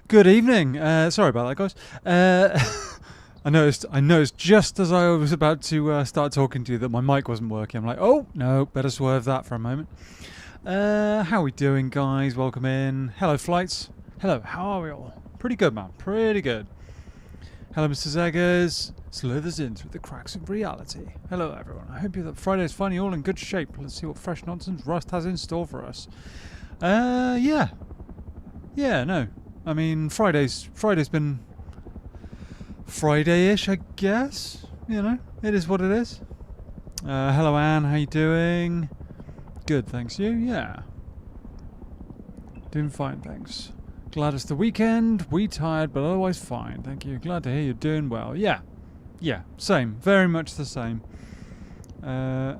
Good evening. Sorry about that, guys. I noticed just as I was about to start talking to you that my mic wasn't working. I'm like, oh no, better swerve that for a moment. How are we doing, guys? Welcome in. Hello, flights. Hello. How are we all? Pretty good, man. Pretty good. Hello, Mr. Zeggers. Slithers in through the cracks of reality. Hello, everyone. I hope that Friday's finally all in good shape. Let's see what fresh nonsense Rust has in store for us. Yeah. Yeah, no. I mean, Friday's been Friday-ish, I guess. You know, it is what it is. Hello, Anne. How you doing? Good, thanks. You? Yeah. Doing fine, thanks. Glad it's the weekend. We tired, but otherwise fine. Thank you. Glad to hear you're doing well. Yeah. Yeah, same. Very much the same. Okay.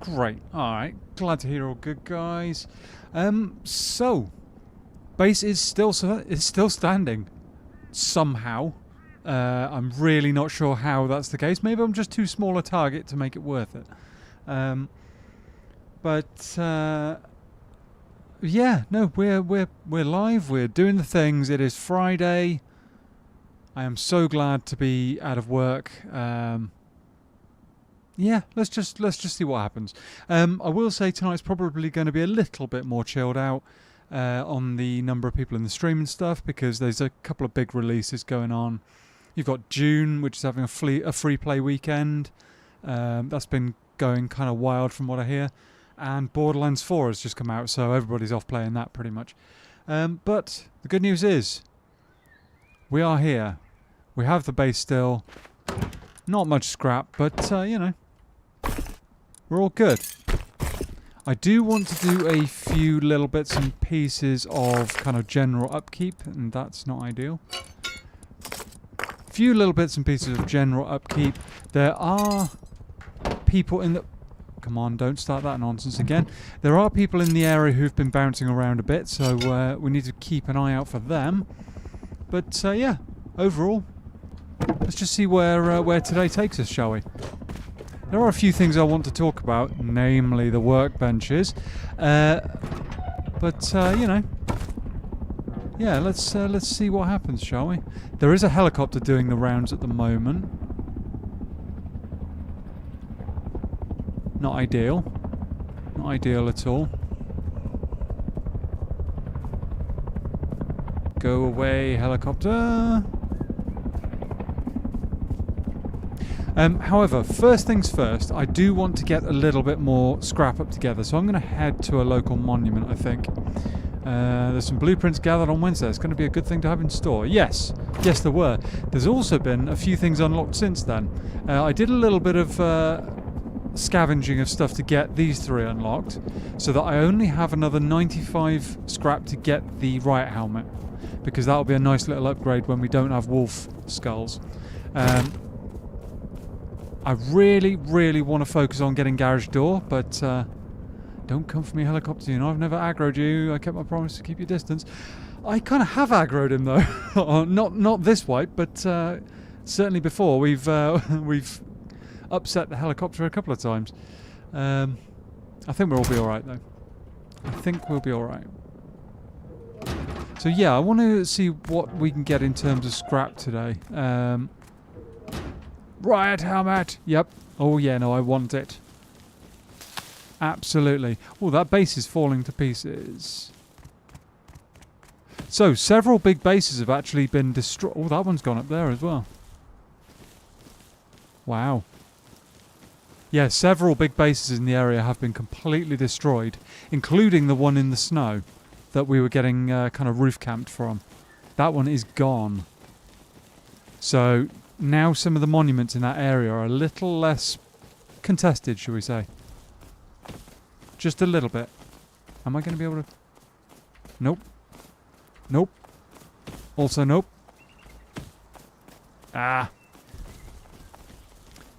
Great. Alright. Glad to hear you're all good, guys. So, base is still standing. Somehow. I'm really not sure how that's the case. Maybe I'm just too small a target to make it worth it. Yeah, no, we're live. We're doing the things. It is Friday. I am so glad to be out of work. Yeah, let's just see what happens. I will say tonight's probably going to be a little bit more chilled out on the number of people in the stream and stuff, because there's a couple of big releases going on. You've got June, which is having a free play weekend. That's been going kind of wild from what I hear. And Borderlands 4 has just come out, so everybody's off playing that pretty much. But the good news is, we are here. We have the base still. Not much scrap, but, you know, we're all good. I do want to do a few little bits and pieces of kind of general upkeep, and that's not ideal. Few little bits and pieces of general upkeep. There are people in the... Come on, don't start that nonsense again. There are people in the area who've been bouncing around a bit, so we need to keep an eye out for them. But yeah, overall, let's just see where today takes us, shall we? There are a few things I want to talk about, namely the workbenches. But you know, yeah, let's see what happens, shall we? There is a helicopter doing the rounds at the moment. Not ideal. Not ideal at all. Go away, helicopter. However, first things first, I do want to get a little bit more scrap up together, so I'm going to head to a local monument, I think. There's some blueprints gathered on Wednesday. It's going to be a good thing to have in store. Yes, there were. There's also been a few things unlocked since then. I did a little bit of scavenging of stuff to get these 3 unlocked, so that I only have another 95 scrap to get the riot helmet, because that'll be a nice little upgrade when we don't have wolf skulls. I really want to focus on getting garage door, but don't come for me, helicopter. You know, I've never aggroed you. I kept my promise to keep your distance. I kind of have aggroed him though. not this wipe, but certainly before we've upset the helicopter a couple of times. I think we'll be alright though. I think we'll be alright. So yeah, I want to see what we can get in terms of scrap today. Riot helmet! Yep. Oh yeah, no, I want it. Absolutely. Oh, that base is falling to pieces. So, several big bases have actually been destroyed. Oh, that one's gone up there as well. Wow. Yeah, several big bases in the area have been completely destroyed, including the one in the snow that we were getting kind of roof camped from. That one is gone. So, now some of the monuments in that area are a little less contested, shall we say. Just a little bit. Am I going to be able to... Nope. Nope. Also nope. Ah.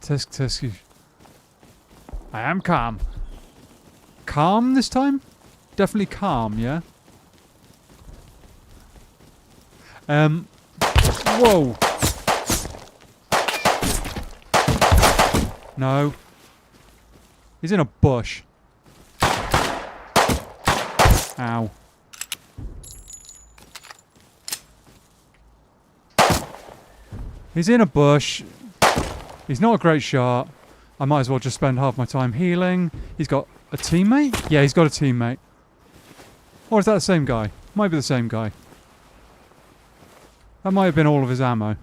Tisk. I am calm. Calm this time? Definitely calm, yeah? Whoa. No. He's in a bush. Ow. He's in a bush. He's not a great shot. I might as well just spend half my time healing. He's got a teammate? Yeah, he's got a teammate. Or is that the same guy? Might be the same guy. That might have been all of his ammo.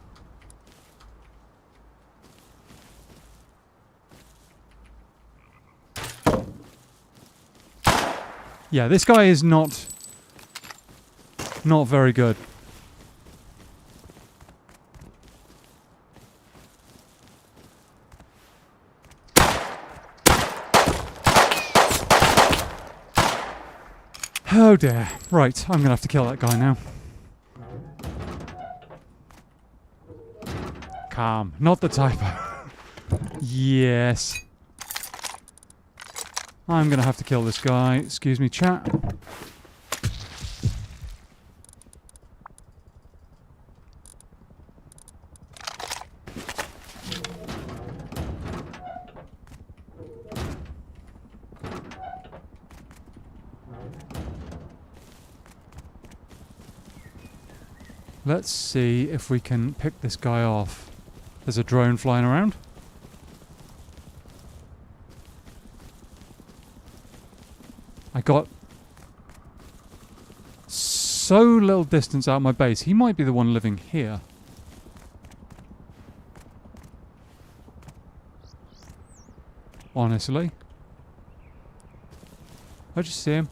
Yeah, this guy is not very good. Oh dear. Right, I'm gonna have to kill that guy now. Calm. Not the typo. Yes. I'm gonna have to kill this guy. Excuse me, chat. Let's see if we can pick this guy off. There's a drone flying around. I got so little distance out of my base. He might be the one living here. Honestly. I just see him.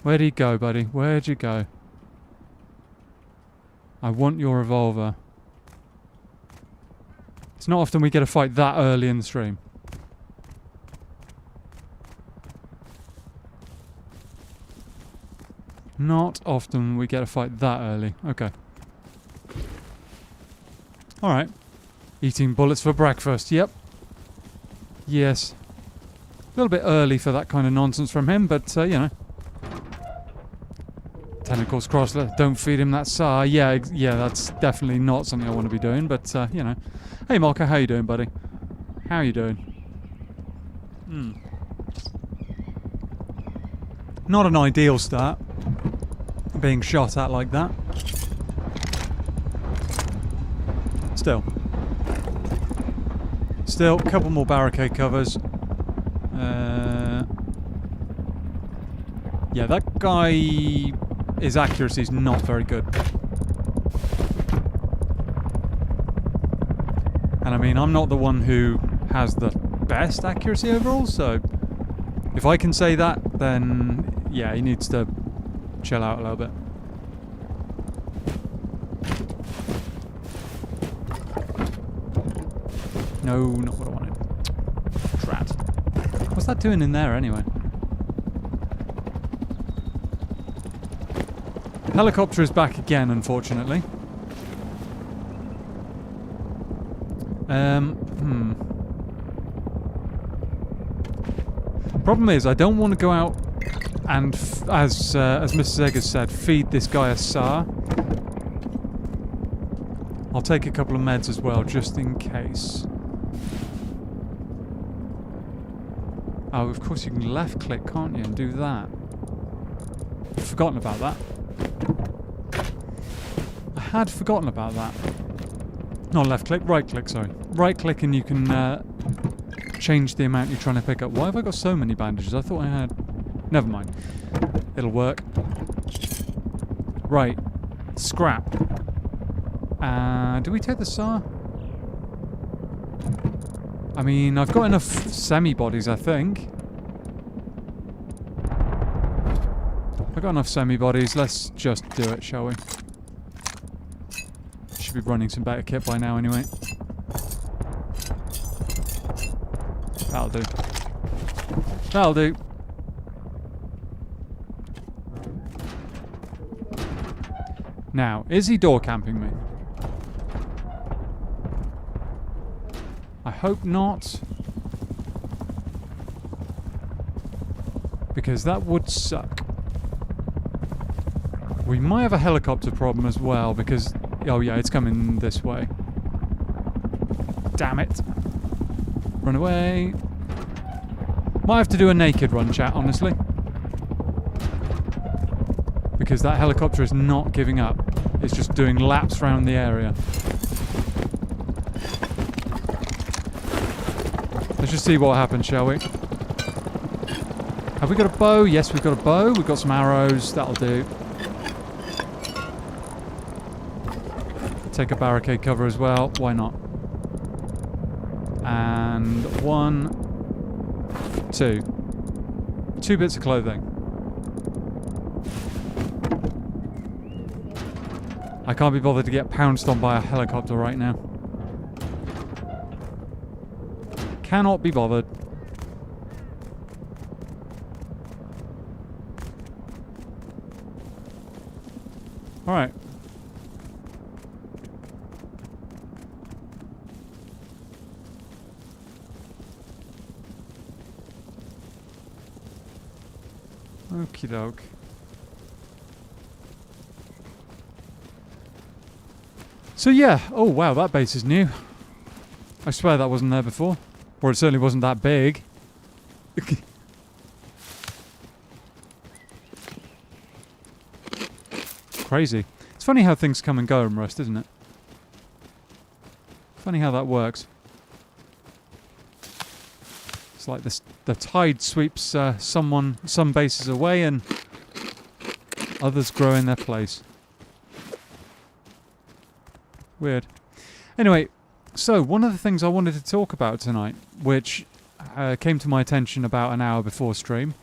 Where'd he go, buddy? Where'd you go? I want your revolver. It's not often we get a fight that early in the stream. Not often we get a fight that early. Okay. Alright. Eating bullets for breakfast. Yep. Yes. A little bit early for that kind of nonsense from him, but, you know. Tentacles crossed. Don't feed him that SAR. Yeah, that's definitely not something I want to be doing, but, you know. Hey, Marco, how you doing, buddy? How you doing? Not an ideal start. Being shot at like that. Still, a couple more barricade covers. Yeah, that guy, his accuracy is not very good. And I mean, I'm not the one who has the best accuracy overall, so if I can say that, then yeah, he needs to chill out a little bit. No, not what I wanted. Drat. What's that doing in there anyway? Helicopter is back again, unfortunately. Problem is, I don't want to go out and, as Mrs. Eggers said, feed this guy a SAR. I'll take a couple of meds as well, just in case. Oh, of course you can left click, can't you, and do that. I've forgotten about that. I had forgotten about that. Not left click, right click, sorry. Right click and you can change the amount you're trying to pick up. Why have I got so many bandages? I thought I had... Never mind. It'll work. Right. Scrap. Do we take the SAR? I mean, I've got enough semi-bodies, I think. I've got enough semi-bodies. Let's just do it, shall we? Should be running some better kit by now, anyway. That'll do. That'll do. Now, is he door camping me? I hope not. Because that would suck. We might have a helicopter problem as well, because... Oh yeah, it's coming this way. Damn it. Run away. Might have to do a naked run, chat, honestly. Because that helicopter is not giving up. It's just doing laps around the area. Let's just see what happens, shall we? Have we got a bow? Yes, we've got a bow. We've got some arrows. That'll do. Take a barricade cover as well. Why not? And 1, 2. 2 bits of clothing. I can't be bothered to get pounced on by a helicopter right now. Cannot be bothered. Alright. Okie doke. So yeah, oh wow, that base is new. I swear that wasn't there before. Or it certainly wasn't that big. Crazy. It's funny how things come and go in Rust, isn't it? Funny how that works. It's like this, the tide sweeps some bases away and others grow in their place. Weird. Anyway, so one of the things I wanted to talk about tonight, which came to my attention about an hour before stream,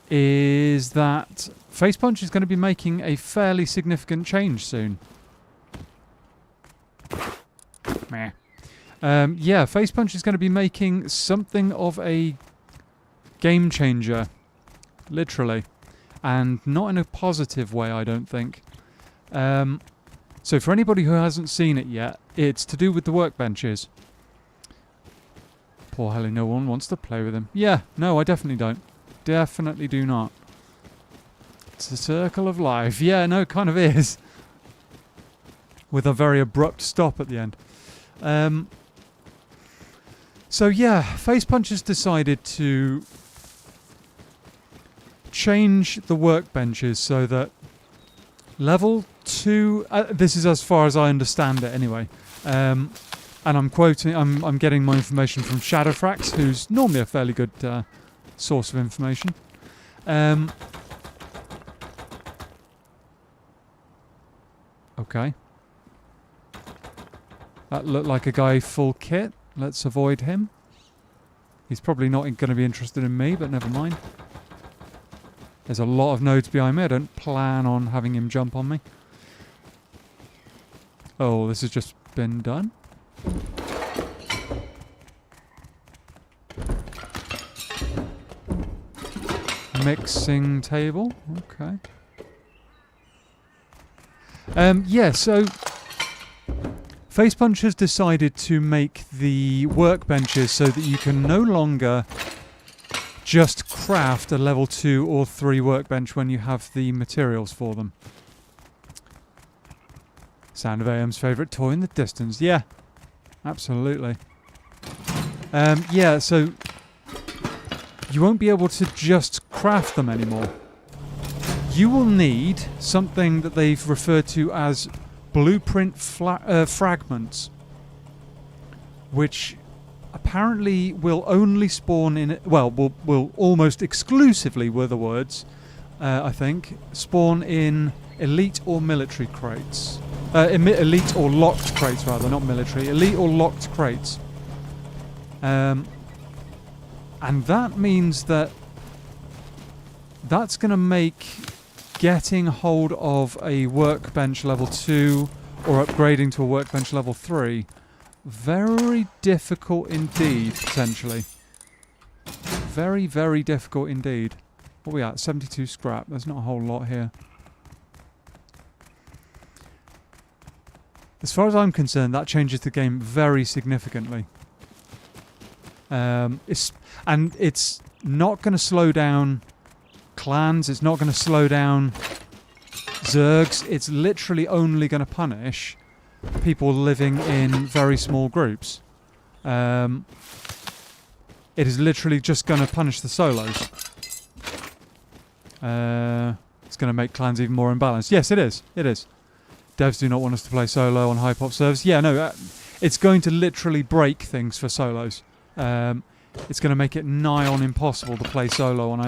is that Facepunch is going to be making a fairly significant change soon. Meh. Yeah, Facepunch is going to be making something of a game changer, literally, and not in a positive way, I don't think. So for anybody who hasn't seen it yet, it's to do with the workbenches. Poor Helly, no one wants to play with him. Yeah, no, I definitely don't. Definitely do not. It's a circle of life. Yeah, no, it kind of is. With a very abrupt stop at the end. So yeah, Facepunch has decided to change the workbenches so that level 2... this is as far as I understand it anyway. And I'm quoting... I'm getting my information from Shadowfrax, who's normally a fairly good source of information. Okay. That looked like a guy full kit. Let's avoid him. He's probably not going to be interested in me, but never mind. There's a lot of nodes behind me. I don't plan on having him jump on me. Oh, this has just been done. Mixing table. Okay. Yeah, so Facepunch has decided to make the workbenches so that you can no longer just craft a level 2 or 3 workbench when you have the materials for them. Sound of AM's favourite toy in the distance. Yeah, absolutely. Yeah, so you won't be able to just craft them anymore. You will need something that they've referred to as blueprint fragments, which apparently will only spawn in... Well, will almost exclusively, were the words, I think, spawn in elite or military crates. Elite or locked crates, rather, not military. Elite or locked crates. And that means that that's going to make getting hold of a workbench level 2 or upgrading to a workbench level 3 very difficult indeed, potentially. Very, very difficult indeed. What are we at? 72 scrap. There's not a whole lot here. As far as I'm concerned, that changes the game very significantly. It's not going to slow down clans. It's not going to slow down Zergs. It's literally only going to punish people living in very small groups. It is literally just going to punish the solos. It's going to make clans even more imbalanced. Yes, it is. It is. Devs do not want us to play solo on high pop servers. Yeah, no, it's going to literally break things for solos. It's going to make it nigh on impossible to play solo on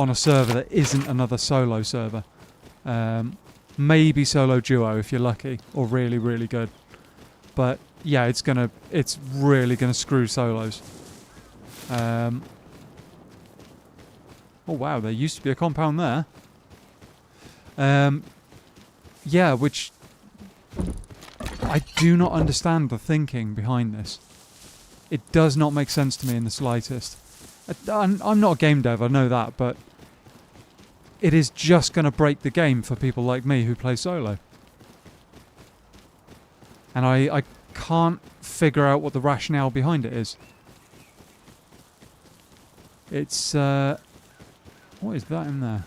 a server that isn't another solo server. Maybe solo duo if you're lucky, or really, really good. But yeah, it's really gonna screw solos. Oh wow, there used to be a compound there. Yeah, which I do not understand the thinking behind this. It does not make sense to me in the slightest. I'm not a game dev, I know that, but it is just going to break the game for people like me who play solo. And I can't figure out what the rationale behind it is. It's, what is that in there?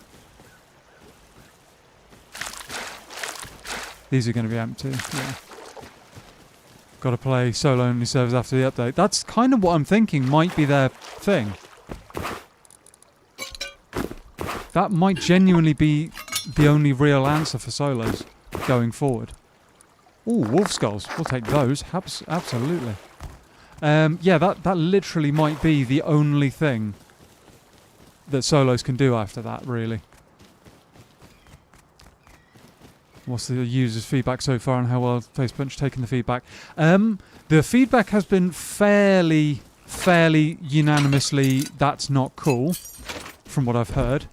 These are going to be empty, yeah. Got to play solo-only servers after the update. That's kind of what I'm thinking might be their thing. That might genuinely be the only real answer for solos going forward. Ooh, wolf skulls. We'll take those. Absolutely. Yeah, that literally might be the only thing that solos can do after that, really. What's the user's feedback so far and how well Facepunch taken the feedback? The feedback has been fairly unanimously that's not cool, from what I've heard.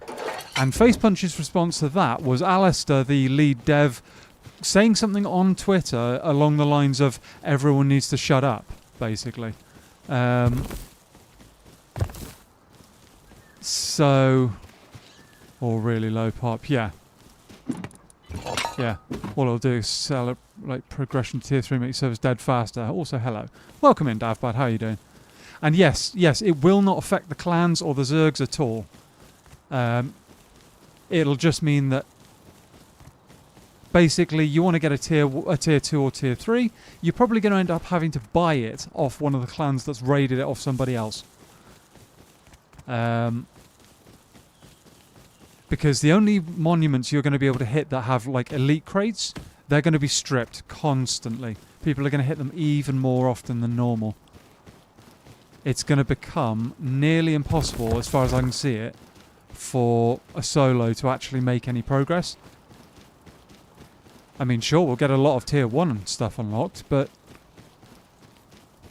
And Facepunch's response to that was Alistair, the lead dev, saying something on Twitter along the lines of everyone needs to shut up, basically. So, or really low pop, yeah. Yeah, all I'll do is sell progression tier 3 make servers dead faster. Also, hello. Welcome in, Davbad, how are you doing? And yes, it will not affect the clans or the Zergs at all. It'll just mean that basically you want to get a tier 2 or tier 3, you're probably going to end up having to buy it off one of the clans that's raided it off somebody else. Because the only monuments you're going to be able to hit that have like elite crates, they're going to be stripped constantly. People are going to hit them even more often than normal. It's going to become nearly impossible, as far as I can see it, for a solo to actually make any progress. I mean, sure, we'll get a lot of tier 1 and stuff unlocked, but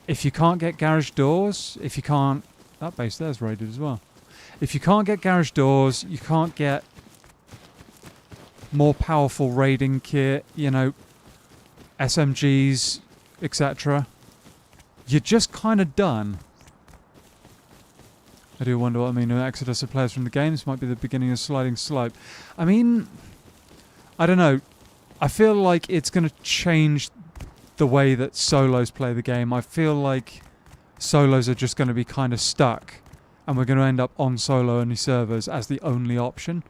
if you can't get garage doors, if you can't... That base there's raided as well. If you can't get garage doors, you can't get more powerful raiding kit, you know, SMGs, etc. You're just kind of done. I do wonder what I mean. An exodus of players from the game. This might be the beginning of a sliding slope. I mean, I don't know. I feel like it's going to change the way that solos play the game. I feel like solos are just going to be kind of stuck, and we're going to end up on solo-only servers as the only option.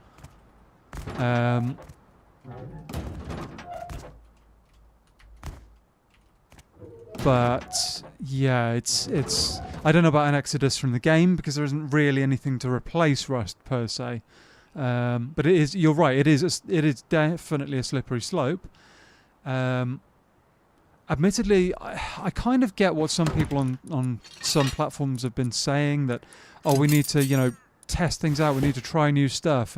But yeah, it's. I don't know about an exodus from the game because there isn't really anything to replace Rust per se. But it is. You're right. It is definitely a slippery slope. Admittedly, I kind of get what some people on some platforms have been saying, that we need to test things out. We need to try new stuff,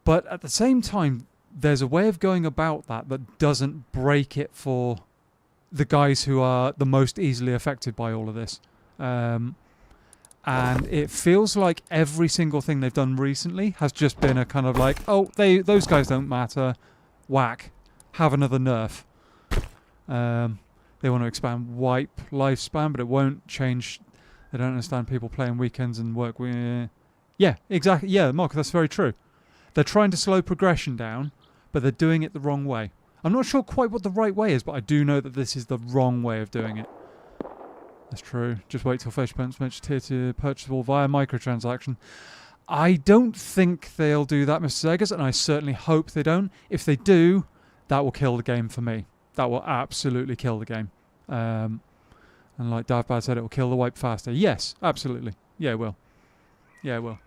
but at the same time, there's a way of going about that doesn't break it for the guys who are the most easily affected by all of this. And it feels like every single thing they've done recently has just been a kind of like, those guys don't matter, whack, have another nerf. They want to expand wipe lifespan, but it won't change. They don't understand people playing weekends and work. Yeah, exactly. Yeah, Mark, that's very true. They're trying to slow progression down, but they're doing it the wrong way. I'm not sure quite what the right way is, but I do know that this is the wrong way of doing it. That's true. Just wait till Facepunch makes tier 2 purchasable via microtransaction. I don't think they'll do that, Mr. Zegas, and I certainly hope they don't. If they do, that will kill the game for me. That will absolutely kill the game. And like Davbad said, it will kill the wipe faster. Yes, absolutely. Yeah, it will. Yeah, it will.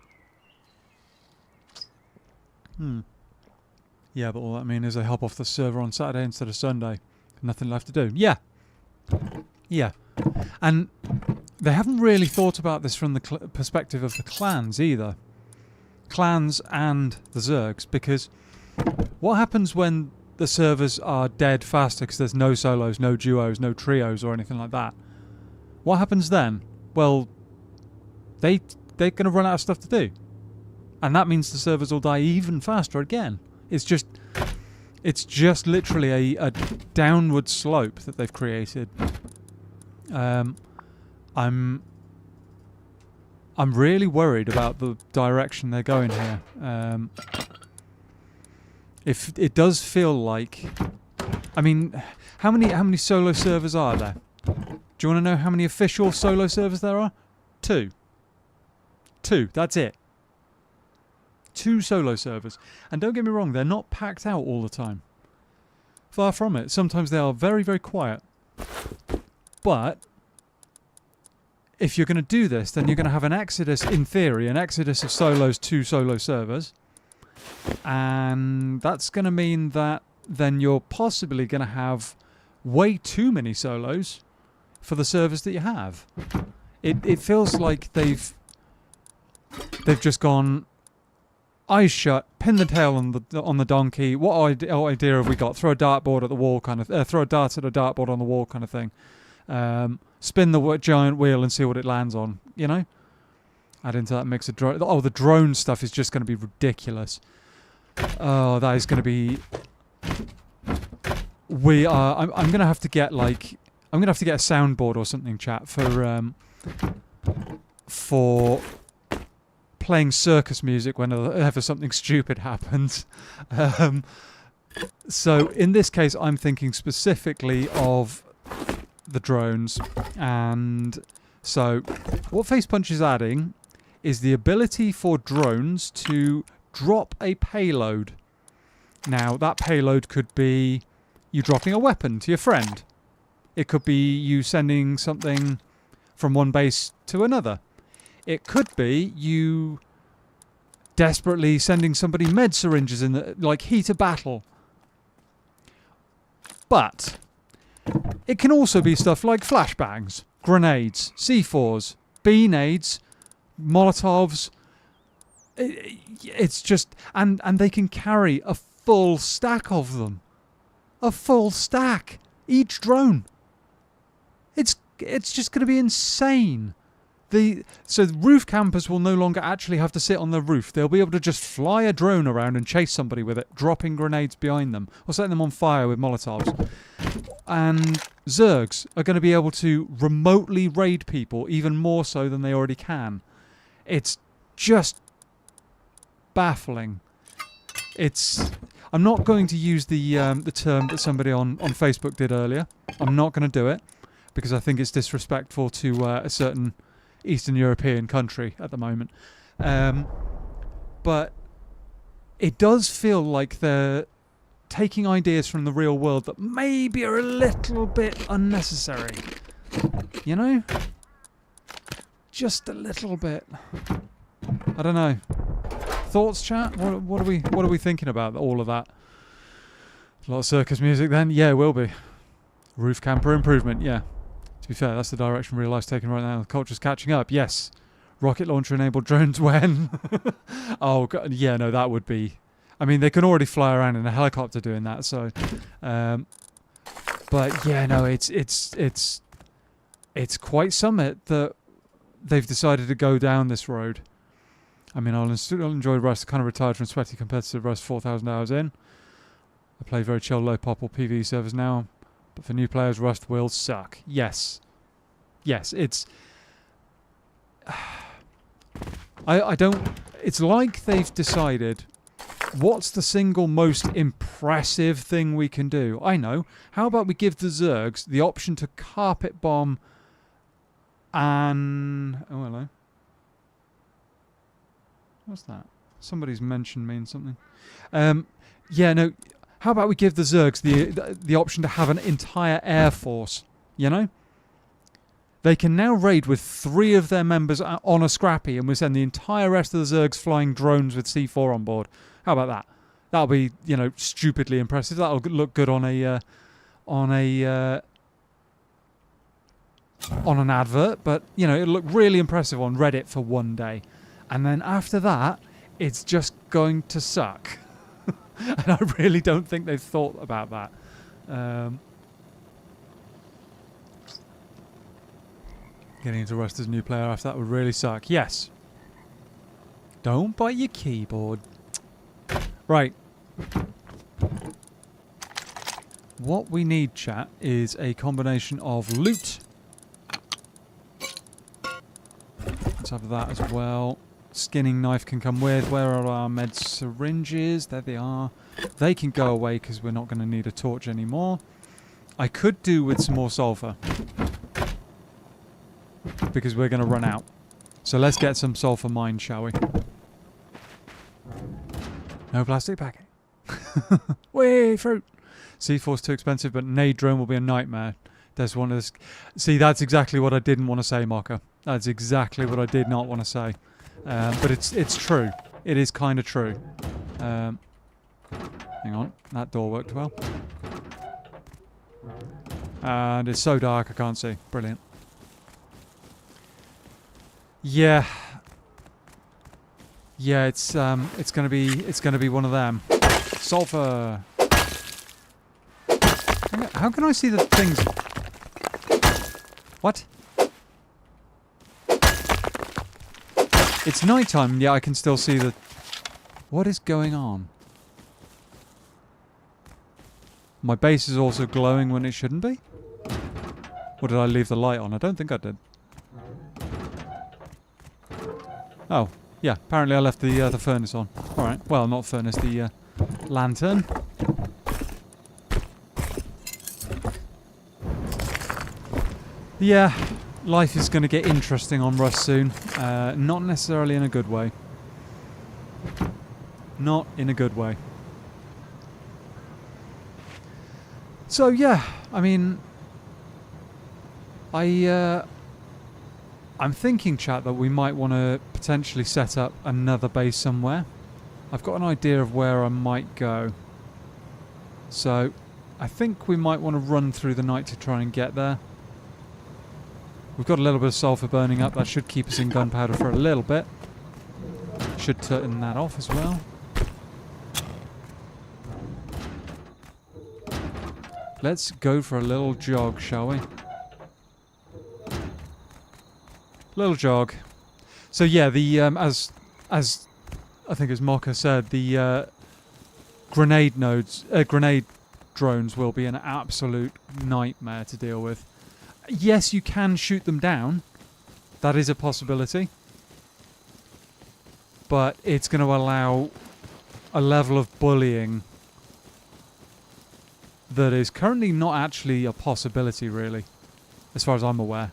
Yeah, but all that means is they hop off the server on Saturday instead of Sunday. Nothing left to do. Yeah. Yeah. And they haven't really thought about this from the perspective of the clans either. Clans and the Zergs, because what happens when the servers are dead faster because there's no solos, no duos, no trios or anything like that? What happens then? Well, they're going to run out of stuff to do. And that means the servers will die even faster again. It's just literally a downward slope that they've created. I'm really worried about the direction they're going here. If it does feel like, I mean, how many solo servers are there? Do you want to know how many official solo servers there are? 2. That's it. 2 solo servers. And don't get me wrong, they're not packed out all the time. Far from it. Sometimes they are very, very quiet. But if you're going to do this, then you're going to have an exodus, in theory, an exodus of solos to solo servers. And that's going to mean that then you're possibly going to have way too many solos for the servers that you have. It feels like they've just gone eyes shut, pin the tail on the donkey. What idea have we got? Throw a dartboard at the wall, kind of. Throw a dart at a dartboard on the wall, kind of thing. Spin the giant wheel and see what it lands on. You know. Add into that mix of drone. Oh, the drone stuff is just going to be ridiculous. Oh, that is going to be. I'm going to have to get a soundboard or something, chat, for playing circus music whenever something stupid happens. So in this case, I'm thinking specifically of the drones. And so what Facepunch is adding is the ability for drones to drop a payload. Now, that payload could be you dropping a weapon to your friend. It could be you sending something from one base to another. It could be you desperately sending somebody med syringes in the heat of battle. But it can also be stuff like flashbangs, grenades, C4s, B-nades, Molotovs. It's just and they can carry a full stack of them. A full stack. Each drone. It's just going to be insane. So the roof campers will no longer actually have to sit on the roof. They'll be able to just fly a drone around and chase somebody with it, dropping grenades behind them, or setting them on fire with Molotovs. And Zergs are going to be able to remotely raid people even more so than they already can. It's just baffling. I'm not going to use the term that somebody on Facebook did earlier. I'm not going to do it because I think it's disrespectful to a certain Eastern European country at the moment. But it does feel like they're taking ideas from the real world that maybe are a little bit unnecessary. You know? Just a little bit. I don't know. Thoughts, chat? What are we thinking about all of that? A lot of circus music then? Yeah, it will be. Roof camper improvement, yeah. To be fair, that's the direction real life's taking right now. The culture's catching up, yes. Rocket launcher enabled drones when? Oh, God, yeah, no, that would be... I mean, they can already fly around in a helicopter doing that, so... but, yeah, no, it's quite summit that they've decided to go down this road. I mean, I'll enjoy Rust, kind of retired from sweaty competitive Rust 4,000 hours in. I play very chill, low pop or PvE servers now. But for new players, Rust will suck. Yes. Yes, it's... I don't... It's like they've decided, what's the single most impressive thing we can do? I know. How about we give the Zergs the option to carpet bomb and... Oh, hello. What's that? Somebody's mention means something. Yeah, no... How about we give the Zergs the option to have an entire air force? You know? They can now raid with 3 of their members on a Scrappy, and we send the entire rest of the Zergs flying drones with C4 on board. How about that? That'll be, you know, stupidly impressive. That'll look good on an advert, but you know, it'll look really impressive on Reddit for one day, and then after that, it's just going to suck. And I really don't think they've thought about that. Getting into Rust as a new player after that would really suck. Yes. Don't bite your keyboard. Right. What we need, chat, is a combination of loot. Let's have that as well. Skinning knife can come with. Where are our med syringes? There they are. They can go away because we're not going to need a torch anymore. I could do with some more sulfur, because we're going to run out. So let's get some sulfur mined, shall we? No plastic packing. Way fruit. C4's too expensive, but nade drone will be a nightmare. There's one of this. See, that's exactly what I didn't want to say, Mocha. That's exactly what I did not want to say. But it's true. It is kind of true. Hang on, that door worked well. And it's so dark I can't see. Brilliant. Yeah. Yeah, it's gonna be one of them. Sulfur. How can I see the things? What? It's nighttime, and yeah, I can still see the... What is going on? My base is also glowing when it shouldn't be? Or did I leave the light on? I don't think I did. Oh, yeah, apparently I left the furnace on. Alright, well, not furnace, the lantern. Yeah, life is going to get interesting on Rust soon. Not necessarily in a good way. Not in a good way. So yeah, I mean, I'm thinking, chat, that we might want to potentially set up another base somewhere. I've got an idea of where I might go. So I think we might want to run through the night to try and get there. We've got a little bit of sulfur burning up. That should keep us in gunpowder for a little bit. Should turn that off as well. Let's go for a little jog, shall we? Little jog. So yeah, the as I think as Mocha said, the grenade drones will be an absolute nightmare to deal with. Yes, you can shoot them down. That is a possibility. But it's going to allow a level of bullying that is currently not actually a possibility, really, as far as I'm aware.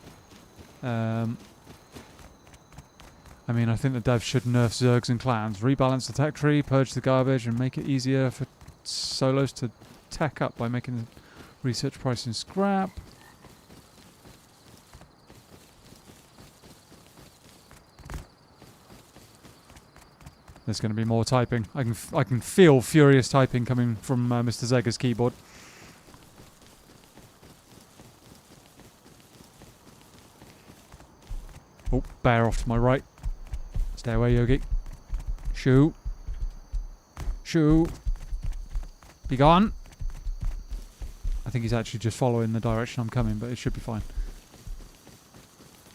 I mean, I think the devs should nerf Zergs and clans, rebalance the tech tree, purge the garbage, and make it easier for solos to tech up by making the research pricing scrap. There's going to be more typing. I can feel furious typing coming from Mr. Zega's keyboard. Oh, bear off to my right. Stay away, Yogi. Shoo. Shoo. Be gone. I think he's actually just following the direction I'm coming, but it should be fine.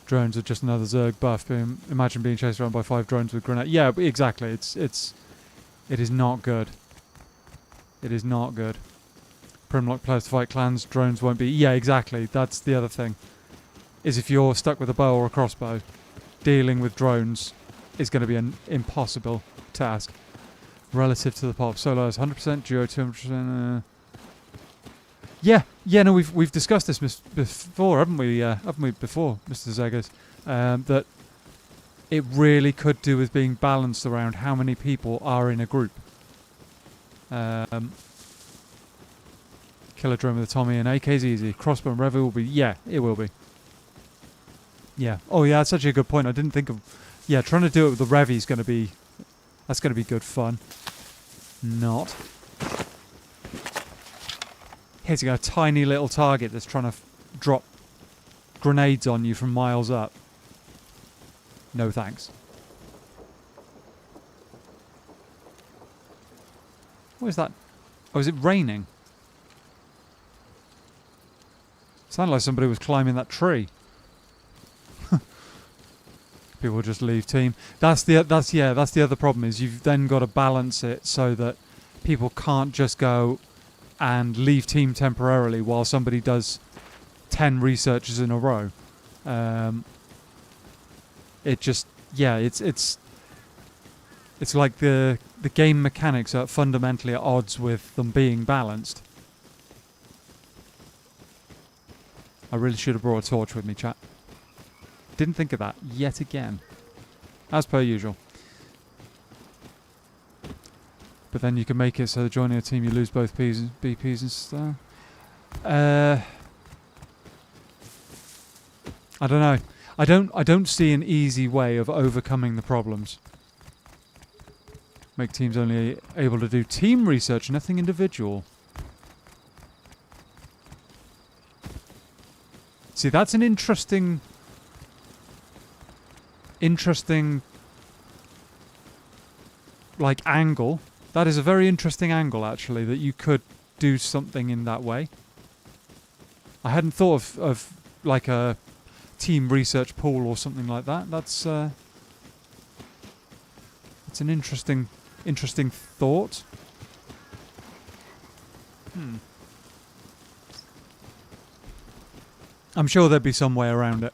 Drones are just another Zerg buff. Imagine being chased around by 5 drones with grenade. Yeah, exactly. It is not good. It is not good. Primlock players to fight clans, drones won't be. Yeah, exactly. That's the other thing. Is if you're stuck with a bow or a crossbow, dealing with drones is going to be an impossible task. Relative to the pop. Solo is 100%, duo 200%. Yeah, no, we've discussed this before, haven't we? Before, Mr. Zegas, that it really could do with being balanced around how many people are in a group. Killer drone with a Tommy and AK's easy. Crossbow and Revu will be... Yeah, it will be. Yeah. Oh, yeah, that's actually a good point. I didn't think of... Yeah, trying to do it with the Revi is going to be... That's going to be good fun. Not. Hitting a tiny little target that's trying to drop grenades on you from miles up. No thanks. What is that? Oh, is it raining? Sounded like somebody was climbing that tree. People just leave team. That's the other problem, is you've then got to balance it so that people can't just go and leave team temporarily while somebody does 10 researches in a row. It just, yeah, it's like the game mechanics are fundamentally at odds with them being balanced. I really should have brought a torch with me, chat. Didn't think of that yet again. As per usual. But then you can make it so that joining a team you lose both P's and BP's and stuff. I don't know. I don't see an easy way of overcoming the problems. Make teams only able to do team research, nothing individual. See, that's an interesting like angle. That is a very interesting angle, actually, that you could do something in that way. I hadn't thought of like a team research pool or something like that. That's an interesting thought. I'm sure there'd be some way around it.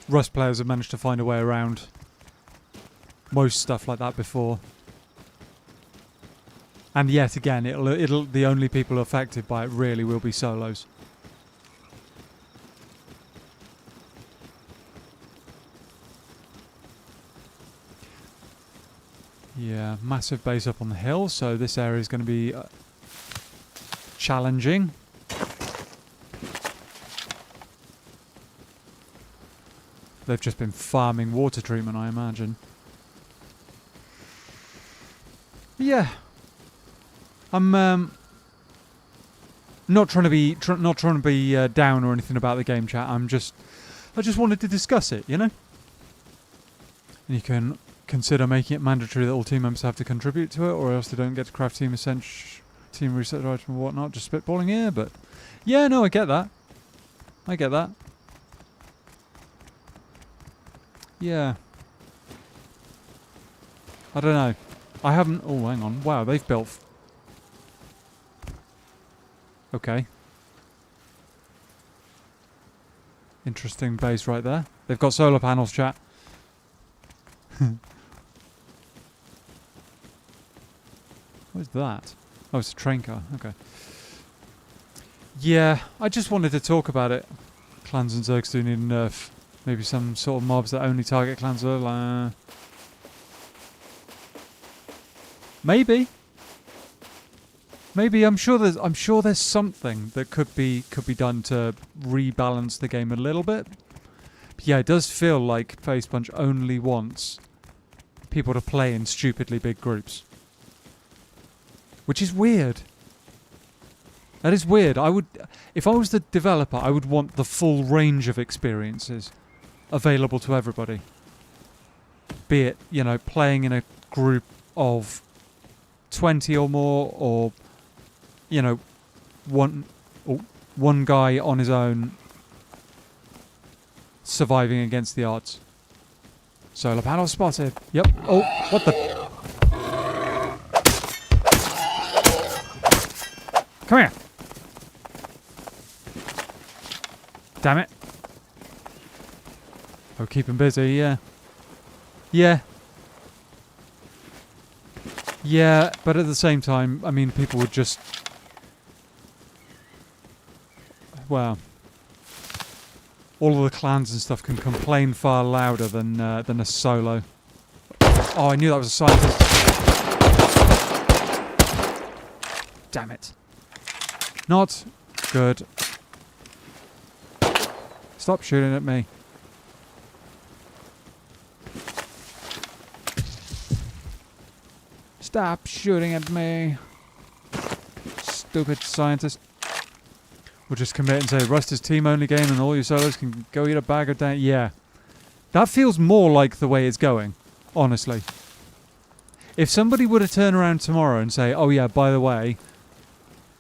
Rust players have managed to find a way around most stuff like that before. And yet again, it'll the only people affected by it really will be solos. Yeah, massive base up on the hill, so this area is going to be challenging. They've just been farming water treatment, I imagine. Yeah, I'm not trying to be down or anything about the game, chat. I just wanted to discuss it, you know. And you can consider making it mandatory that all team members have to contribute to it, or else they don't get to craft team research items and whatnot. Just spitballing here, but yeah, no, I get that. Yeah. I don't know. I haven't... Oh, hang on. Wow, they've built... Okay. Interesting base right there. They've got solar panels, chat. What is that? Oh, it's a train car. Okay. Yeah, I just wanted to talk about it. Clans and Zergs do need a nerf. Maybe some sort of mobs that only target clans. Maybe. I'm sure there's something that could be done to rebalance the game a little bit. But yeah, it does feel like Face Punch only wants people to play in stupidly big groups, which is weird. That is weird. If I was the developer, I would want the full range of experiences available to everybody. Be it, you know, playing in a group of 20 or more, or, you know, one guy on his own surviving against the odds. Solar panel spotted. Yep. Oh, what the... Come here. Damn it. Oh, keep him busy, yeah. Yeah. Yeah, but at the same time, I mean, people would just... Well... All of the clans and stuff can complain far louder than a solo. Oh, I knew that was a scientist. Damn it. Not good. Stop shooting at me. Stop shooting at me. Stupid scientist. We'll just commit and say Rust is team only game and all your solos can go eat a bag of damn. Yeah. That feels more like the way it's going, honestly. If somebody were to turn around tomorrow and say, oh yeah, by the way,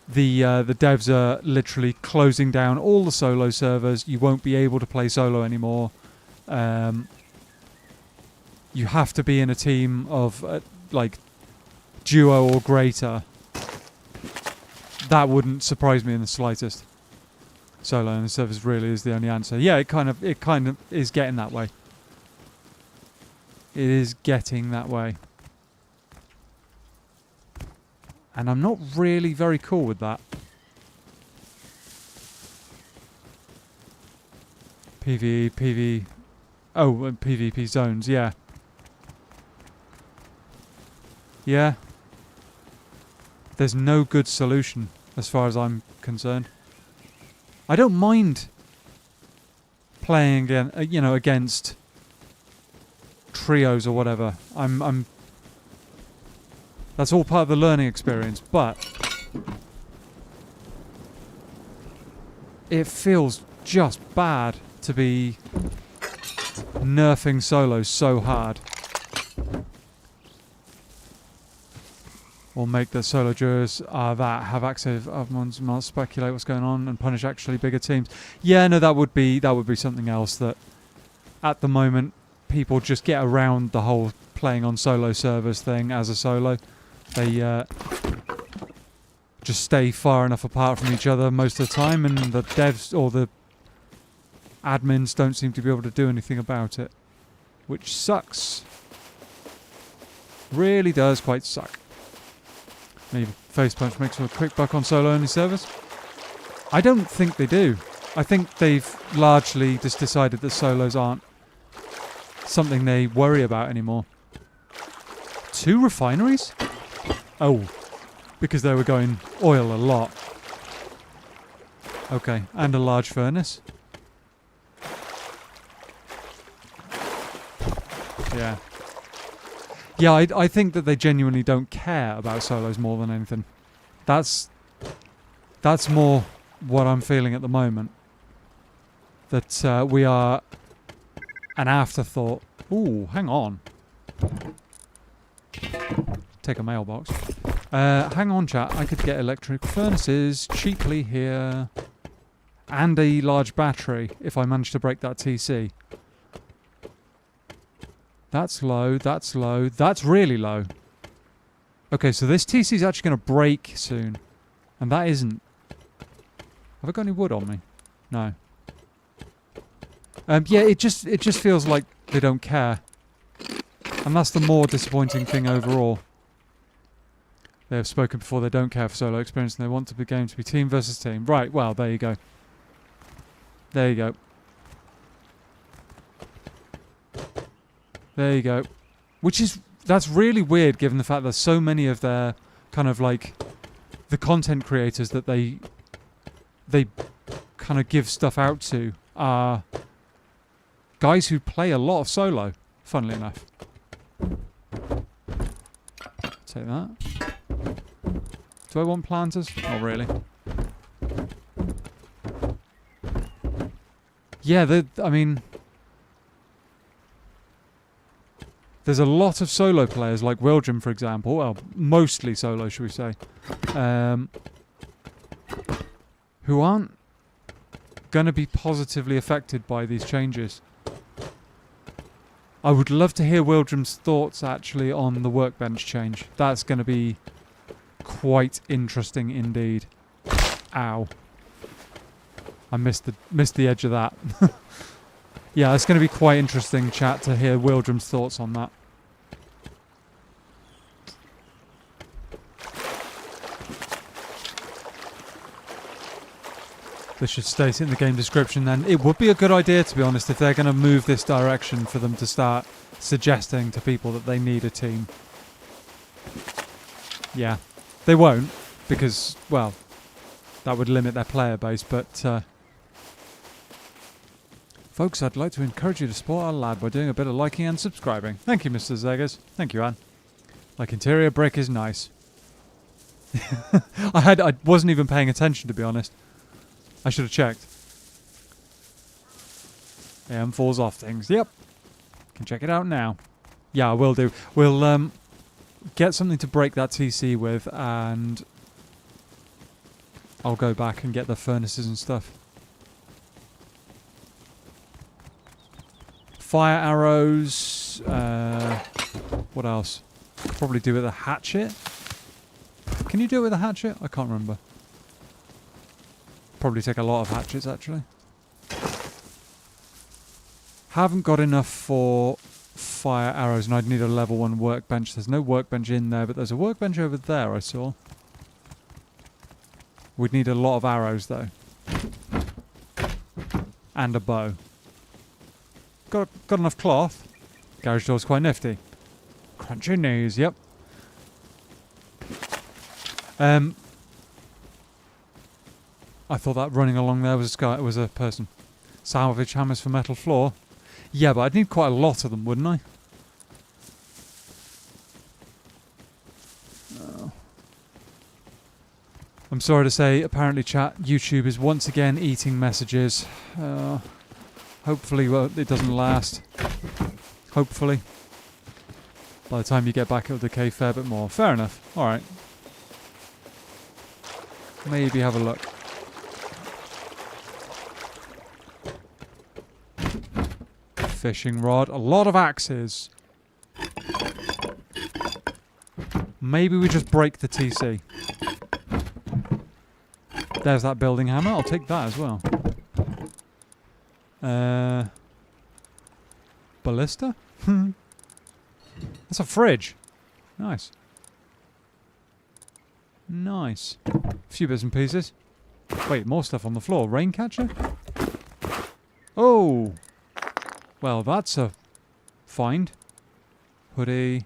the devs are literally closing down all the solo servers, you won't be able to play solo anymore. You have to be in a team of like duo or greater. That wouldn't surprise me in the slightest. Solo and the servers really is the only answer. Yeah, it kind of is getting that way. It is getting that way. And I'm not really very cool with that. PvE, PvE. Oh, and PvP zones, yeah. Yeah. There's no good solution as far as I'm concerned. I don't mind playing again, against trios or whatever. That's all part of the learning experience, but it feels just bad to be nerfing solos so hard. Or make the solo duos that have access of ones not speculate what's going on and punish actually bigger teams. Yeah, no, that would be something else that at the moment people just get around the whole playing on solo servers thing as a solo. They just stay far enough apart from each other most of the time, and the devs or the admins don't seem to be able to do anything about it, which sucks. Really does quite suck. Maybe Face Punch makes a quick buck on solo-only servers. I don't think they do. I think they've largely just decided that solos aren't something they worry about anymore. 2 refineries? Oh, because they were going oil a lot. Okay, and a large furnace. Yeah. Yeah, I think that they genuinely don't care about solos more than anything. That's more what I'm feeling at the moment. That we are an afterthought. Ooh, hang on. Take a mailbox. Hang on, chat. I could get electric furnaces cheaply here. And a large battery if I manage to break that TC. That's low, that's low, that's really low. Okay, so this TC is actually going to break soon. And that isn't. Have I got any wood on me? No. Yeah, it just feels like they don't care. And that's the more disappointing thing overall. They have spoken before, they don't care for solo experience and they want the game to be team versus team. Right, well, there you go. There you go. There you go. That's really weird given the fact that so many of their kind of like the content creators that they kind of give stuff out to are guys who play a lot of solo, funnily enough. Take that. Do I want planters? Not really. Yeah, I mean, there's a lot of solo players, like Wilgem, for example. Well, mostly solo, should we say. Who aren't going to be positively affected by these changes. I would love to hear Wilgem's thoughts, actually, on the workbench change. That's going to be quite interesting indeed. Ow. I missed the edge of that. Yeah, it's going to be quite interesting, chat, to hear Wilgem's thoughts on that. This should state it in the game description then. It would be a good idea, to be honest, if they're going to move this direction, for them to start suggesting to people that they need a team. Yeah. They won't, because, well, that would limit their player base, but folks, I'd like to encourage you to support our lad by doing a bit of liking and subscribing. Thank you, Mr. Zegas. Thank you, Anne. Like, interior brick is nice. I wasn't even paying attention, to be honest. I should have checked. Falls off things. Yep. Can check it out now. Yeah, I will do. We'll get something to break that TC with, and I'll go back and get the furnaces and stuff. Fire arrows. What else? Probably do it with a hatchet. Can you do it with a hatchet? I can't remember. Probably take a lot of hatchets, actually. Haven't got enough for fire arrows, and I'd need a level 1 workbench. There's no workbench in there, but there's a workbench over there I saw. We'd need a lot of arrows, though. And a bow. Got enough cloth. Garage door's quite nifty. Crunchy knees, yep. I thought that running along there was a person. Salvage hammers for metal floor. Yeah, but I'd need quite a lot of them, wouldn't I? Oh. I'm sorry to say, apparently chat, YouTube is once again eating messages. Hopefully it doesn't last. Hopefully. By the time you get back, it'll decay a fair bit more. Fair enough. Alright. Maybe have a look. Fishing rod. A lot of axes. Maybe we just break the TC. There's that building hammer. I'll take that as well. Ballista? That's a fridge. Nice. Nice. A few bits and pieces. Wait, more stuff on the floor. Rain catcher? Oh! Well, that's a find. Hoodie.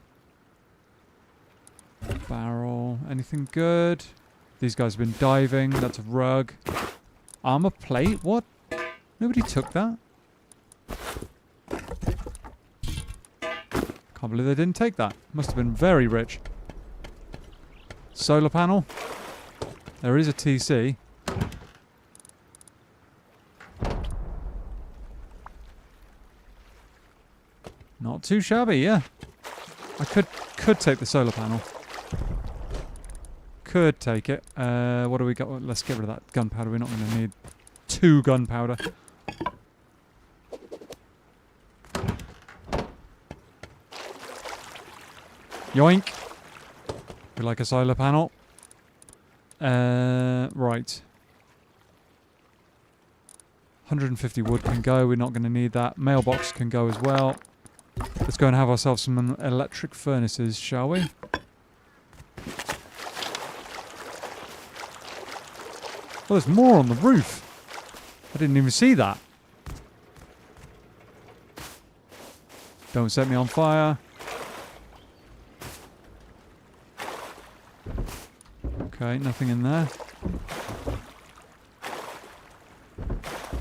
Barrel. Anything good? These guys have been diving. That's a rug. Armor plate? What? Nobody took that? Can't believe they didn't take that. Must have been very rich. Solar panel. There is a TC. Not too shabby, yeah. I could take the solar panel. Could take it. What do we got? Let's get rid of that gunpowder. We're not going to need 2 gunpowder. Yoink. We like a solar panel. Right. 150 wood can go. We're not going to need that. Mailbox can go as well. Let's go and have ourselves some electric furnaces, shall we? Oh, there's more on the roof. I didn't even see that. Don't set me on fire. Okay, nothing in there.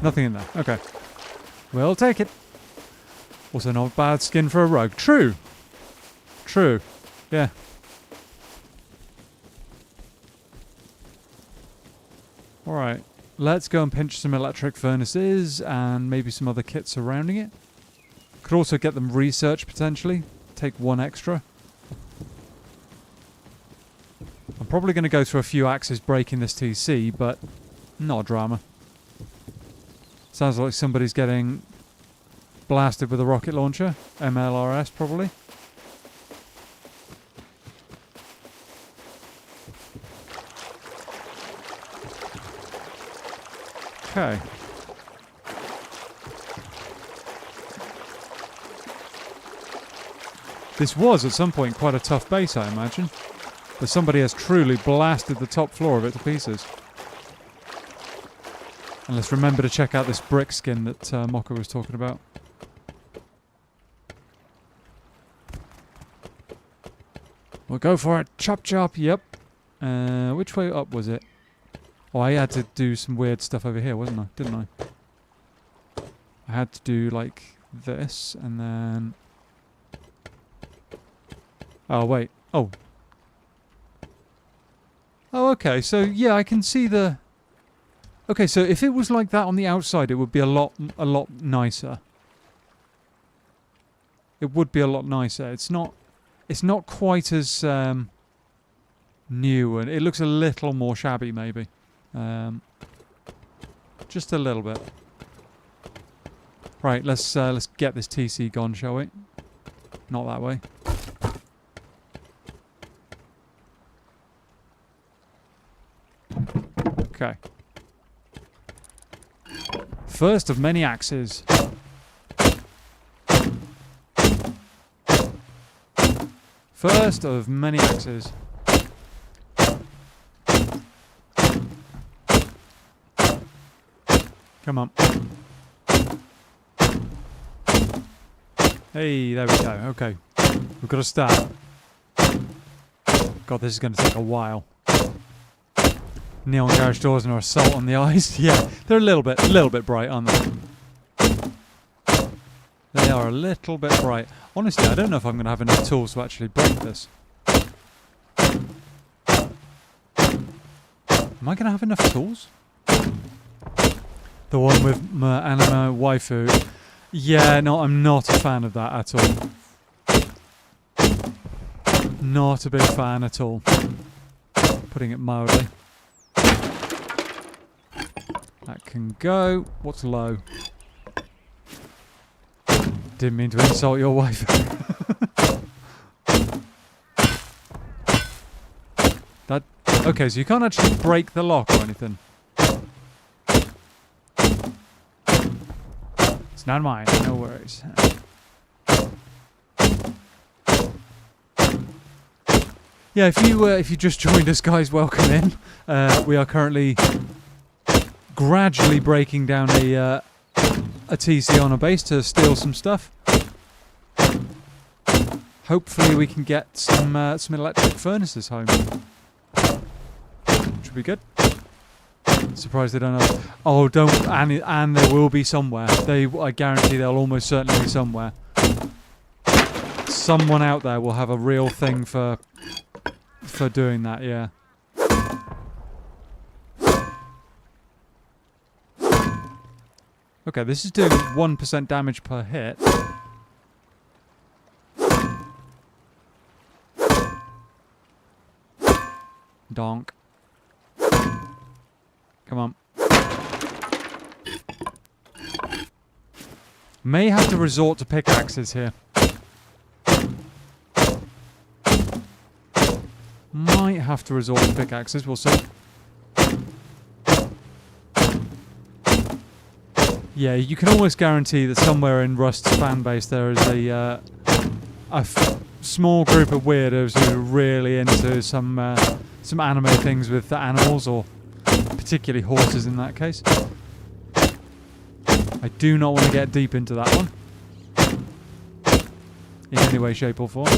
Nothing in there. Okay. We'll take it. Also not bad skin for a rug. True. True. Yeah. Alright. Let's go and pinch some electric furnaces and maybe some other kits surrounding it. Could also get them researched potentially. Take 1 extra. I'm probably going to go through a few axes breaking this TC, but not a drama. Sounds like somebody's getting blasted with a rocket launcher. MLRS probably. Okay. This was at some point quite a tough base, I imagine. But somebody has truly blasted the top floor of it to pieces. And let's remember to check out this brick skin that Mocha was talking about. We'll go for it. Chop chop, yep. Which way up was it? Oh, I had to do some weird stuff over here, wasn't I? Didn't I? I had to do like this and then... Oh, wait. Oh. Oh, okay. So, yeah, I can see the... Okay, so if it was like that on the outside, it would be a lot nicer. It would be a lot nicer. It's not quite as new, and it looks a little more shabby, maybe. Just a little bit. Right, let's get this TC gone, shall we? Not that way. Okay. First of many axes. First of many axes. Come on. Hey, there we go. Okay. We've got to start. God, this is going to take a while. Neon garage doors and assault on the eyes. Yeah, they're a little bit bright, aren't they? They are a little bit bright. Honestly, I don't know if I'm going to have enough tools to actually break this. Am I going to have enough tools? The one with my anime waifu. Yeah, no, I'm not a fan of that at all. Not a big fan at all. Putting it mildly. That can go. What's low? Didn't mean to insult your wife. That okay, so you can't actually break the lock or anything. It's not mine, no worries. Yeah, if you just joined us, guys, welcome in. We are currently gradually breaking down a TC on a base to steal some stuff. Hopefully we can get some electric furnaces home. Should be good. Surprised they don't know. Oh, don't, and there will be somewhere. I guarantee there'll almost certainly be somewhere. Someone out there will have a real thing for doing that, yeah. Okay, this is doing 1% damage per hit. Donk. Come on. May have to resort to pickaxes here. Might have to resort to pickaxes, we'll see. Yeah, you can almost guarantee that somewhere in Rust's fan base there is a small group of weirdos who are really into some anime things with the animals, or particularly horses in that case. I do not want to get deep into that one in any way, shape or form.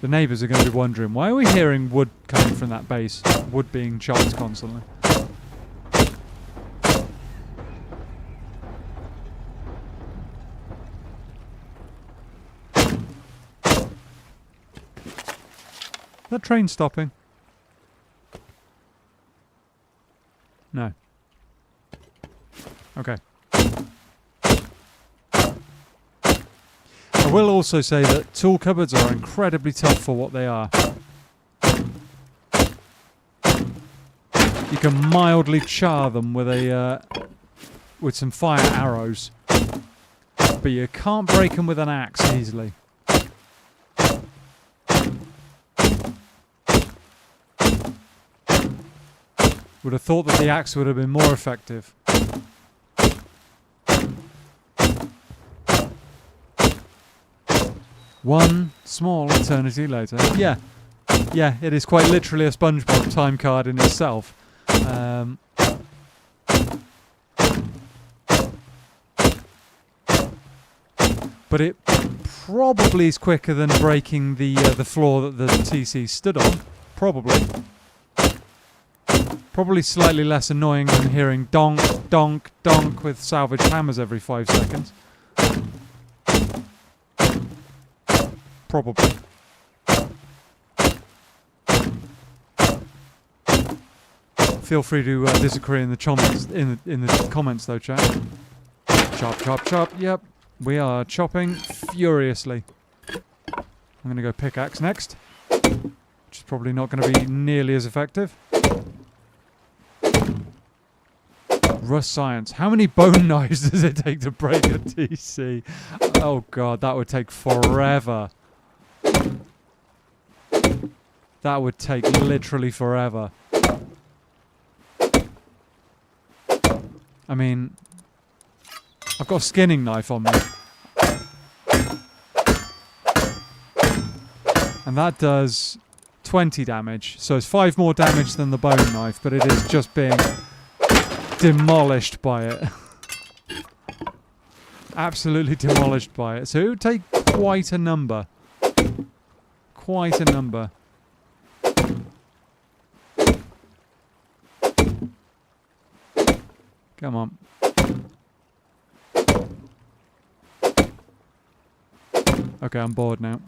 The neighbours are going to be wondering, why are we hearing wood coming from that base? Wood being chopped constantly. That train stopping? No. Okay. I will also say that tool cupboards are incredibly tough for what they are. You can mildly char them with some fire arrows, but you can't break them with an axe easily. Would have thought that the axe would have been more effective. One small eternity later. Yeah, it is quite literally a SpongeBob time card in itself. But it probably is quicker than breaking the floor that the TC stood on. Probably. Probably slightly less annoying than hearing donk, donk, donk with salvage hammers every 5 seconds. Probably. Feel free to disagree in the comments though, chat. Chop, chop, chop. Yep, we are chopping furiously. I'm going to go pickaxe next, which is probably not going to be nearly as effective. Rust science. How many bone knives does it take to break a TC? Oh god, that would take forever. That would take literally forever. I mean, I've got a skinning knife on me. And that does 20 damage. So it's 5 more damage than the bone knife, but it is just being demolished by it. Absolutely demolished by it. So it would take quite a number. Quite a number. Come on. Okay, I'm bored now.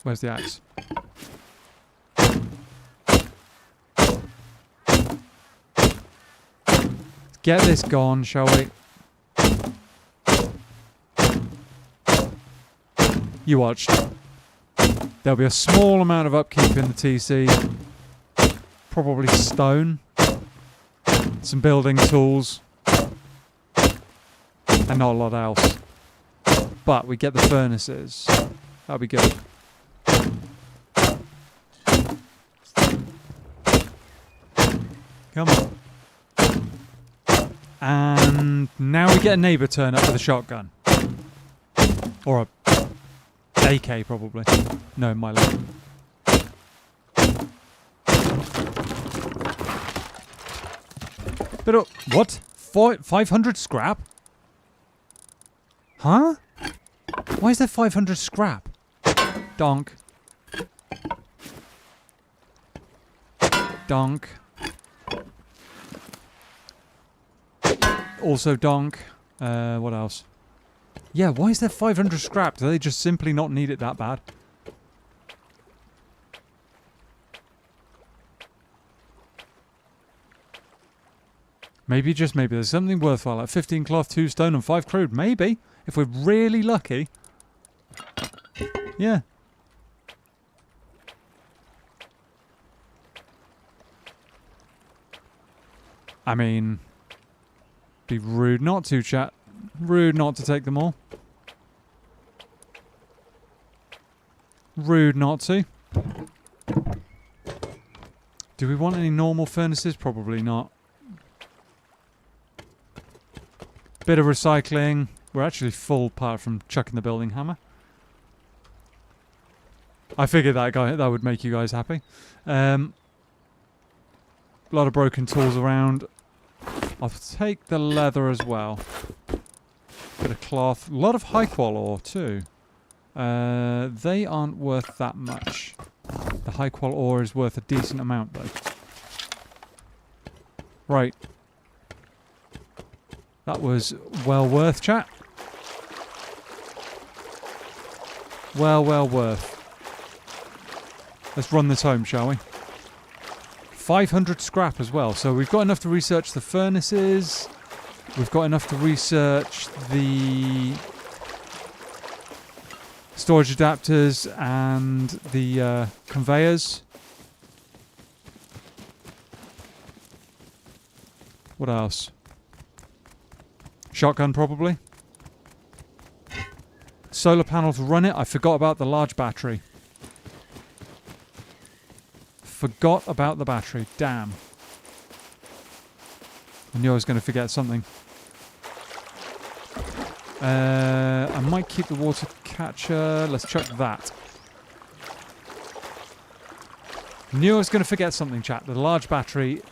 Where's the axe? Get this gone, shall we? You watched. There'll be a small amount of upkeep in the TC. Probably stone. Some building tools. And not a lot else. But we get the furnaces. That'll be good. Come on. And now we get a neighbour turn up with a shotgun. Or a AK probably. No, my luck. But what? 500 scrap? Huh? Why is there 500 scrap? Donk. Donk. Also donk. What else? Yeah, why is there 500 scrap? Do they just simply not need it that bad? Maybe, just maybe, there's something worthwhile, like 15 cloth, 2 stone and 5 crude. Maybe, if we're really lucky. Yeah. I mean, be rude not to, chat. Rude not to take them all. Rude not to. Do we want any normal furnaces? Probably not. Bit of recycling. We're actually full apart from chucking the building hammer. I figured that would make you guys happy. A lot of broken tools around. I'll take the leather as well. Bit of cloth. A lot of high qual ore too. They aren't worth that much. The high qual ore is worth a decent amount though. Right. That was well worth, chat. Well worth. Let's run this home, shall we? 500 scrap as well. So we've got enough to research the furnaces. We've got enough to research the storage adapters and the conveyors. What else? Shotgun probably. Solar panel to run it. I forgot about the large battery. Forgot about the battery. Damn. I knew I was going to forget something. I might keep the water catcher. Let's chuck that. Knew I was going to forget something, chat. The large battery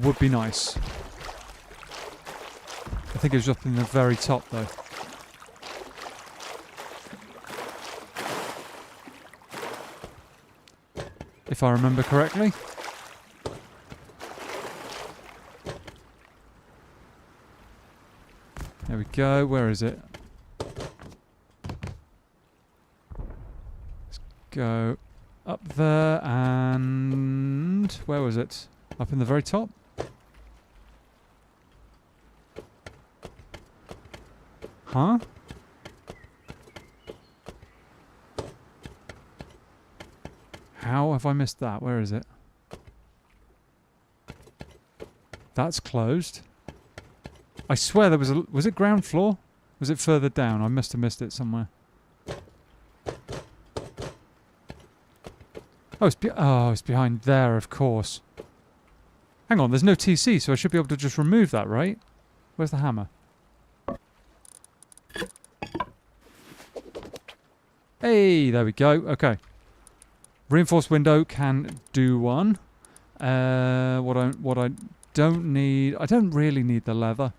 would be nice. I think it was up in the very top, though. if I remember correctly. There we go. Where is it? Let's go up there and... where was it? Up in the very top? Huh? How have I missed that? Where is it? That's closed. I swear there was a... was it ground floor? Was it further down? I must have missed it somewhere. Oh, it's behind there, of course. Hang on, there's no TC, so I should be able to just remove that, right? Where's the hammer? Hey, there we go. Okay. Reinforced window can do one. What I don't need... I don't really need the leather.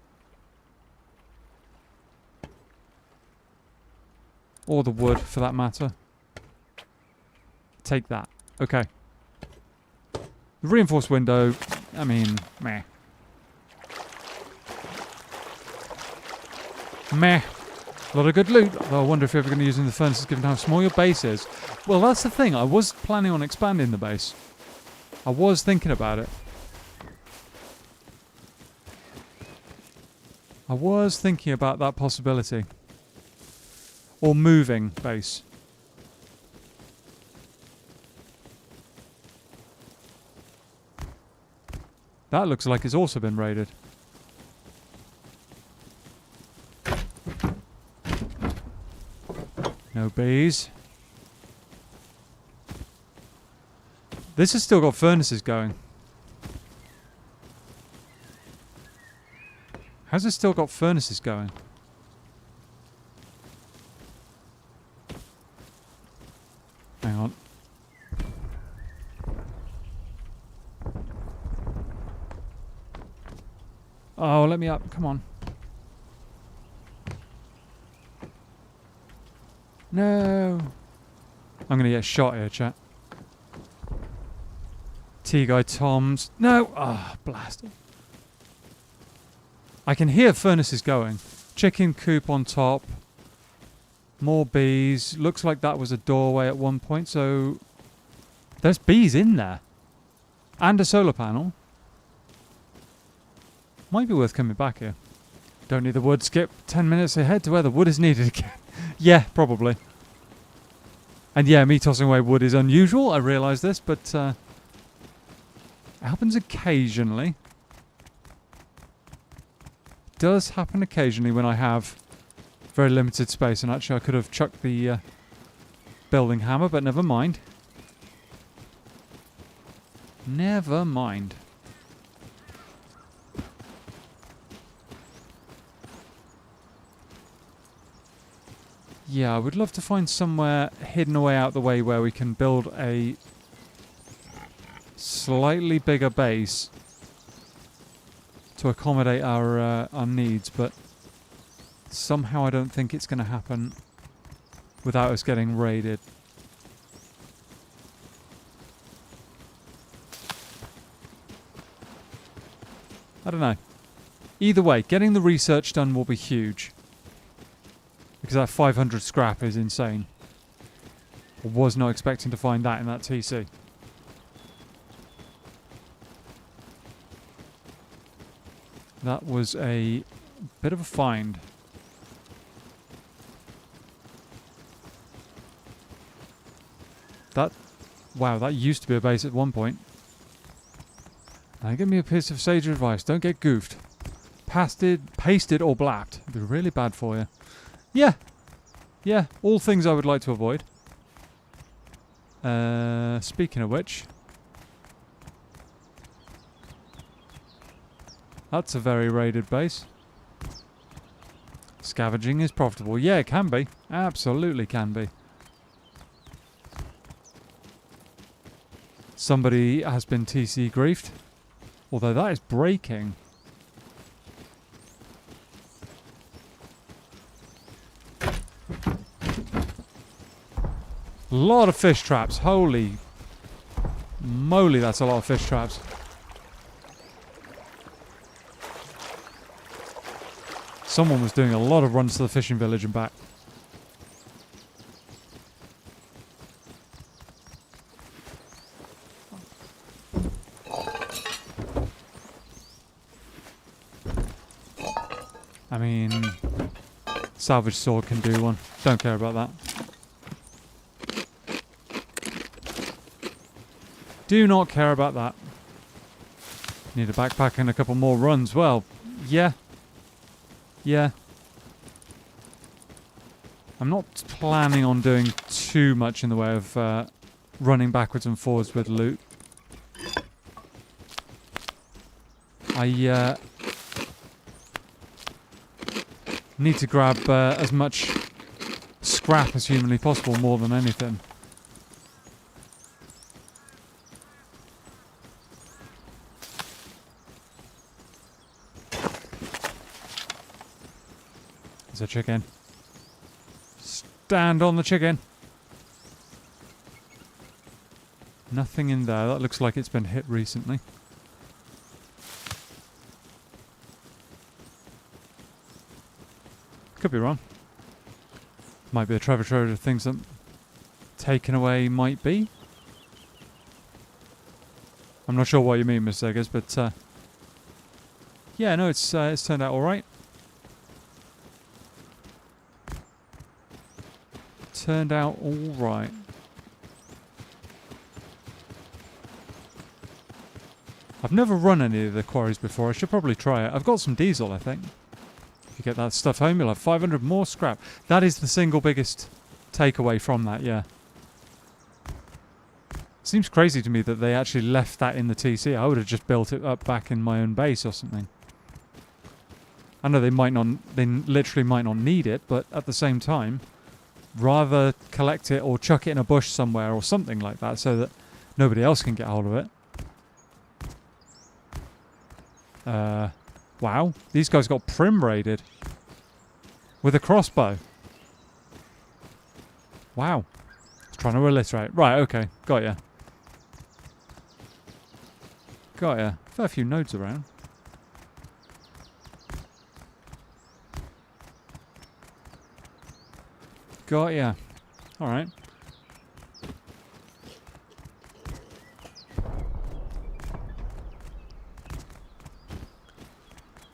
Or the wood, for that matter. Take that. Okay. The reinforced window, I mean, meh. Meh. A lot of good loot. Though I wonder if you're ever going to use in the furnaces given how small your base is. Well, that's the thing. I was planning on expanding the base. I was thinking about it. I was thinking about that possibility. Or moving base. That looks like it's also been raided. No bees. This has still got furnaces going. How's it still got furnaces going? Hang on. Oh, let me up. Come on. No. I'm going to get shot here, chat. T-Guy Toms. No. Ah, blast it. I can hear furnaces going. Chicken coop on top. More bees. Looks like that was a doorway at one point, so... there's bees in there. And a solar panel. Might be worth coming back here. Don't need the wood. Skip 10 minutes ahead to where the wood is needed again. Yeah, probably. And yeah, me tossing away wood is unusual. I realise this, but it happens occasionally. Does happen occasionally when I have very limited space. And actually I could have chucked the building hammer, but never mind. Never mind. Yeah, I would love to find somewhere hidden away out the way where we can build a slightly bigger base to accommodate our needs, but somehow I don't think it's going to happen without us getting raided. I don't know. Either way, getting the research done will be huge. Because that 500 scrap is insane. I was not expecting to find that in that TC. That was a bit of a find. Wow, that used to be a base at one point. Now give me a piece of sage advice. Don't get goofed. Pasted, pasted or blapped. It'd be really bad for you. Yeah. Yeah, all things I would like to avoid. Speaking of which... that's a very raided base. Scavenging is profitable. Yeah, it can be. Absolutely can be. Somebody has been TC griefed. Although that is breaking. A lot of fish traps. Holy moly, that's a lot of fish traps. Someone was doing a lot of runs to the fishing village and back. I mean, salvage sword can do one. Don't care about that. Do not care about that. Need a backpack and a couple more runs. Well, yeah. Yeah. I'm not planning on doing too much in the way of running backwards and forwards with loot. I need to grab as much scrap as humanly possible more than anything. There's a chicken. Stand on the chicken. Nothing in there. That looks like it's been hit recently. Could be wrong. Might be a treasure trove of things that taken away might be. I'm not sure what you mean, Miss Eggers, but yeah, no, it's turned out all right. Turned out all right. I've never run any of the quarries before. I should probably try it. I've got some diesel, I think. If you get that stuff home, you'll have 500 more scrap. That is the single biggest takeaway from that, yeah. Seems crazy to me that they actually left that in the TC. I would have just built it up back in my own base or something. I know they literally might not need it, but at the same time, rather collect it or chuck it in a bush somewhere or something like that so that nobody else can get hold of it. Wow, these guys got prim raided with a crossbow. Wow. Trying to alliterate. Right, okay, got ya. Got ya. Fair few nodes around. Got ya. Alright.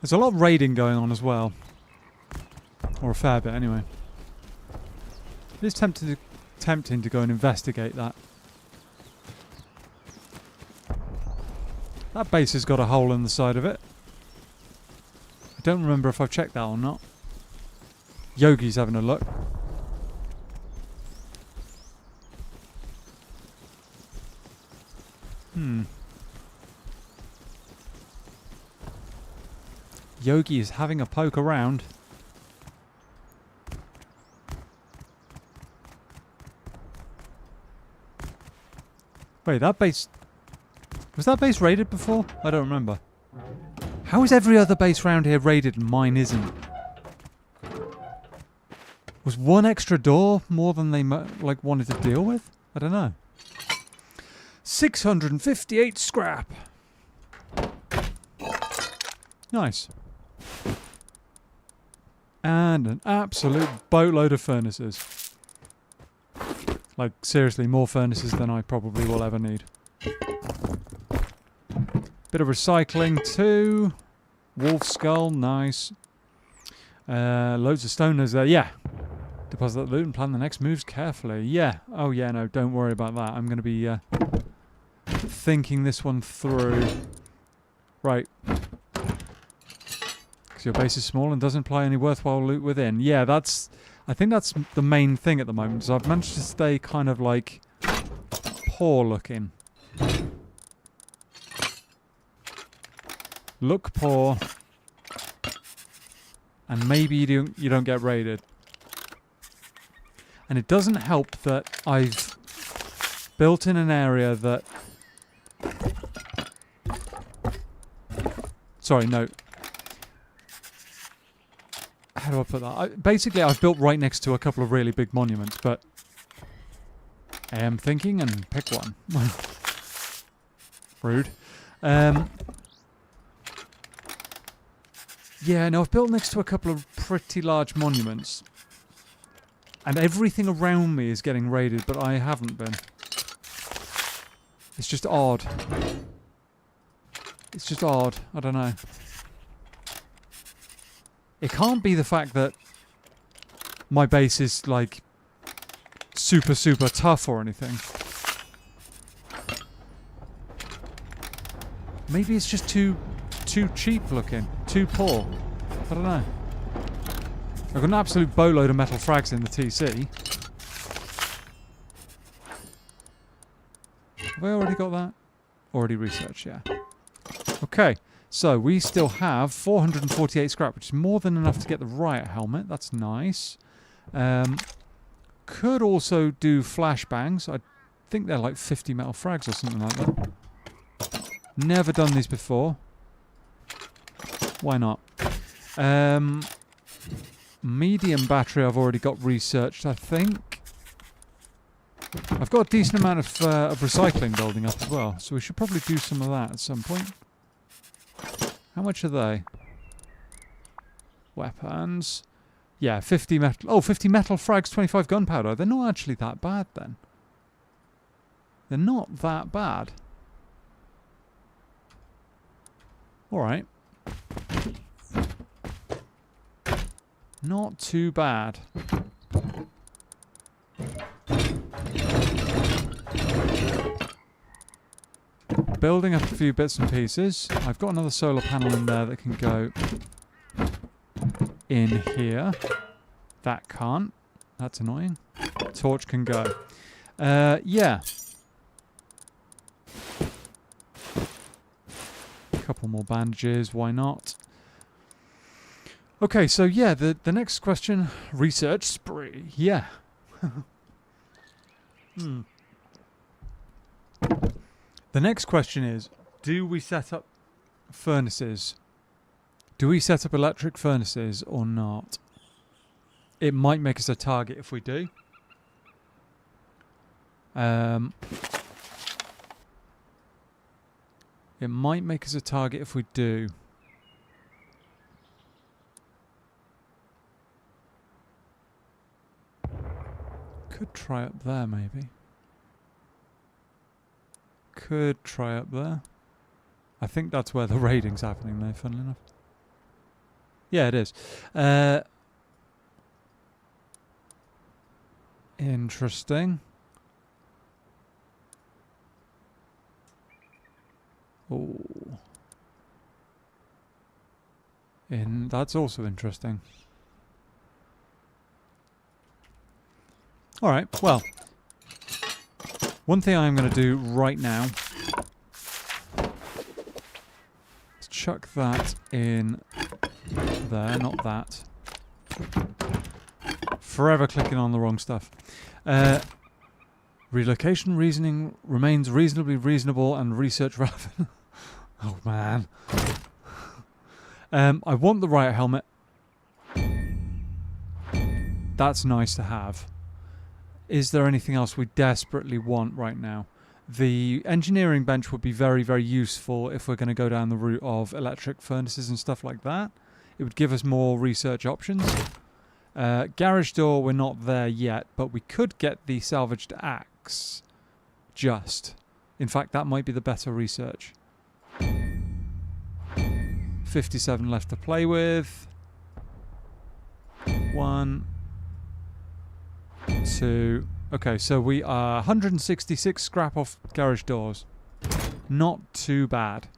There's a lot of raiding going on as well. Or a fair bit, anyway. It is tempting to go and investigate that. That base has got a hole in the side of it. I don't remember if I've checked that or not. Yogi's having a look. Yogi is having a poke around. Wait, that base... Was that base raided before? I don't remember. How is every other base round here raided and mine isn't? Was one extra door more than they wanted to deal with? I don't know. 658 scrap. Nice. And an absolute boatload of furnaces. Like, seriously, more furnaces than I probably will ever need. Bit of recycling too. Wolf skull, nice. Loads of stoners there, yeah. Deposit that loot and plan the next moves carefully. Yeah. Oh yeah, no, don't worry about that. I'm going to be thinking this one through. Right. Because your base is small and doesn't imply any worthwhile loot within. Yeah, I think that's the main thing at the moment. So I've managed to stay kind of like poor looking. Look poor. And maybe you don't get raided. And it doesn't help that I've built in an area that... Sorry, no. How do I put that? Basically, I've built right next to a couple of really big monuments, but I am thinking and pick one. Rude. Yeah, no, I've built next to a couple of pretty large monuments. And everything around me is getting raided, but I haven't been. It's just odd. It's just odd. I don't know. It can't be the fact that my base is, like, super, super tough or anything. Maybe it's just too cheap looking. Too poor. I don't know. I've got an absolute boatload of metal frags in the TC. Have I already got that? Already researched, yeah. Okay, so we still have 448 scrap, which is more than enough to get the riot helmet. That's nice. Could also do flashbangs. I think they're like 50 metal frags or something like that. Never done these before. Why not? Medium battery I've already got researched, I think. I've got a decent amount of recycling building up as well, so we should probably do some of that at some point. How much are they? Weapons. Yeah, 50 metal. Oh, 50 metal frags, 25 gunpowder. They're not actually that bad then. They're not that bad. Alright. Not too bad. Building up a few bits and pieces. I've got another solar panel in there that can go in here. That can't. That's annoying. Torch can go. Yeah. A couple more bandages. Why not? Okay, so yeah, the next question, research spree. Yeah. The next question is, do we set up furnaces? Do we set up electric furnaces or not? It might make us a target if we do. It might make us a target if we do. Could try up there, maybe. Could try up there. I think that's where the raiding's happening though, funnily enough. Yeah, it is. Interesting. Oh. That's also interesting. Alright, well. One thing I'm going to do right now is chuck that in there, not that. Forever clicking on the wrong stuff. Relocation reasoning remains reasonably reasonable and research relevant. Oh man. I want the riot helmet. That's nice to have. Is there anything else we desperately want right now? The engineering bench would be very, very useful if we're going to go down the route of electric furnaces and stuff like that. It would give us more research options. Garage door, we're not there yet, but we could get the salvaged axe. Just. In fact, that might be the better research. 57 left to play with. 1, 2. Okay, so we are 166 scrap off garage doors. Not too bad.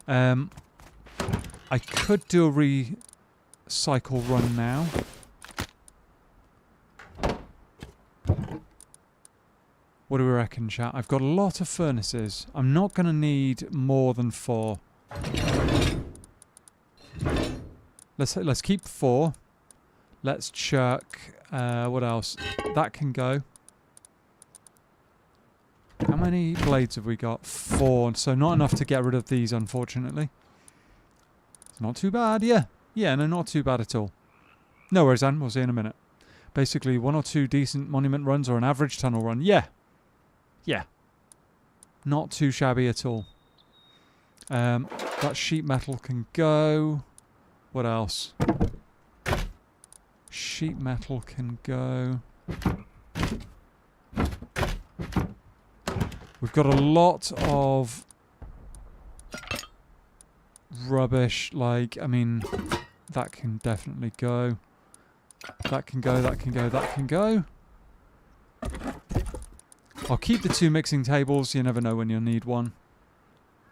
I could do a recycle run now. What do we reckon, chat? I've got a lot of furnaces. I'm not going to need more than 4. Let's keep 4. Let's chuck... what else? That can go. How many blades have we got? 4. So not enough to get rid of these, unfortunately. It's not too bad, yeah. Yeah, no, not too bad at all. No worries, Anne. We'll see you in a minute. Basically, 1 or 2 decent monument runs or an average tunnel run. Yeah. Yeah. Not too shabby at all. That sheet metal can go. What else? Sheet metal can go. We've got a lot of rubbish, like, I mean, that can definitely go. That can go, that can go, that can go. I'll keep the 2 mixing tables, you never know when you'll need one.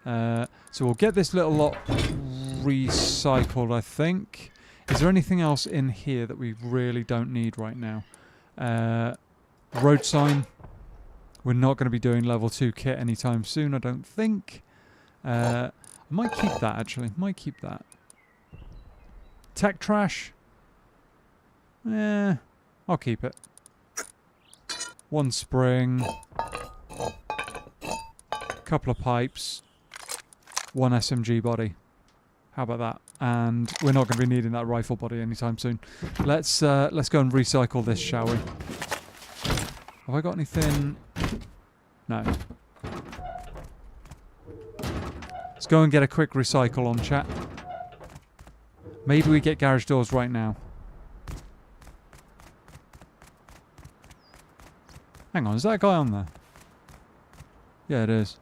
So we'll get this little lot recycled, I think. Is there anything else in here that we really don't need right now? Road sign. We're not going to be doing level 2 kit anytime soon, I don't think. I might keep that, actually. Might keep that. Tech trash. I'll keep it. 1 spring. Couple of pipes. 1 SMG body. How about that? And we're not going to be needing that rifle body anytime soon. Let's go and recycle this, shall we? Have I got anything? No. Let's go and get a quick recycle on, chat. Maybe we get garage doors right now. Hang on, is that a guy on there? Yeah, it is.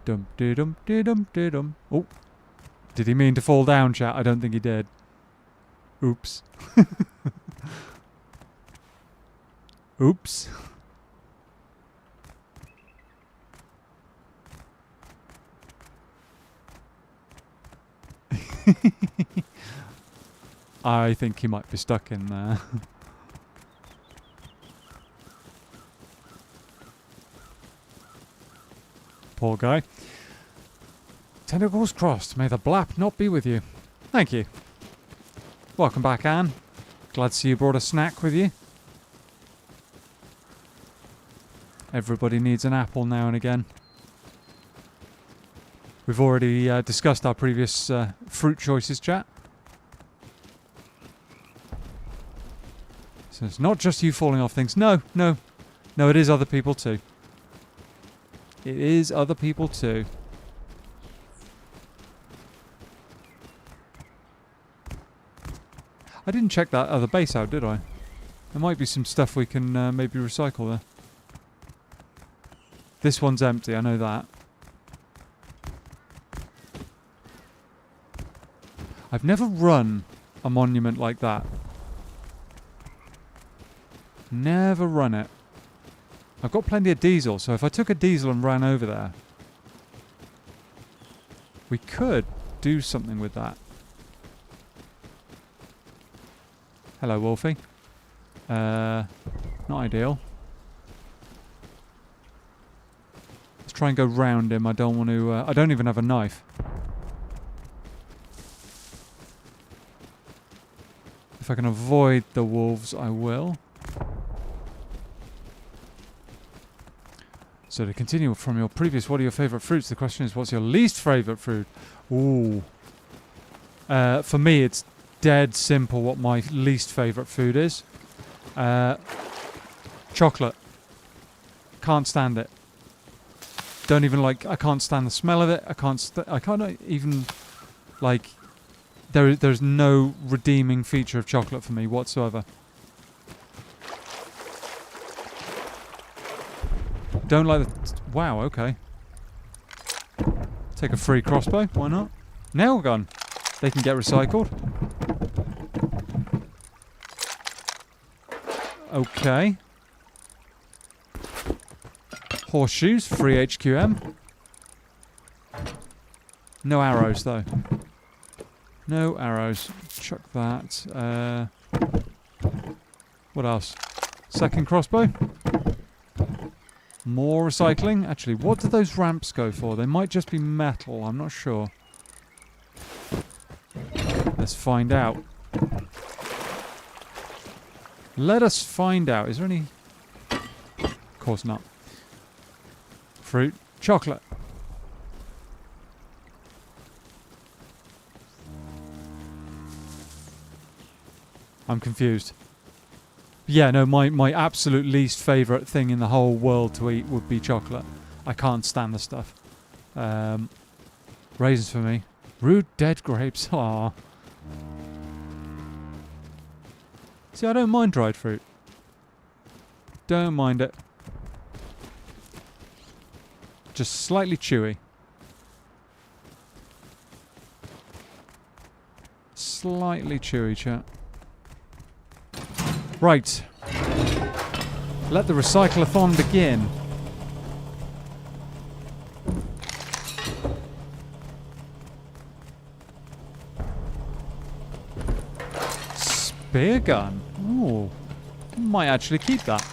Dum de dum de dum de dum. Oh, did he mean to fall down, chat? I don't think he did. Oops. Oops. I think he might be stuck in there. Poor guy. Tentacles crossed. May the blap not be with you. Thank you. Welcome back, Anne. Glad to see you brought a snack with you. Everybody needs an apple now and again. We've already discussed our previous fruit choices, chat. So it's not just you falling off things. No, no. No, it is other people too. It is other people too. I didn't check that other base out, did I? There might be some stuff we can maybe recycle there. This one's empty, I know that. I've never run a monument like that. Never run it. I've got plenty of diesel, so if I took a diesel and ran over there, we could do something with that. Hello, Wolfie. Not ideal. Let's try and go round him. I don't want to... I don't even have a knife. If I can avoid the wolves, I will. So to continue from your previous, what are your favourite fruits? The question is, what's your least favourite fruit? Ooh. For me, it's dead simple what my least favourite food is. Chocolate. Can't stand it. Don't even like... I can't stand the smell of it. I can't even... Like... There's no redeeming feature of chocolate for me whatsoever. Don't like the... Wow, okay. Take a free crossbow, why not? Nail gun. They can get recycled. Okay. Horseshoes, free HQM. No arrows, though. No arrows. Chuck that. What else? Second crossbow. More recycling. Actually, what do those ramps go for? They might just be metal. I'm not sure. Let's find out. Let us find out. Is there any... Of course not. Fruit. Chocolate. I'm confused. Yeah, no, my absolute least favourite thing in the whole world to eat would be chocolate. I can't stand the stuff. Raisins for me. Rude dead grapes. Aww. See, I don't mind dried fruit. Don't mind it. Just slightly chewy. Slightly chewy, chat. Right. Let the recycle-a-thon begin. Spear gun. Ooh. Might actually keep that.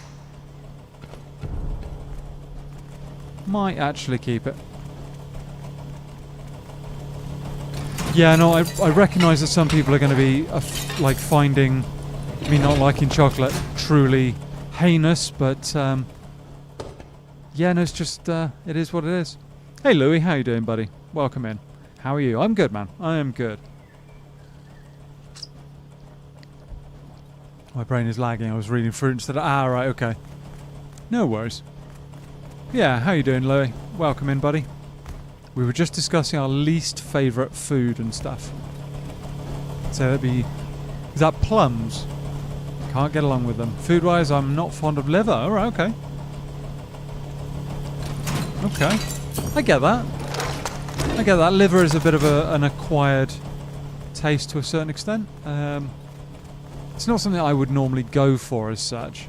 Might actually keep it. Yeah, no, I recognise that some people are going to be like finding me not liking chocolate truly heinous, but yeah, no, it's just it is what it is. Hey Louis, how you doing, buddy? Welcome in. How are you? I'm good, man. I am good. My brain is lagging. I was reading fruit instead of... Ah, right, okay. No worries. Yeah, how you doing, Louis? Welcome in, buddy. We were just discussing our least favourite food and stuff. So that'd be... Is that plums? Can't get along with them. Food-wise, I'm not fond of liver. Alright, okay. Okay. I get that. I get that. Liver is a bit of an acquired taste to a certain extent. It's not something I would normally go for as such.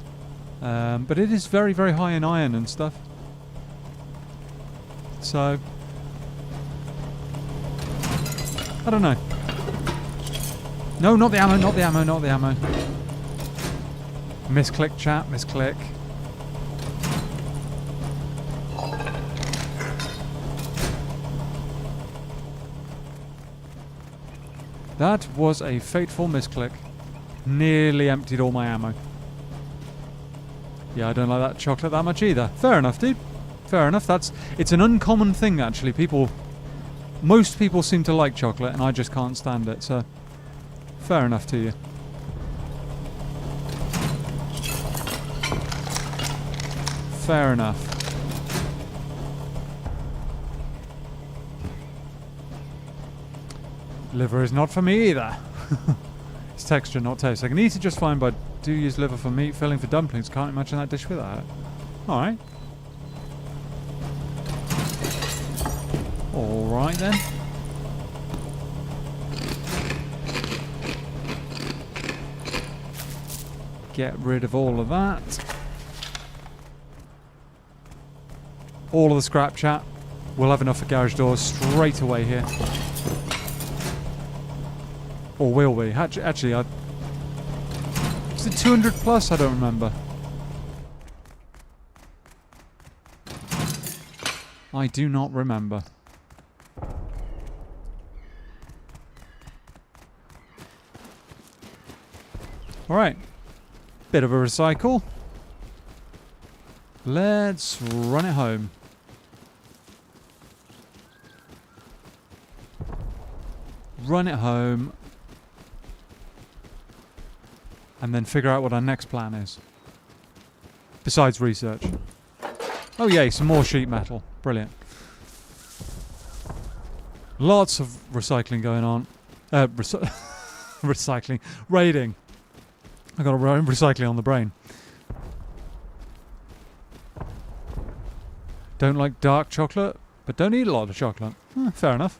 But it is very, very high in iron and stuff. So... I don't know. No, not the ammo, not the ammo, not the ammo. Misclick, chat, misclick. That was a fateful misclick. Nearly emptied all my ammo. Yeah, I don't like that chocolate that much either. Fair enough, dude. Fair enough. It's an uncommon thing, actually. Most people seem to like chocolate, and I just can't stand it, so... Fair enough to you. Fair enough. Liver is not for me either. It's texture, not taste. I can eat it just fine, but I do use liver for meat filling for dumplings. Can't imagine that dish without it. Alright. Alright then. Get rid of all of that. All of the scrap, chat. We'll have enough for garage doors straight away here. Or will we? Actually, is it 200 plus? I don't remember. I do not remember. Alright. Bit of a recycle. Let's run it home. Run it home. And then figure out what our next plan is. Besides research. Oh yay, some more sheet metal. Brilliant. Lots of recycling going on. Recycling. Raiding. I got a recycling on the brain. Don't like dark chocolate, but don't eat a lot of chocolate. Fair enough.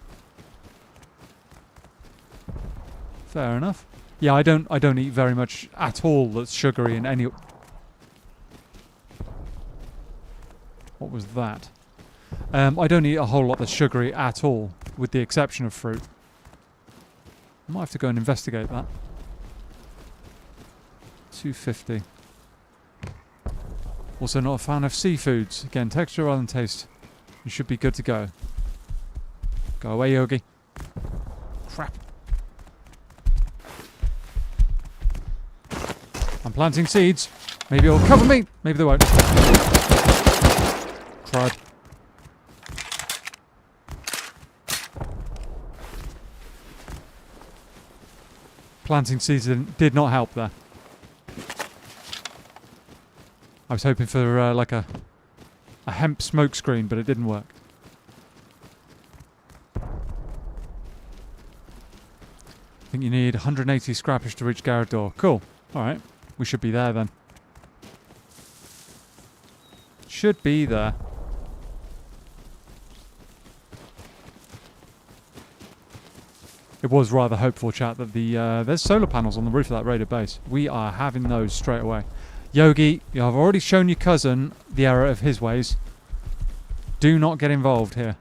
Fair enough. Yeah, I don't eat very much at all that's sugary in any... What was that? I don't eat a whole lot that's sugary at all, with the exception of fruit. I might have to go and investigate that. 250. Also not a fan of seafoods. Again, texture rather than taste. You should be good to go. Go away, Yogi. Crap. I'm planting seeds. Maybe it'll cover me. Maybe they won't. Crud. Planting seeds did not help there. I was hoping for like a hemp smoke screen, but it didn't work. think you need 180 scrappage to reach garage door. Cool. Alright. We should be there then. Should be there. It was rather hopeful, chat, that there's solar panels on the roof of that raided base. We are having those straight away. Yogi, I've already shown your cousin the error of his ways. Do not get involved here.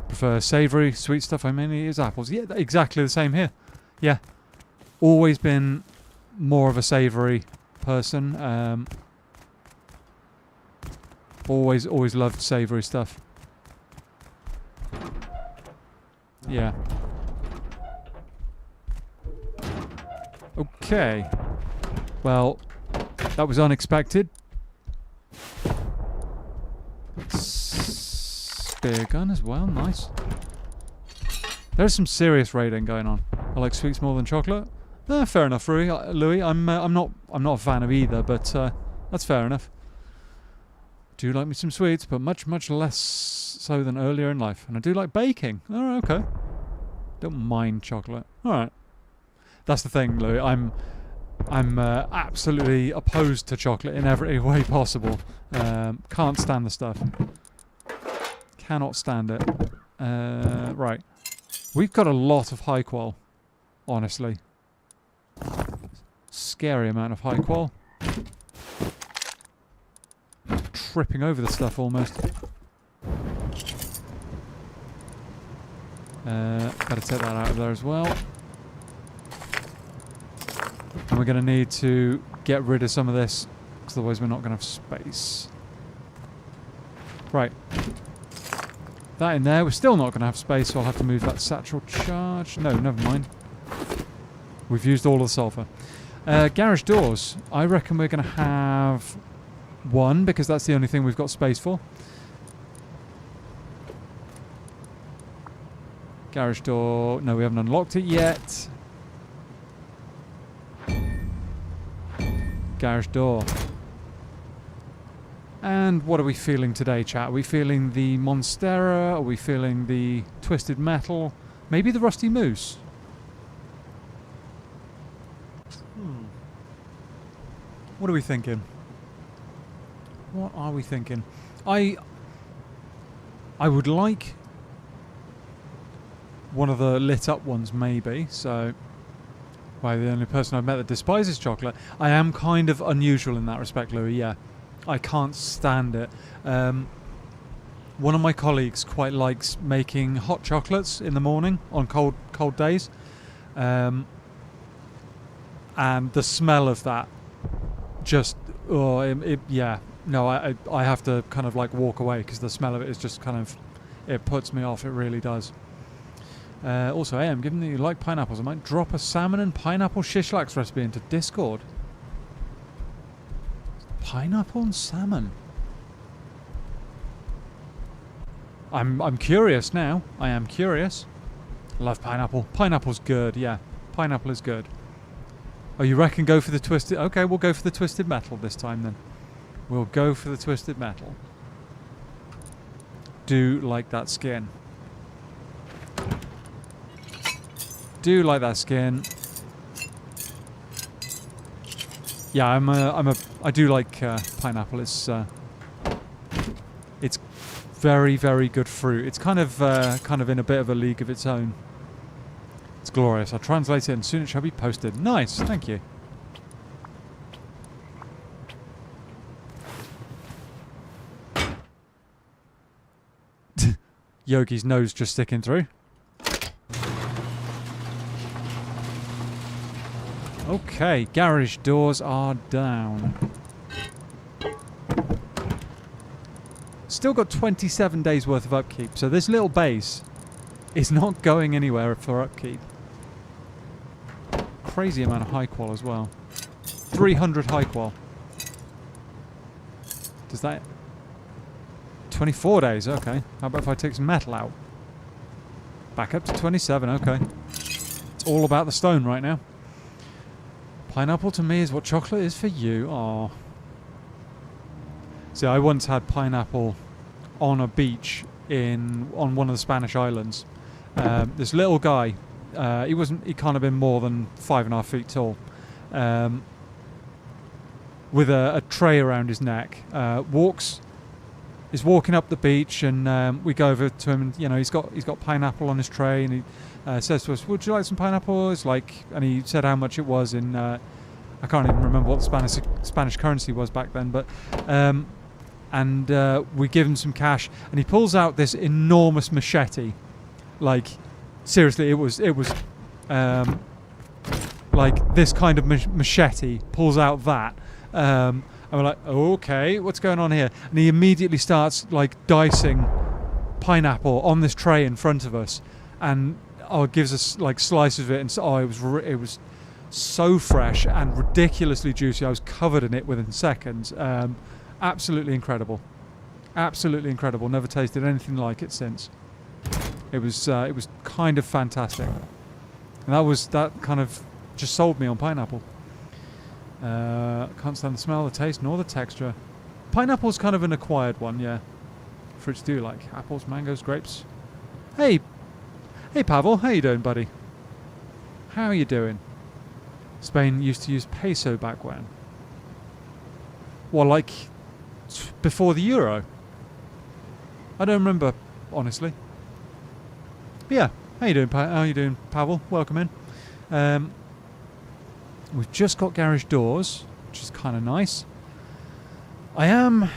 Prefer savoury, sweet stuff. I mainly use apples. Yeah, exactly the same here. Yeah. Always been more of a savoury person. Always loved savoury stuff. Yeah. Okay. Well, that was unexpected. Spear gun as well, nice. There's some serious raiding going on. I like sweets more than chocolate. Fair enough, Louis. I'm not a fan of either, but that's fair enough. Do like me some sweets, but much less so than earlier in life. And I do like baking. All right, okay. Don't mind chocolate. All right. That's the thing, Louis. I'm absolutely opposed to chocolate in every way possible. Can't stand the stuff. Cannot stand it. Right. We've got a lot of high qual, honestly. Scary amount of high qual. Tripping over the stuff almost. Gotta take that out of there as well. And we're going to need to get rid of some of this, because otherwise we're not going to have space. Right. That in there. We're still not going to have space, so I'll have to move that satchel charge. No, never mind. We've used all of the sulfur. Garage doors. I reckon we're going to have one, because that's the only thing we've got space for. Garage door. No, we haven't unlocked it yet. Garage door. And what are we feeling today, chat? Are we feeling the Monstera? Are we feeling the Twisted Metal? Maybe the Rusty Moose? What are we thinking? What are we thinking? I would like one of the lit up ones, maybe. So, well, the only person I've met that despises chocolate. I am kind of unusual in that respect, Louis. Yeah, I can't stand it. One of my colleagues quite likes making hot chocolates in the morning on cold days, and the smell of that just yeah. No, I have to kind of like walk away, because the smell of it is just kind of, it puts me off. It really does. Also, AM, given that you like pineapples, I might drop a salmon and pineapple shish lax recipe into Discord. Pineapple and salmon. I'm curious now. I am curious. Love pineapple. Pineapple's good, yeah. Pineapple is good. Oh, you reckon go for the twisted... Okay, we'll go for the twisted metal this time then. We'll go for the twisted metal. Do like that skin. Do like that skin. Yeah, I do like pineapple. It's very, very good fruit. It's kind of in a bit of a league of its own. It's glorious. I'll translate it and soon it shall be posted. Nice, thank you. Yogi's nose just sticking through. Okay, garage doors are down. Still got 27 days worth of upkeep, so this little base is not going anywhere for upkeep. Crazy amount of high qual as well. 300 high qual. Does that... 24 days, okay. How about if I take some metal out? Back up to 27, okay. It's all about the stone right now. Pineapple to me is what chocolate is for you. Aww. See, I once had pineapple on a beach on one of the Spanish islands. This little guy, he can't have been more than 5.5 feet tall, with a tray around his neck. He's walking up the beach, and we go over to him, and he's got pineapple on his tray, and he says to us, "Would you like some pineapple?" And he said how much it was in. I can't even remember what the Spanish currency was back then, but we give him some cash, and he pulls out this enormous machete. Like, seriously, it was like this kind of machete. Pulls out that, and we're like, oh, okay, what's going on here? And he immediately starts like dicing pineapple on this tray in front of us, and gives us like slices of it, and it was so fresh and ridiculously juicy. I was covered in it within seconds. Absolutely incredible. Absolutely incredible. Never tasted anything like it since. It was kind of fantastic. And that kind of just sold me on pineapple. Can't stand the smell, the taste, nor the texture. Pineapple's kind of an acquired one, yeah. Fruits do like apples, mangoes, grapes. Hey Pavel, how you doing, buddy? How are you doing? Spain used to use peso back when. Well, like before the euro. I don't remember, honestly. But yeah, how you doing, Pavel? Welcome in. We've just got garage doors, which is kind of nice. I am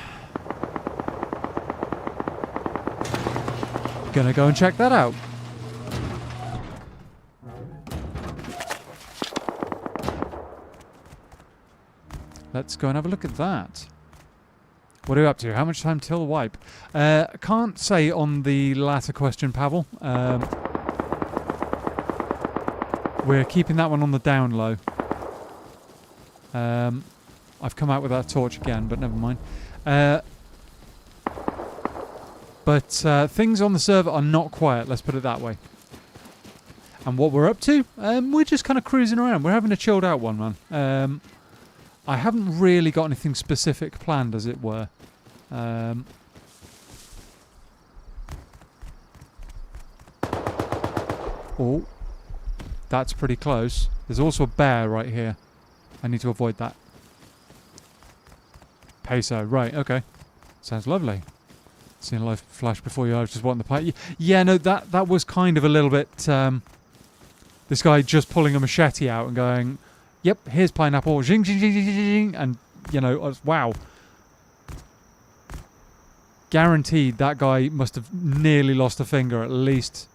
gonna go and check that out. Let's go and have a look at that. What are you up to? How much time till the wipe? Can't say on the latter question, Pavel. We're keeping that one on the down low. I've come out with that torch again, but never mind. But things on the server are not quiet, let's put it that way. And what we're up to? We're just kind of cruising around. We're having a chilled out one, man. I haven't really got anything specific planned, as it were. Oh, that's pretty close. There's also a bear right here. I need to avoid that. Peso, right, okay. Sounds lovely. Seen life flash before you, I was just wanting the pipe. Yeah, no, that was kind of a little bit... this guy just pulling a machete out and going... Yep, here's pineapple. Zing, zing, zing, zing, zing, and, wow. Guaranteed that guy must have nearly lost a finger at least,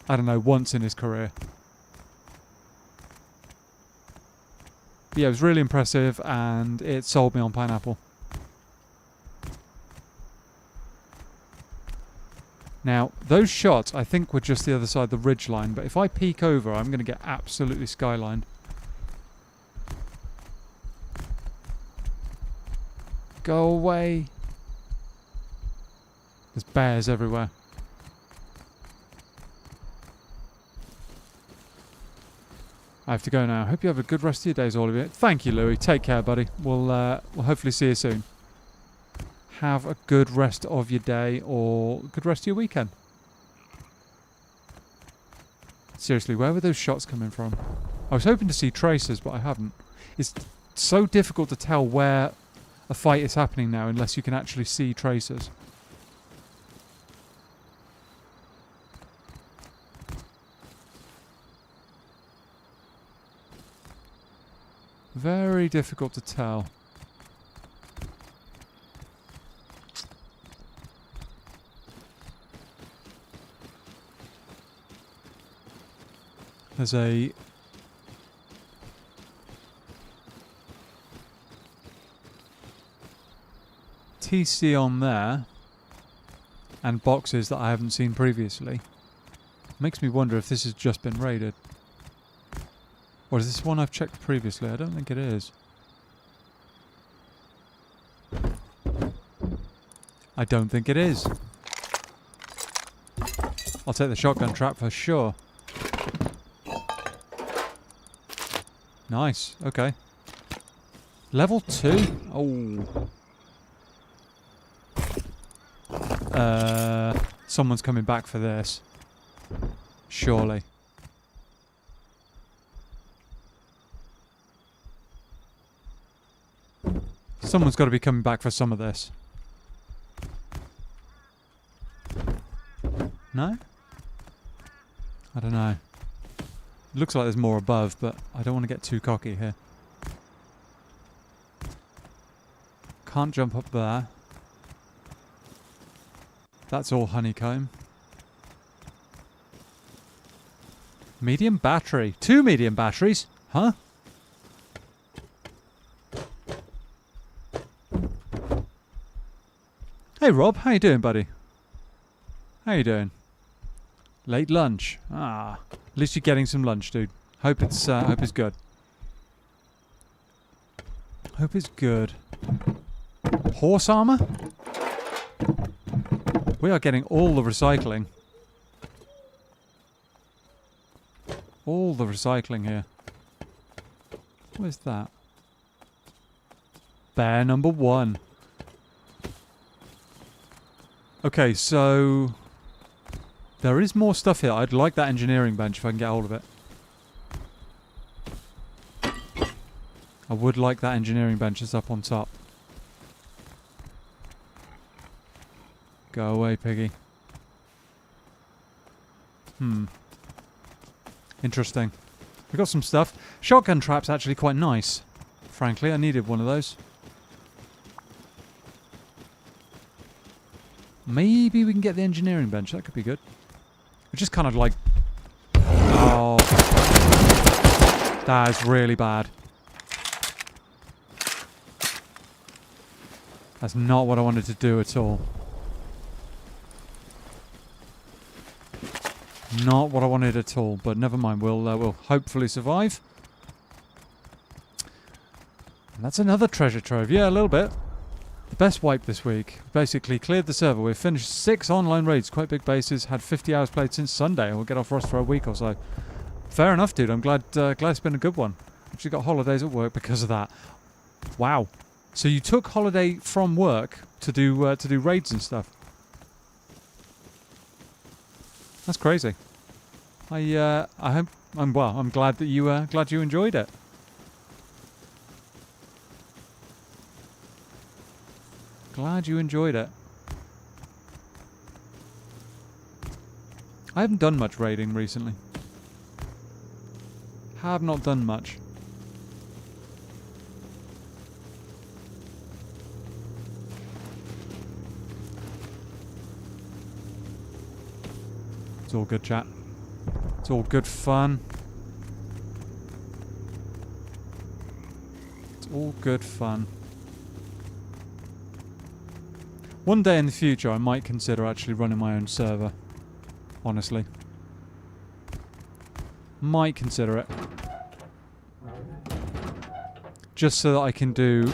I don't know, once in his career. But yeah, it was really impressive, and it sold me on pineapple. Now, those shots, I think, were just the other side of the ridge line, but if I peek over, I'm going to get absolutely skylined. Go away. There's bears everywhere. I have to go now. Hope you have a good rest of your days, all of you. Thank you, Louis. Take care, buddy. We'll hopefully see you soon. Have a good rest of your day or good rest of your weekend. Seriously, where were those shots coming from? I was hoping to see tracers, but I haven't. It's so difficult to tell where a fight is happening now unless you can actually see tracers. Very difficult to tell. There's a TC on there and boxes that I haven't seen previously. Makes me wonder if this has just been raided. Or is this one I've checked previously? I don't think it is. I don't think it is. I'll take the shotgun trap for sure. Nice, okay. Level 2? Oh. Someone's coming back for this. Surely. Someone's got to be coming back for some of this. No? I don't know. It looks like there's more above, but I don't want to get too cocky here. Can't jump up there. That's all honeycomb. Medium battery. 2 medium batteries? Huh? Hey Rob, how you doing, buddy? How you doing? Late lunch. Ah, at least you're getting some lunch, dude. Hope it's good. Hope it's good. Horse armor? We are getting all the recycling. All the recycling here. Where's that? Bear number 1. Okay, so there is more stuff here. I'd like that engineering bench if I can get hold of it. I would like that engineering bench that's up on top. Go away, piggy. Interesting. We got some stuff. Shotgun trap's actually quite nice. Frankly, I needed one of those. Maybe we can get the engineering bench. That could be good. We're just kind of like... Oh. That is really bad. That's not what I wanted to do at all. Not what I wanted at all, but never mind. We'll hopefully survive. And that's another treasure trove. Yeah, a little bit. The best wipe this week. Basically cleared the server. We've finished 6 online raids, quite big bases. Had 50 hours played since Sunday. We'll get off Rust for a week or so. Fair enough, dude. I'm glad it's been a good one. Actually got holidays at work because of that. Wow. So you took holiday from work to do raids and stuff. That's crazy. I'm glad that you enjoyed it. Glad you enjoyed it. I haven't done much raiding recently. Have not done much. It's all good, chat. It's all good fun. It's all good fun. One day in the future, I might consider actually running my own server. Honestly. Might consider it. Just so that I can do...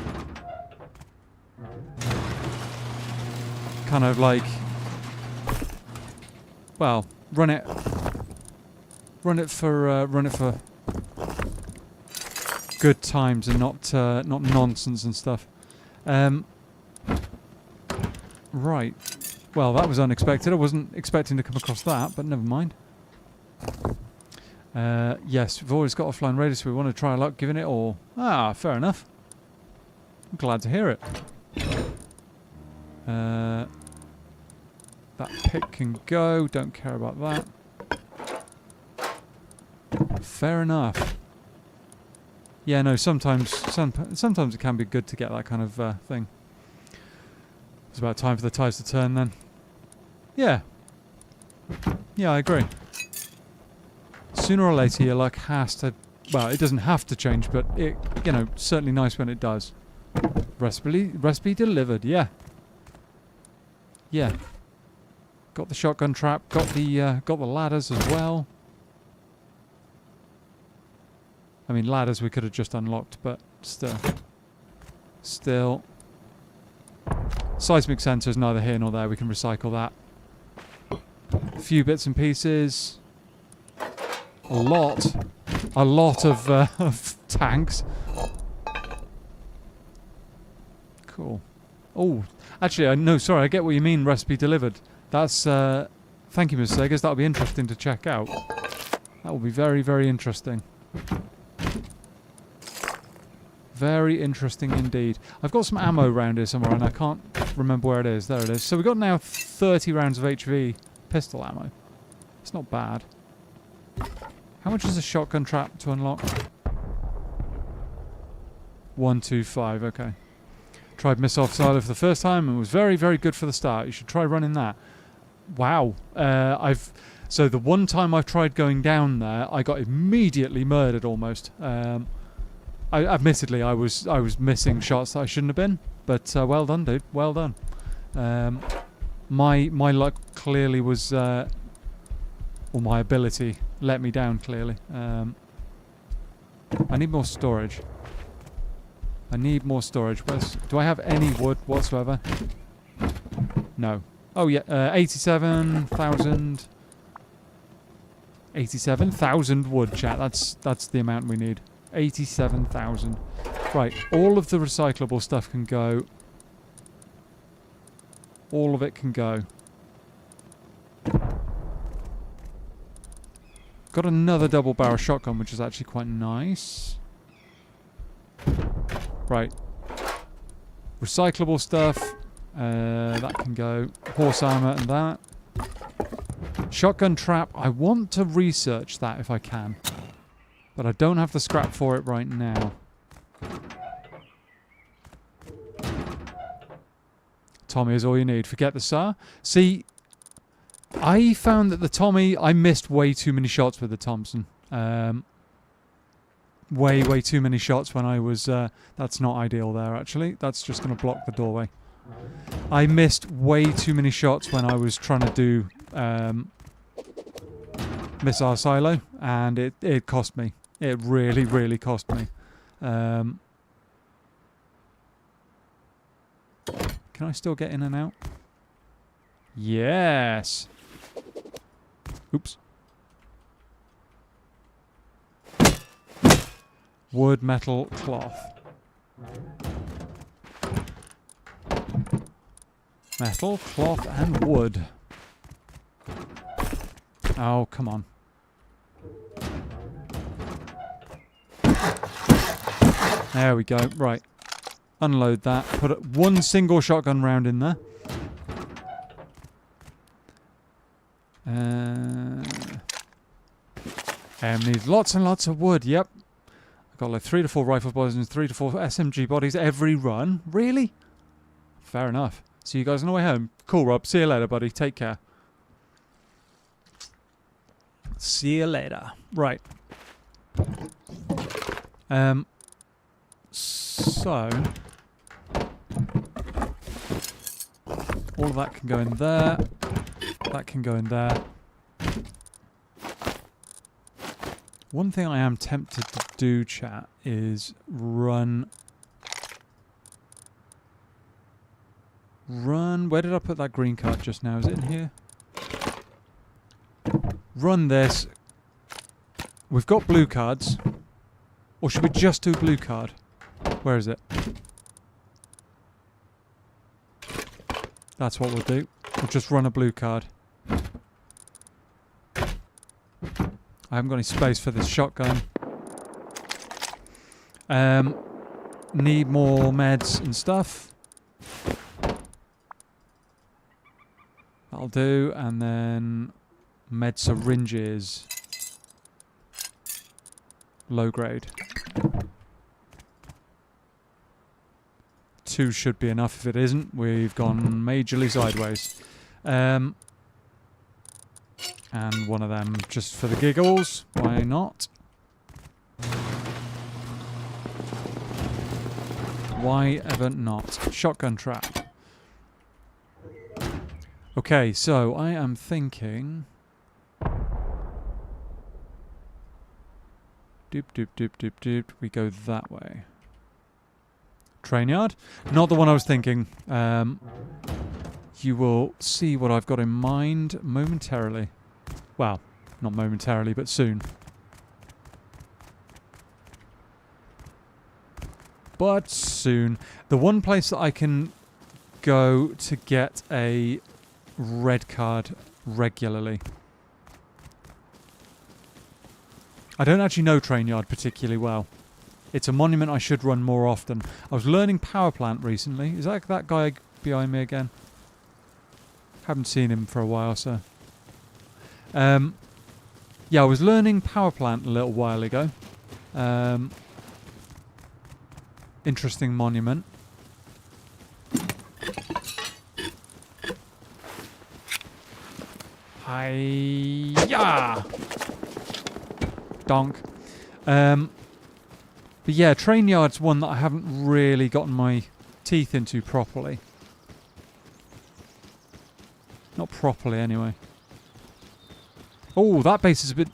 kind of like... well, run it for good times and not nonsense and stuff. Right. Well, that was unexpected. I wasn't expecting to come across that, but never mind. Yes, we've always got offline radar, so we want to try our luck giving it all. Ah, fair enough. I'm glad to hear it. That pick can go. Don't care about that. Fair enough. Yeah, no, sometimes it can be good to get that kind of thing. It's about time for the tides to turn then. Yeah. Yeah, I agree. Sooner or later your luck has to... well, it doesn't have to change, but it, you know, certainly nice when it does. Recipe delivered, yeah. Yeah. Got the shotgun trap, got the ladders as well. I mean, ladders we could have just unlocked, but still. Still. Seismic sensors, neither here nor there. We can recycle that. A few bits and pieces. A lot of tanks. Cool. Oh, actually, no, sorry. I get what you mean. Recipe delivered. That's Thank you, Ms. Seggers. That'll be interesting to check out. That will be very, very interesting. Very interesting indeed. I've got some ammo around here somewhere and I can't remember where it is. There it is. So we've got now 30 rounds of HV pistol ammo. It's not bad. How much is a shotgun trap to unlock? 125, okay. Tried missile silo for the first time and was very, very good for the start. You should try running that. Wow. So the one time I've tried going down there, I got immediately murdered almost. Admittedly, I was missing shots that I shouldn't have been, but well done, dude. Well done. My luck clearly was, or my ability let me down clearly. I need more storage. I need more storage. Do I have any wood whatsoever? No. Oh yeah, 87,000. 87,000 wood, chat. That's the amount we need. 87,000. Right, all of the recyclable stuff can go. All of it can go. Got another double barrel shotgun, which is actually quite nice. Right. Recyclable stuff. That can go. Horse armor and that. Shotgun trap. I want to research that if I can. But I don't have the scrap for it right now. Tommy is all you need. Forget the SAR. See, I found that the Tommy, I missed way too many shots with the Thompson. Way too many shots when I was... that's not ideal there, actually. That's just going to block the doorway. I missed way too many shots when I was trying to do missile silo, and it cost me. It really, really cost me. Can I still get in and out? Yes. Oops. Wood, metal, cloth. Metal, cloth, and wood. Oh, come on. There we go. Right. Unload that. Put one single shotgun round in there. Needs lots and lots of wood. Yep. I've got like 3 to 4 rifle bodies and 3 to 4 SMG bodies every run. Really? Fair enough. See you guys on the way home. Cool, Rob. See you later, buddy. Take care. See you later. Right. So all of that can go in there. That can go in there. One thing I am tempted to do, chat, is run. Where did I put that green card just now? Is it in here? Run this. We've got blue cards. Or should we just do blue card? Where is it? That's what we'll do. We'll just run a blue card. I haven't got any space for this shotgun. Need more meds and stuff. That'll do. And then med syringes. Low grade. 2 should be enough. If it isn't, we've gone majorly sideways. And one of them just for the giggles. Why not? Why ever not? Shotgun trap. Okay, so I am thinking... Doop, doop, doop, doop, doop. We go that way. Train yard? Not the one I was thinking. You will see what I've got in mind momentarily. Well, not momentarily, but soon. But soon. The one place that I can go to get a red card regularly. I don't actually know Train Yard particularly well. It's a monument I should run more often. I was learning Power Plant recently. Is that guy behind me again? Haven't seen him for a while, so... yeah, I was learning Power Plant a little while ago. Interesting monument. Hi-ya! Donk. But yeah, Train Yard's one that I haven't really gotten my teeth into properly. Not properly, anyway. Oh, that base is a bit...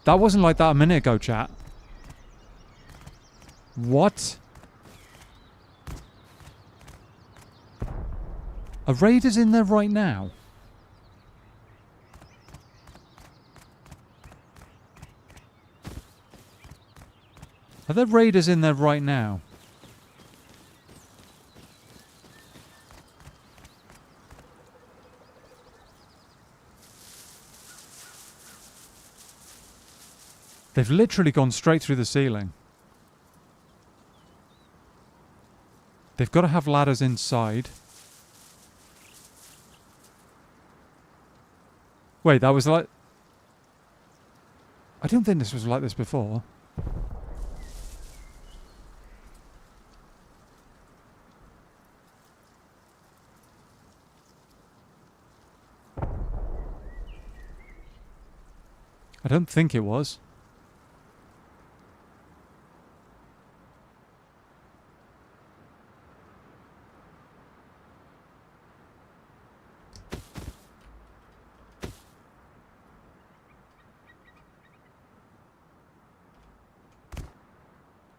That wasn't like that a minute ago, chat. What? Are raiders in there right now? Are there raiders in there right now? They've literally gone straight through the ceiling. They've got to have ladders inside. Wait, that was like... I don't think this was like this before. I don't think it was.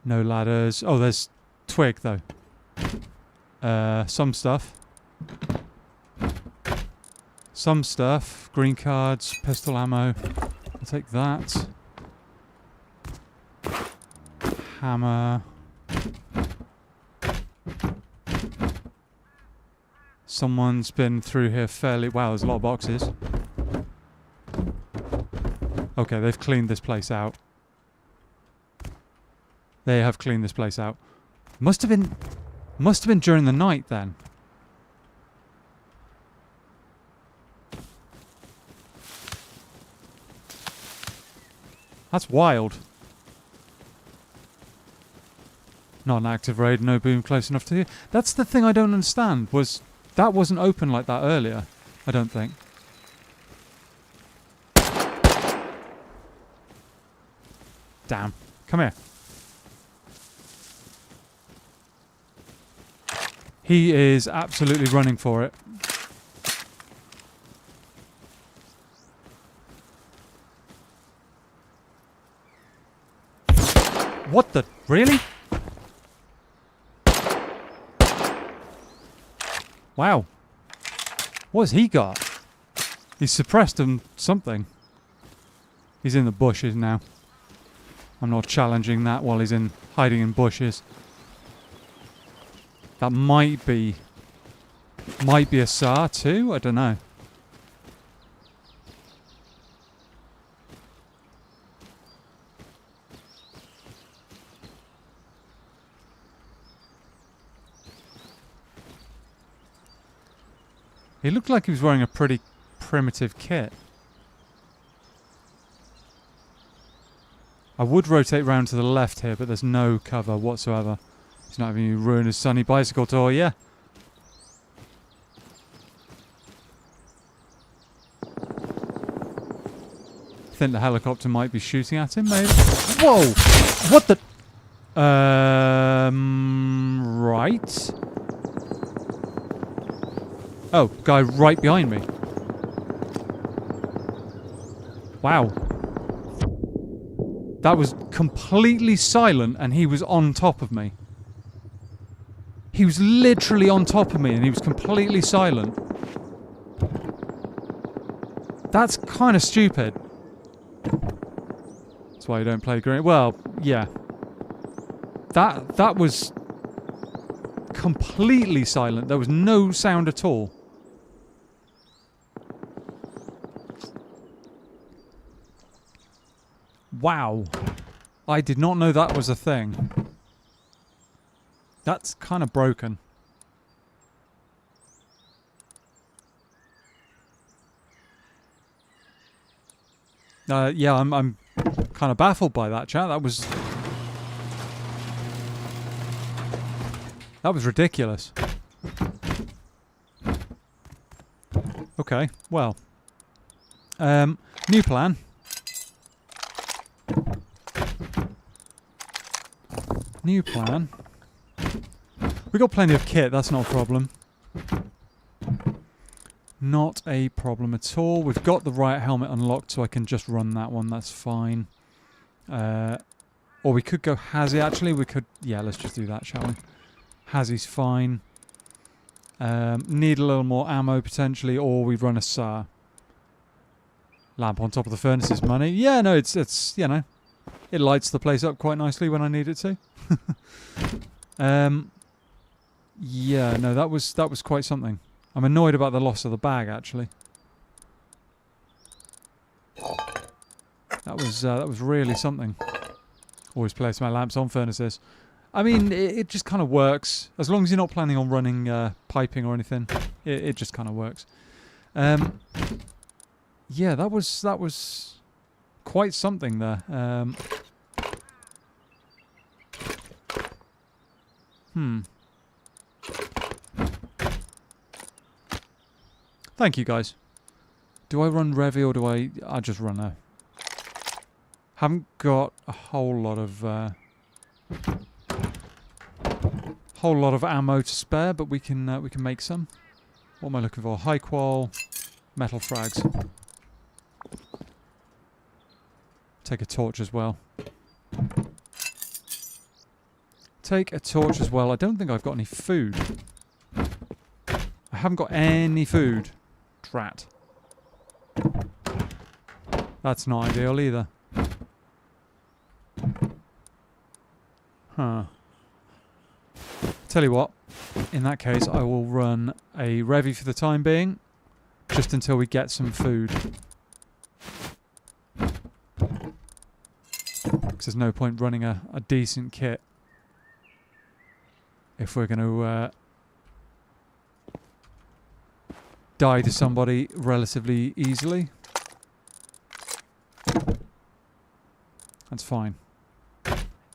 No ladders. Oh, there's twig, though. Some stuff. Some stuff. Green cards, pistol ammo. I'll take that. Hammer. Someone's been through here fairly... Wow, there's a lot of boxes. Okay, they've cleaned this place out. They have cleaned this place out. Must have been during the night then. That's wild. Not an active raid, no boom close enough to you. That's the thing I don't understand, was that wasn't open like that earlier, I don't think. Damn. Come here. He is absolutely running for it. What the... Really? Wow. What has he got? He's suppressed him something. He's in the bushes now. I'm not challenging that while he's hiding in bushes. That might be a SAR too? I don't know. He looked like he was wearing a pretty primitive kit. I would rotate round to the left here, but there's no cover whatsoever. He's not having you ruin his sunny bicycle tour, yeah? I think the helicopter might be shooting at him, maybe. Whoa! What the... Right. Oh, guy right behind me. Wow. That was completely silent and he was on top of me. He was literally on top of me and he was completely silent. That's kind of stupid. That's why you don't play green. Well, yeah. That was completely silent. There was no sound at all. Wow. I did not know that was a thing. That's kind of broken. Yeah, I'm kind of baffled by that, chat. That was ridiculous. Okay, well. New plan. New plan. We got plenty of kit, that's not a problem. Not a problem at all. We've got the right helmet unlocked, so I can just run that one, that's fine. Or we could go Hazy, actually. We could... Yeah, let's just do that, shall we? Hazy's fine. Need a little more ammo, potentially, or we run a SAR. Lamp on top of the furnace is money. Yeah, no, it's you know... It lights the place up quite nicely when I need it to. Yeah, no, that was quite something. I'm annoyed about the loss of the bag, actually. That was really something. Always place my lamps on furnaces. I mean, it just kind of works. As long as you're not planning on running piping or anything, it just kind of works. Yeah, that was quite something there. Thank you, guys. Do I run Revy or do I just run a... Haven't got a whole lot of ammo to spare, but we can make some. What am I looking for? High qual metal frags. Take a torch as well. Take a torch as well. I don't think I've got any food. I haven't got any food. Drat. That's not ideal either. Huh. Tell you what, in that case I will run a Revy for the time being, just until we get some food. Because there's no point running a decent kit if we're going to die to somebody relatively easily. That's fine.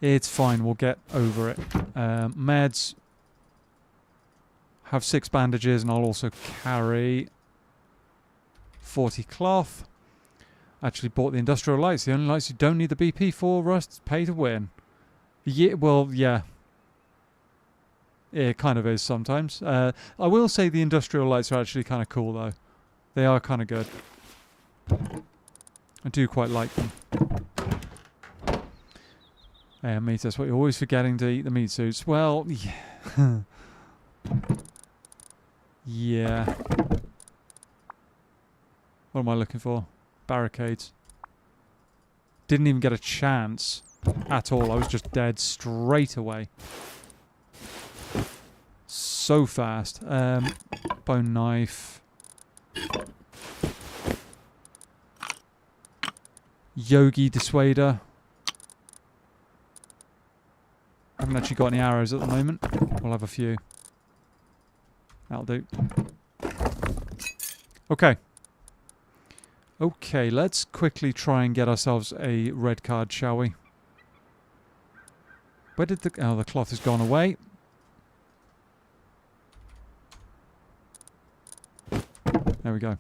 It's fine, we'll get over it. Meds. Have 6 bandages, and I'll also carry 40 cloth. Actually bought the industrial lights. The only lights you don't need the BP for, Rust. Pay to win. Yeah, well, yeah. It kind of is sometimes. I will say the industrial lights are actually kind of cool, though. They are kind of good. I do quite like them. Meat, that's what you're always forgetting to eat the meat suits. Well, yeah. Yeah. What am I looking for? Barricades. Didn't even get a chance at all. I was just dead straight away. So fast. Bone knife. Yogi dissuader. I haven't actually got any arrows at the moment. We'll have a few. That'll do. Okay. Okay, let's quickly try and get ourselves a red card, shall we? Where did the... Oh, the cloth has gone away. There we go.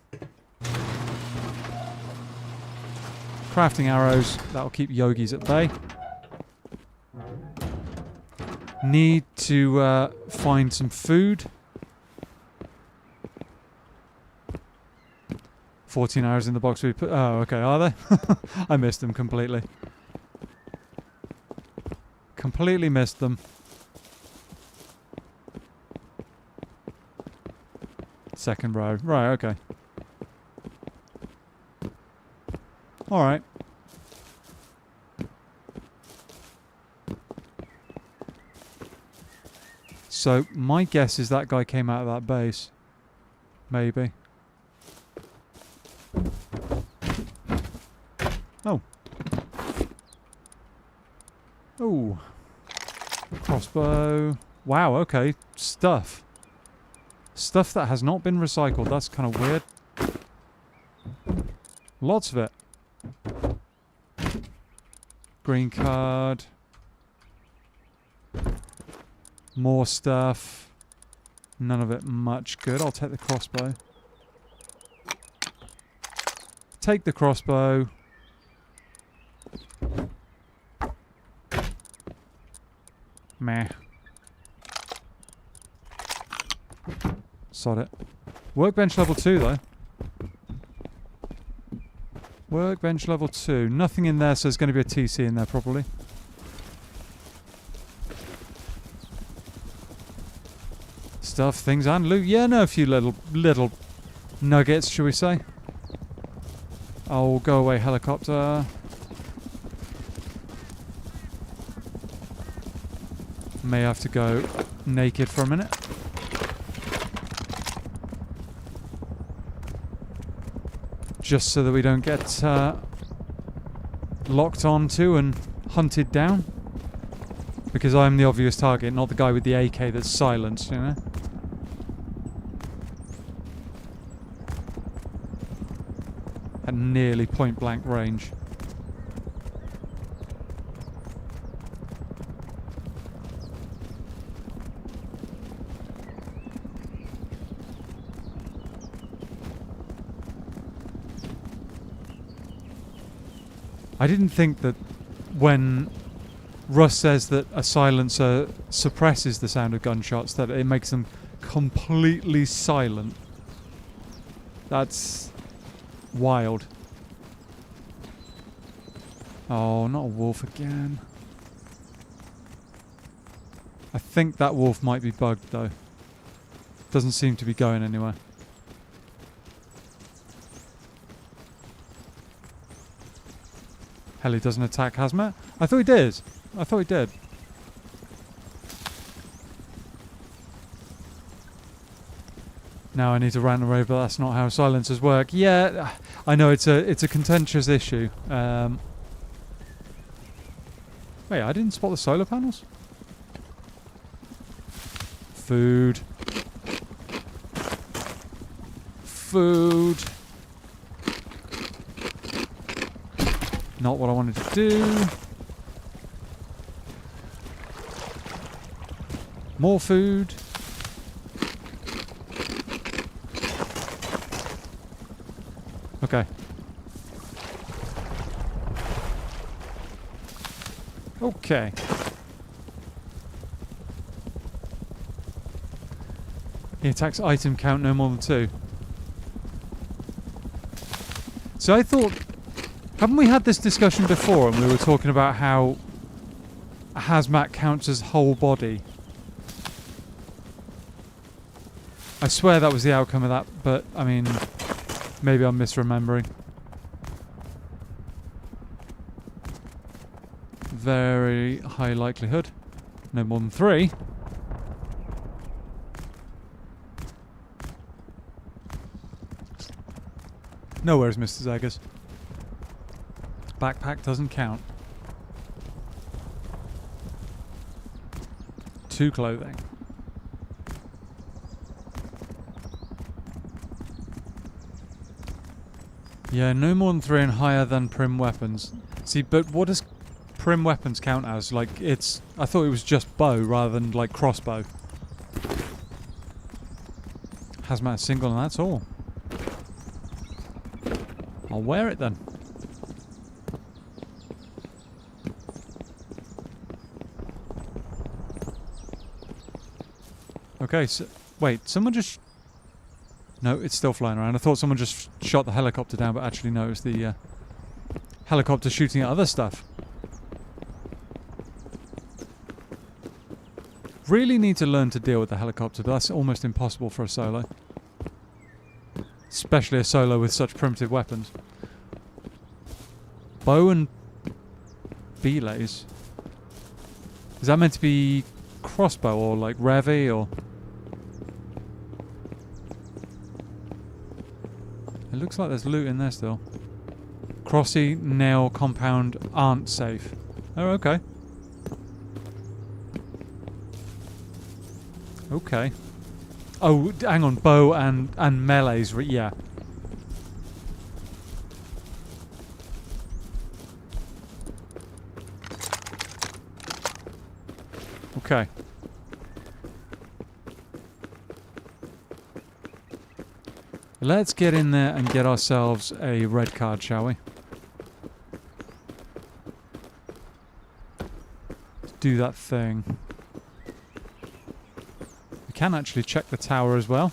Crafting arrows. That'll keep yogis at bay. Need to find some food. 14 hours in the box we put... Oh, okay, are they? I missed them completely. Completely missed them. Second row. Right, okay. Alright. So, my guess is that guy came out of that base. Maybe. Oh. Oh. Crossbow. Wow, okay. Stuff. Stuff that has not been recycled. That's kind of weird. Lots of it. Green card. More stuff. None of it much good. I'll take the crossbow. Take the crossbow. Meh. Sod it. Workbench level 2 though. Workbench level 2. Nothing in there, so there's going to be a TC in there probably. Stuff, things and loot. Yeah, no, a few little nuggets, shall we say. Oh, go away, helicopter. May have to go naked for a minute. Just so that we don't get locked onto and hunted down. Because I'm the obvious target, not the guy with the AK that's silenced, you know? At nearly point blank range. I didn't think that when Russ says that a silencer suppresses the sound of gunshots, that it makes them completely silent. That's wild. Oh, not a wolf again. I think that wolf might be bugged though. Doesn't seem to be going anywhere. Hell, he doesn't attack hazmat? I thought he did. I thought he did. Now I need to rant and rave, but that's not how silencers work. Yeah, I know it's a contentious issue. Wait, I didn't spot the solar panels? Food. Food. Not what I wanted to do. More food. Okay. Okay. He attacks item count no more than 2. So I thought... Haven't we had this discussion before and we were talking about how hazmat counts as whole body? I swear that was the outcome of that, but I mean, maybe I'm misremembering. Very high likelihood. No more than 3. No, where's Mr. Zeggers? Backpack doesn't count. 2 clothing. Yeah, no more than 3 and higher than prim weapons. See, but what does prim weapons count as? Like, it's... I thought it was just bow rather than, like, crossbow. Hazmat single and that's all. I'll wear it then. Okay, so... Wait, someone just... No, it's still flying around. I thought someone just shot the helicopter down, but actually no, it was the helicopter shooting at other stuff. Really need to learn to deal with the helicopter, but that's almost impossible for a solo. Especially a solo with such primitive weapons. Bow and belays. Is that meant to be crossbow or like Revi or... It looks like there's loot in there still. Crossy, nail, compound aren't safe. Oh, okay. Okay. Oh, hang on. Bow and melees. Yeah. Okay. Let's get in there and get ourselves a red card, shall we? Let's do that thing. We can actually check the tower as well.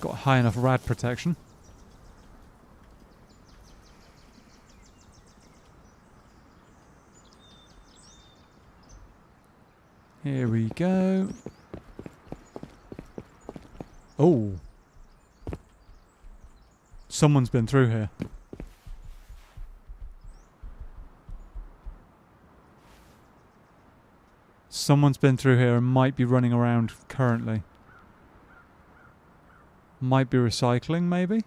Got high enough rad protection. Here we go. Oh. Someone's been through here. Someone's been through here and might be running around currently. Might be recycling, maybe?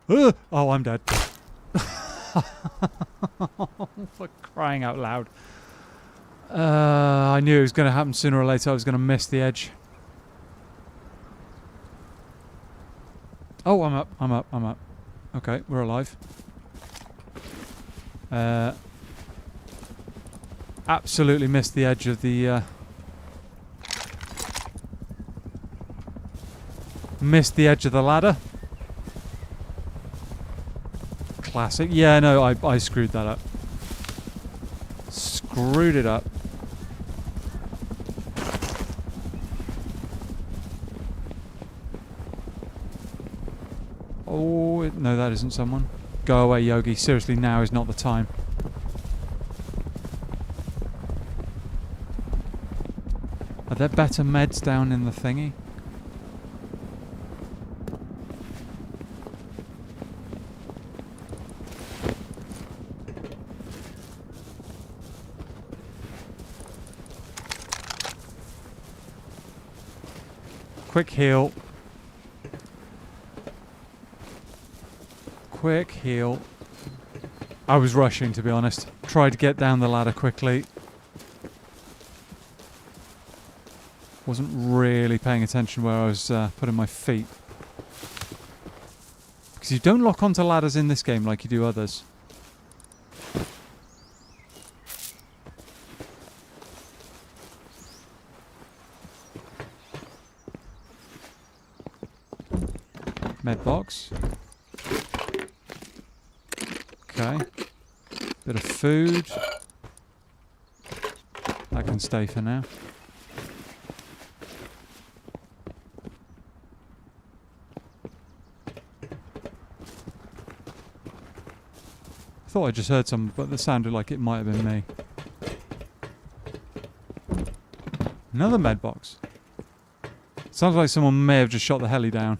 Oh, I'm dead. For crying out loud. I knew it was going to happen sooner or later. I was going to miss the edge. Oh, I'm up. Okay, we're alive. Absolutely missed the edge of the... missed the edge of the ladder. Classic. Yeah, no, I screwed that up. Screwed it up. Oh, no, that isn't someone. Go away, Yogi. Seriously, now is not the time. Are there better meds down in the thingy? Quick heal. Quick heal. I was rushing, to be honest. Tried to get down the ladder quickly. Wasn't really paying attention where I was putting my feet. Because you don't lock onto ladders in this game like you do others. Med box. Okay. Bit of food. That can stay for now. I thought I just heard some, but it sounded like it might have been me. Another med box. Sounds like someone may have just shot the heli down.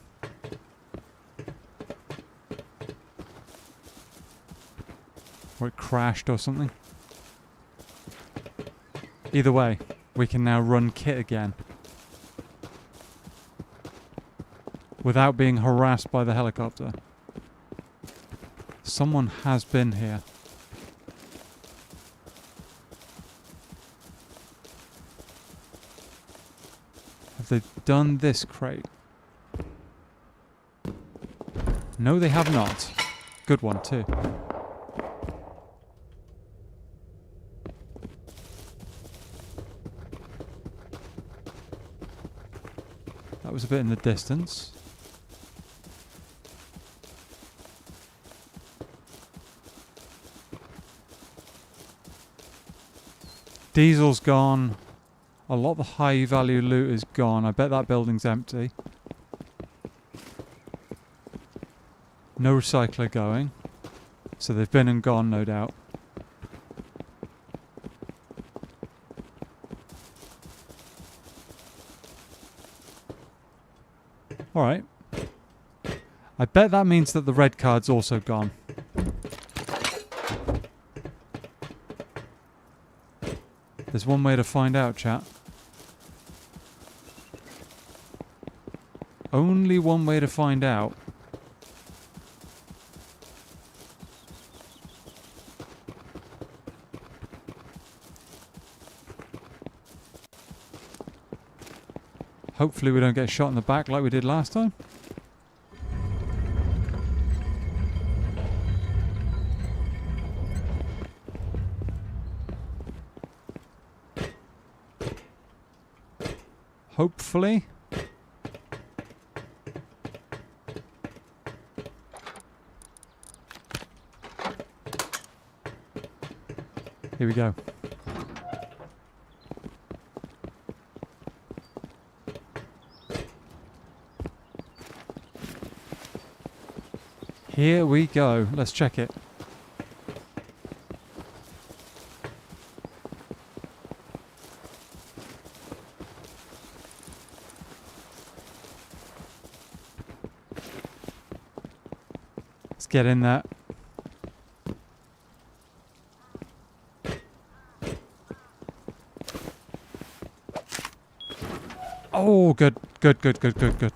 Or it crashed or something. Either way, we can now run kit again. Without being harassed by the helicopter. Someone has been here. Have they done this crate? No, they have not. Good one, too. That was a bit in the distance. Diesel's gone. A lot of the high value loot is gone. I bet that building's empty. No recycler going. So they've been and gone, no doubt. Alright. I bet that means that the red card's also gone. There's one way to find out, chat. Only one way to find out. Hopefully we don't get shot in the back like we did last time. Hopefully. Here we go. Here we go. Let's check it. Let's get in there. Oh, good. Good, good, good, good, good.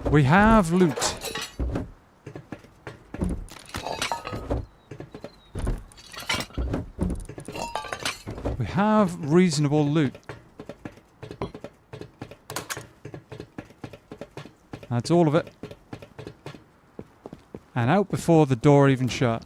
We have loot. We have reasonable loot. That's all of it. And out before the door even shut.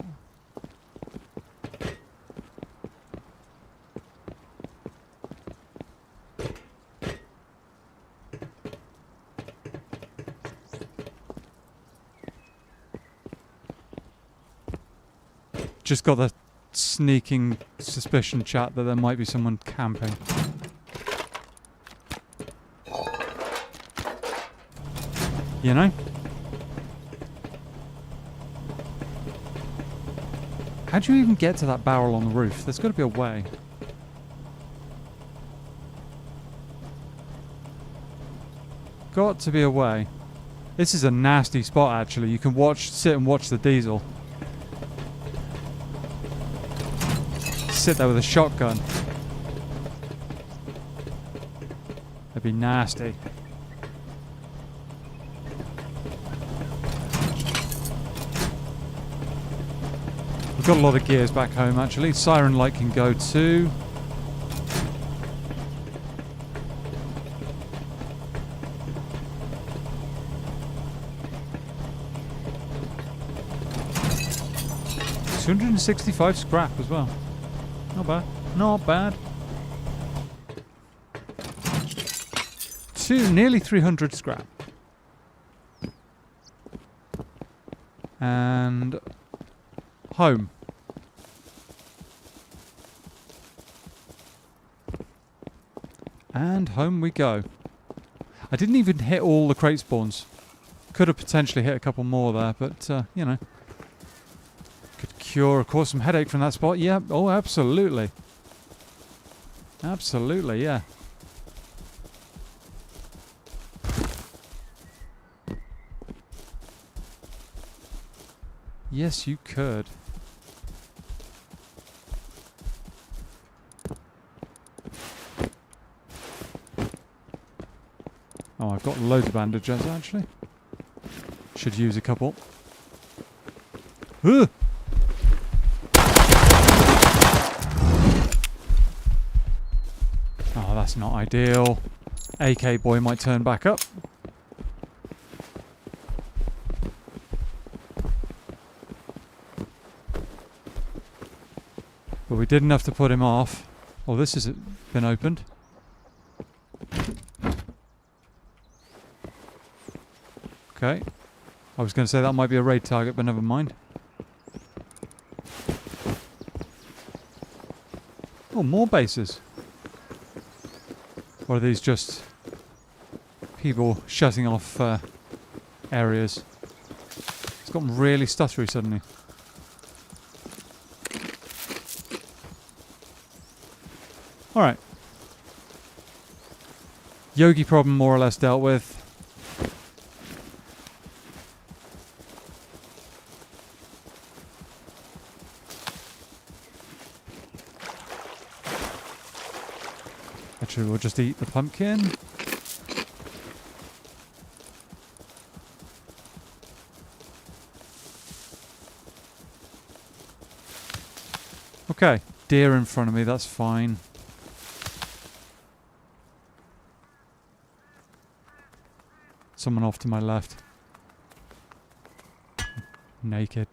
Just got the sneaking suspicion, chat, that there might be someone camping. You know? How do you even get to that barrel on the roof? There's got to be a way. Got to be a way. This is a nasty spot, actually. You can sit and watch the diesel. Sit there with a shotgun. That'd be nasty. We've got a lot of gears back home, actually. Siren light can go too. $265 scrap as well. Not bad. Not bad. Nearly 300 scrap. And home. And home we go. I didn't even hit all the crate spawns. Could have potentially hit a couple more there, but, you know. Could cure, of course, some headache from that spot. Yeah, oh, absolutely. Absolutely, yeah. Yes, you could. Oh, I've got loads of bandages, actually. Should use a couple. Ugh! Oh, that's not ideal. AK boy might turn back up. But we did enough to put him off. Oh, this has been opened. Okay. I was going to say that might be a raid target, but never mind. Oh, more bases. Or are these just people shutting off areas? It's gotten really stuttery suddenly. Alright. Yogi problem more or less dealt with. Actually, we'll just eat the pumpkin. Okay, deer in front of me, that's fine. Someone off to my left. Naked.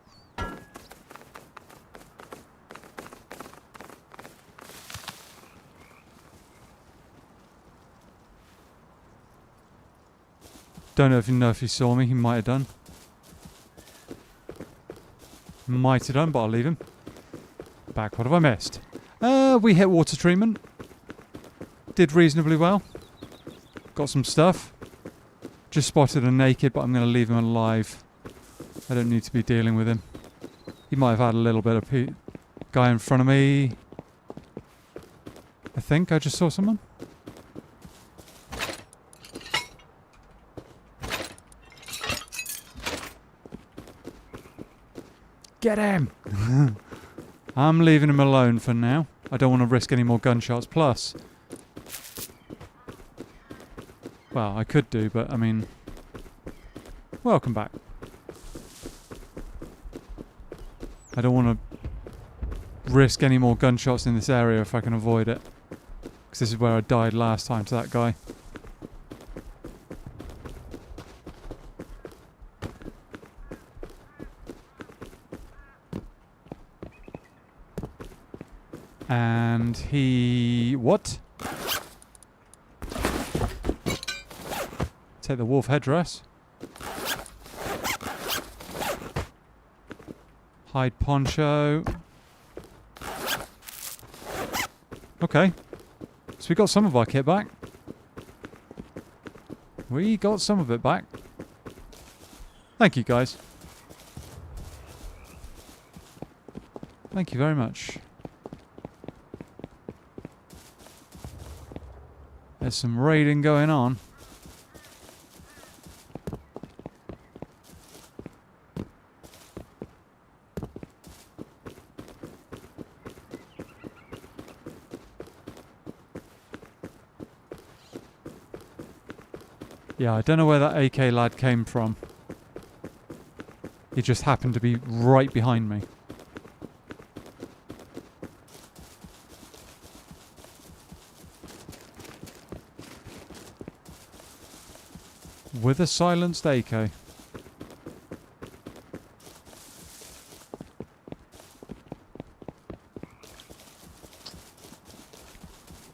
Don't know if he saw me. He might have done. Might have done, but I'll leave him. Back. What have I missed? We hit water treatment. Did reasonably well. Got some stuff. Just spotted a naked, but I'm going to leave him alive. I don't need to be dealing with him. He might have had a little bit of guy in front of me. I think I just saw someone. Get him! I'm leaving him alone for now. I don't want to risk any more gunshots. Plus, well, I could do, but I mean, welcome back. I don't want to risk any more gunshots in this area if I can avoid it. Because this is where I died last time to that guy. And he... what? Take the wolf headdress. Hide poncho. Okay. So we got some of our kit back. We got some of it back. Thank you, guys. Thank you very much. There's some raiding going on. Yeah, I don't know where that AK lad came from. He just happened to be right behind me. With a silenced AK.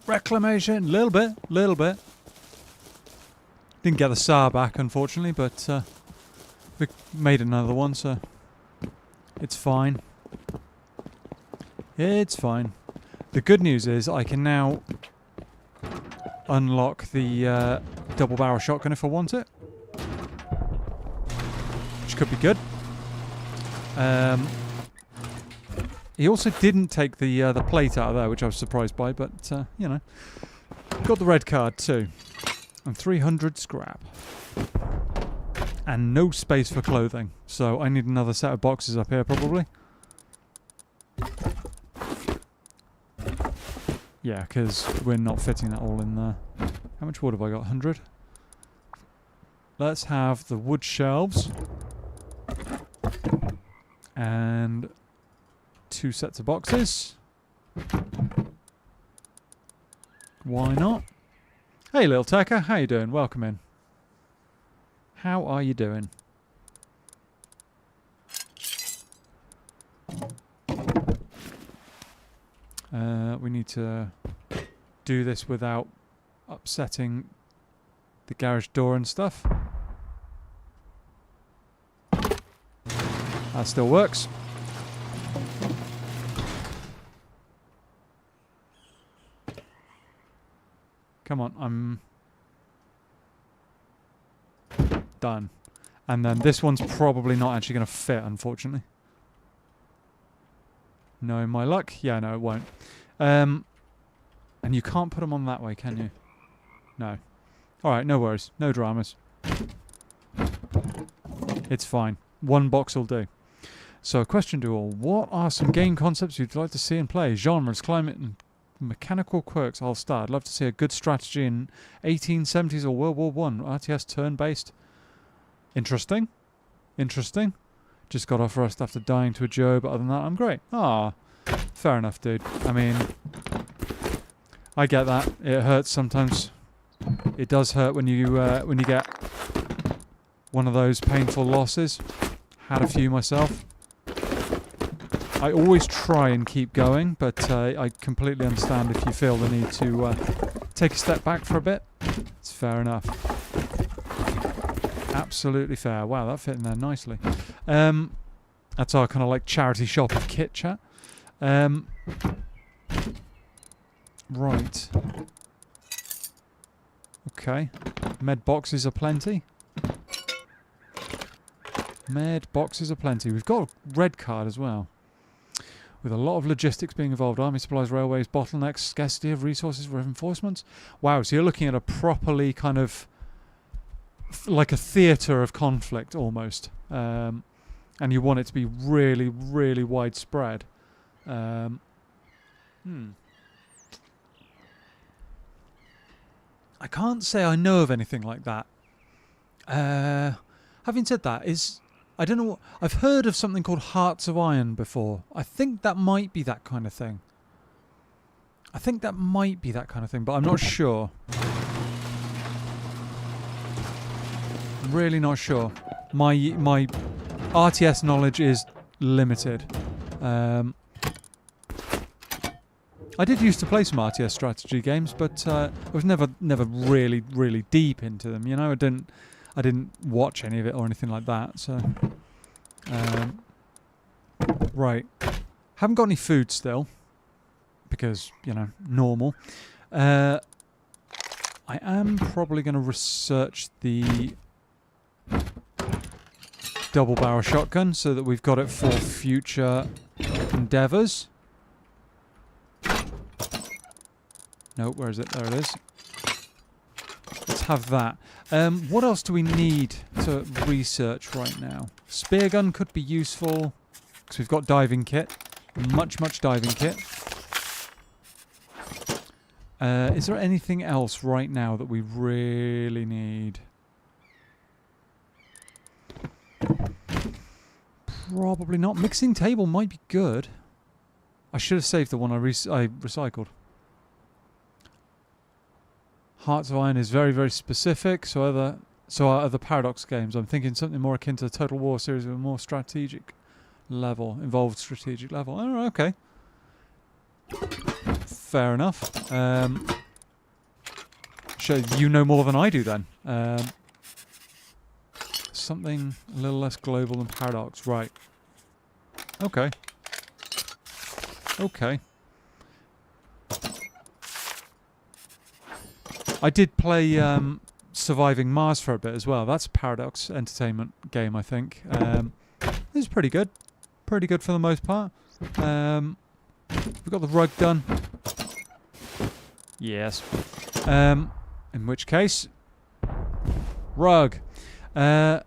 Reclamation, little bit. Didn't get the SAR back, unfortunately, but we made another one, so it's fine. It's fine. The good news is I can now unlock the double barrel shotgun if I want it, which could be good. He also didn't take the plate out of there, which I was surprised by, but you know, got the red card too, and 300 scrap, and no space for clothing, so I need another set of boxes up here probably. Yeah, because we're not fitting that all in there. How much wood have I got? 100? Let's have the wood shelves. And 2 sets of boxes. Why not? Hey, little Tucker. How you doing? Welcome in. How are you doing? We need to do this without upsetting the garage door and stuff. That still works. Come on, I'm done. And then this one's probably not actually going to fit, unfortunately. No, my luck? Yeah, no, it won't. And you can't put them on that way, can you? No. Alright, no worries. No dramas. It's fine. One box will do. So, question to all. What are some game concepts you'd like to see and play? Genres, climate, and mechanical quirks. I'll start. I'd love to see a good strategy in 1870s or World War I. RTS turn-based. Interesting. Interesting. Just got off rust after dying to a Joe, but other than that, I'm great. Ah, fair enough, dude. I mean, I get that. It hurts sometimes. It does hurt when you get one of those painful losses. Had a few myself. I always try and keep going, but I completely understand if you feel the need to take a step back for a bit. It's fair enough. Absolutely fair. Wow, that fit in there nicely. That's our kind of like charity shop of kit chat. Right. Okay. Med boxes are plenty. Med boxes are plenty. We've got a red card as well. With a lot of logistics being involved. Army supplies, railways, bottlenecks, scarcity of resources for reinforcements. Wow, so you're looking at a properly kind of like a theatre of conflict almost. And you want it to be really, really widespread. I can't say I know of anything like that. Having said that, I don't know. I've heard of something called Hearts of Iron before. I think that might be that kind of thing. But I'm not sure. I'm really not sure. My RTS knowledge is limited. I did used to play some RTS strategy games, but I was never really, really deep into them. You know, I didn't watch any of it or anything like that. So, right, haven't got any food still because normal. I am probably going to research the double barrel shotgun so that we've got it for future endeavours. No, where is it? There it is. Let's have that. What else do we need to research right now? Spear gun could be useful because we've got diving kit. Much diving kit. Is there anything else right now that we really need? Probably not. Mixing table might be good. I should have saved the one I recycled. Hearts of Iron is very, very specific. So are other Paradox games. I'm thinking something more akin to the Total War series with a more strategic level, involved strategic level. Oh, okay. Fair enough. Sure, you know more than I do then. Something a little less global than Paradox, right? Okay. Okay. I did play Surviving Mars for a bit as well. That's a Paradox Entertainment game, I think. It was pretty good. Pretty good for the most part. We've got the rug done. Yes. In which case, rug. Yeah,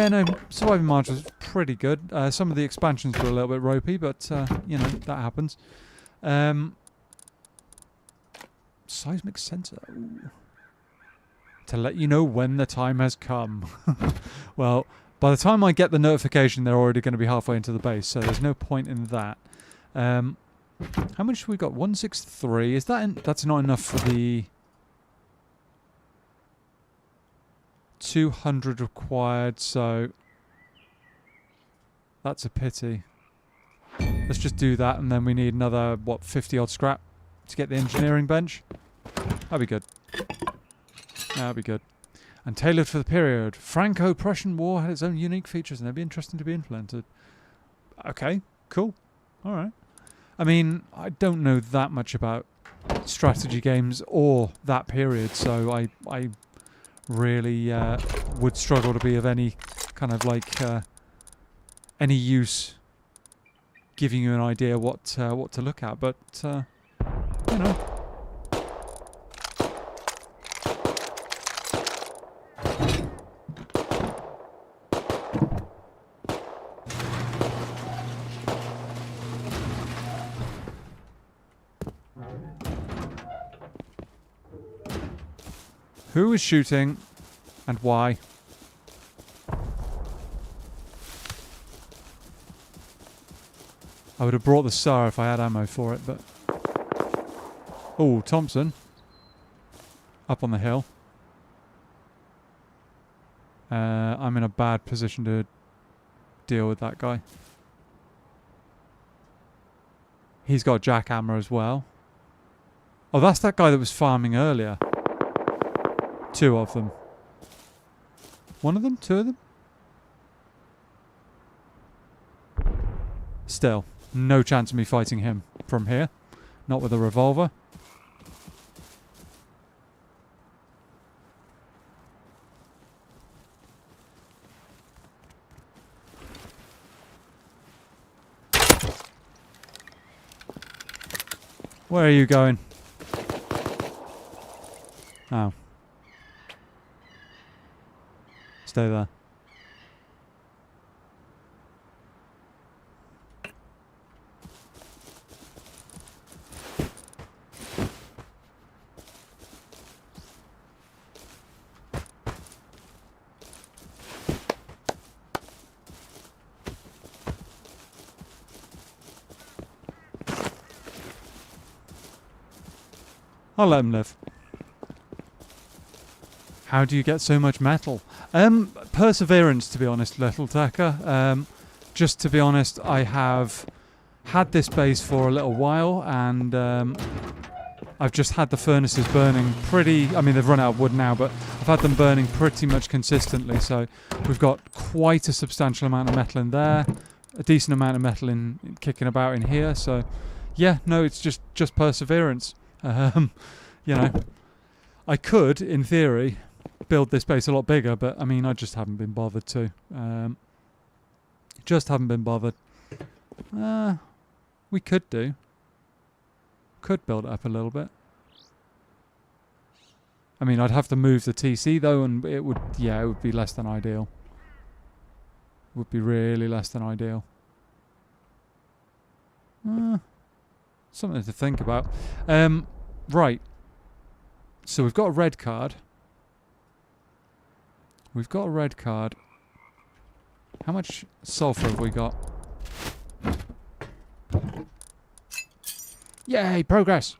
no, Surviving Mars was pretty good. Some of the expansions were a little bit ropey, but, that happens. Seismic sensor. Ooh. To let you know when the time has come. Well, by the time I get the notification, they're already going to be halfway into the base, so there's no point in that. How much have we got? 163. Is that that's not enough for the 200 required, so that's a pity. Let's just do that, and then we need another 50 odd scrap to get the engineering bench. That'd be good. That'd be good. And tailored for the period. Franco-Prussian War had its own unique features, and they'd be interesting to be implemented. Okay, cool. All right. I mean, I don't know that much about strategy games or that period, so I really would struggle to be of any kind of any use giving you an idea what to look at, but you know. Who is shooting and why? I would have brought the SAR if I had ammo for it, but... Oh, Thompson. Up on the hill. I'm in a bad position to deal with that guy. He's got jackhammer as well. Oh, that's that guy that was farming earlier. 2 of them. 1 of them? 2 of them? Still, no chance of me fighting him from here. Not with a revolver. Where are you going? Oh. Stay there. I'll let him live. How do you get so much metal? Perseverance, to be honest, Little Tucker. Just to be honest, I have had this base for a little while, and I've just had the furnaces burning pretty... I mean, they've run out of wood now, but I've had them burning pretty much consistently. So we've got quite a substantial amount of metal in there, a decent amount of metal in kicking about in here. So, yeah, no, it's just perseverance. You know, I could, in theory, build this base a lot bigger, but I mean, I just haven't been bothered to. Just haven't been bothered. We could do. Could build it up a little bit. I mean, I'd have to move the TC though, and it would, yeah, it would be less than ideal. Would be really less than ideal. Something to think about. Right. So we've got a red card. We've got a red card. How much sulfur have we got? Yay, progress!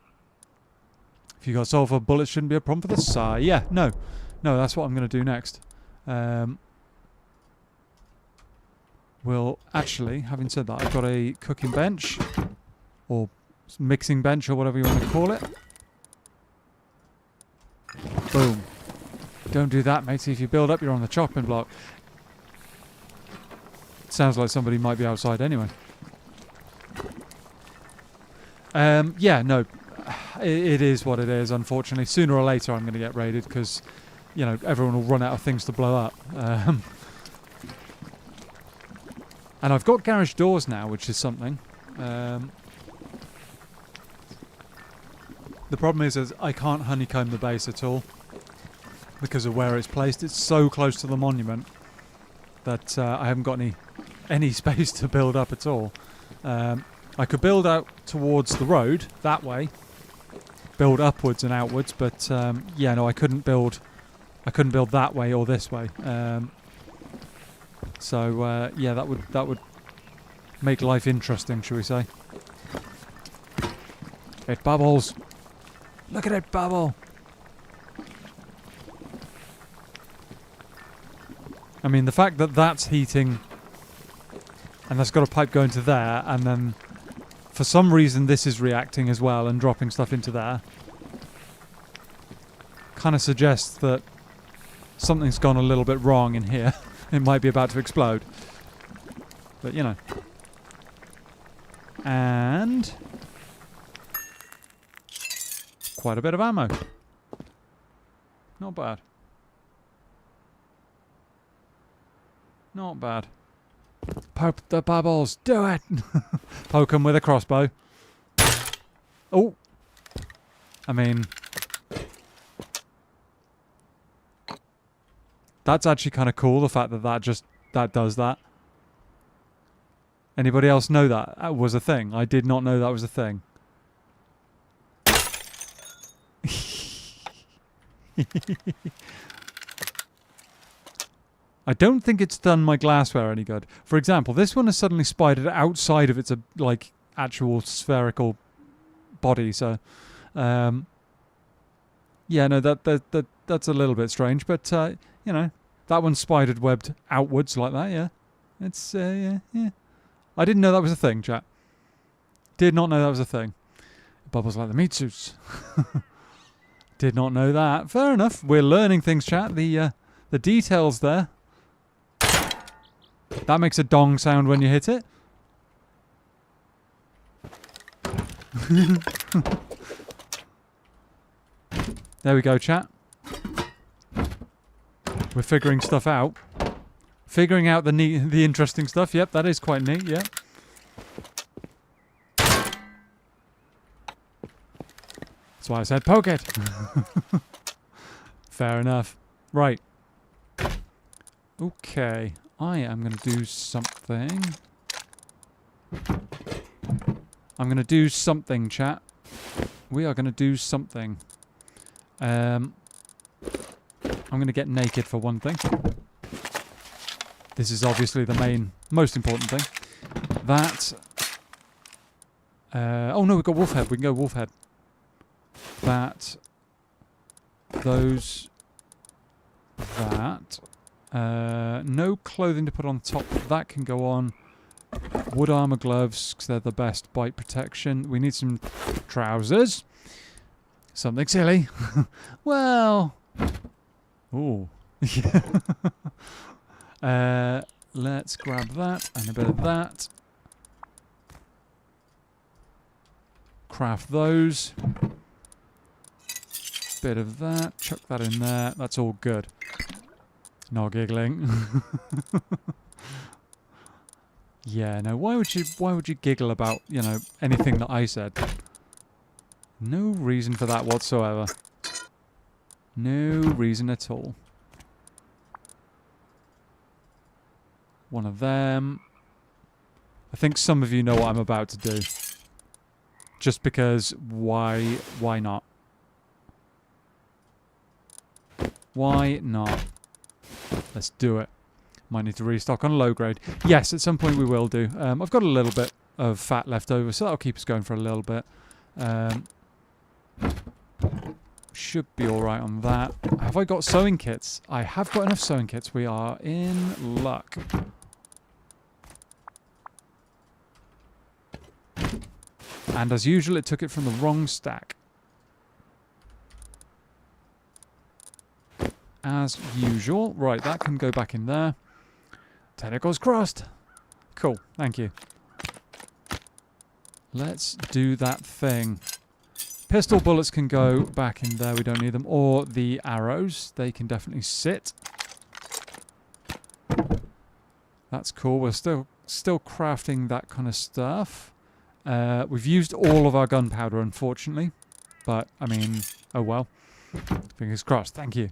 If you got sulfur, bullets shouldn't be a problem for the SAR. Yeah, no. No, that's what I'm going to do next. Well, actually, having said that, I've got a cooking bench. Or mixing bench, or whatever you want to call it. Boom. Don't do that, mate. See, if you build up, you're on the chopping block. Sounds like somebody might be outside anyway. Yeah, no. It is what it is, unfortunately. Sooner or later I'm going to get raided because, you know, everyone will run out of things to blow up. And I've got garage doors now, which is something. The problem is I can't honeycomb the base at all because of where it's placed. It's so close to the monument that I haven't got any space to build up at all. I could build out towards the road that way, build upwards and outwards, but yeah, no, I couldn't build that way or this way. So yeah, that would make life interesting, shall we say? It bubbles. Look at it bubble. I mean, the fact that that's heating and that's got a pipe going to there, and then for some reason this is reacting as well and dropping stuff into there, kind of suggests that something's gone a little bit wrong in here. It might be about to explode. But, you know. And quite a bit of ammo. Not bad. Not bad. Poke the bubbles. Do it. Poke them with a crossbow. Oh. I mean, that's actually kind of cool, the fact that that does that. Anybody else know that was a thing? I did not know that was a thing. I don't think it's done my glassware any good. For example, this one has suddenly spidered outside of its like actual spherical body. So, yeah, no, that's a little bit strange. But you know, that one's spidered webbed outwards like that. Yeah, it's yeah. I didn't know that was a thing, chat. Did not know that was a thing. Bubbles like the meat suits. Did not know that. Fair enough. We're learning things, chat. The details there. That makes a dong sound when you hit it. There we go, chat. We're figuring stuff out. Figuring out the interesting stuff. Yep, that is quite neat. Yep. That's why I said poke it. Fair enough. Right. Okay. I am going to do something. I'm going to do something, chat. We are going to do something. I'm going to get naked for one thing. This is obviously the most important thing. That. Oh no, we've got wolf head. We can go wolf head. That. Those. That. No clothing to put on top. That can go on. Wood armor gloves, because they're the best bite protection. We need some trousers. Something silly. Well. Ooh. Let's grab that and a bit of that. Craft those. Bit of that. Chuck that in there. That's all good. Not giggling. Yeah, no. Why would you giggle about, you know, anything that I said? No reason for that whatsoever. No reason at all. One of them. I think some of you know what I'm about to do. Just because why not? Why not? Let's do it. Might need to restock on low grade. Yes, at some point we will do. I've got a little bit of fat left over, so that'll keep us going for a little bit. Should be alright on that. Have I got sewing kits? I have got enough sewing kits. We are in luck. And as usual, it took it from the wrong stack. As usual. Right, that can go back in there. Tentacles crossed. Cool, thank you. Let's do that thing. Pistol bullets can go back in there. We don't need them. Or the arrows. They can definitely sit. That's cool. We're still crafting that kind of stuff. We've used all of our gunpowder, unfortunately. But, I mean, oh well. Fingers crossed. Thank you.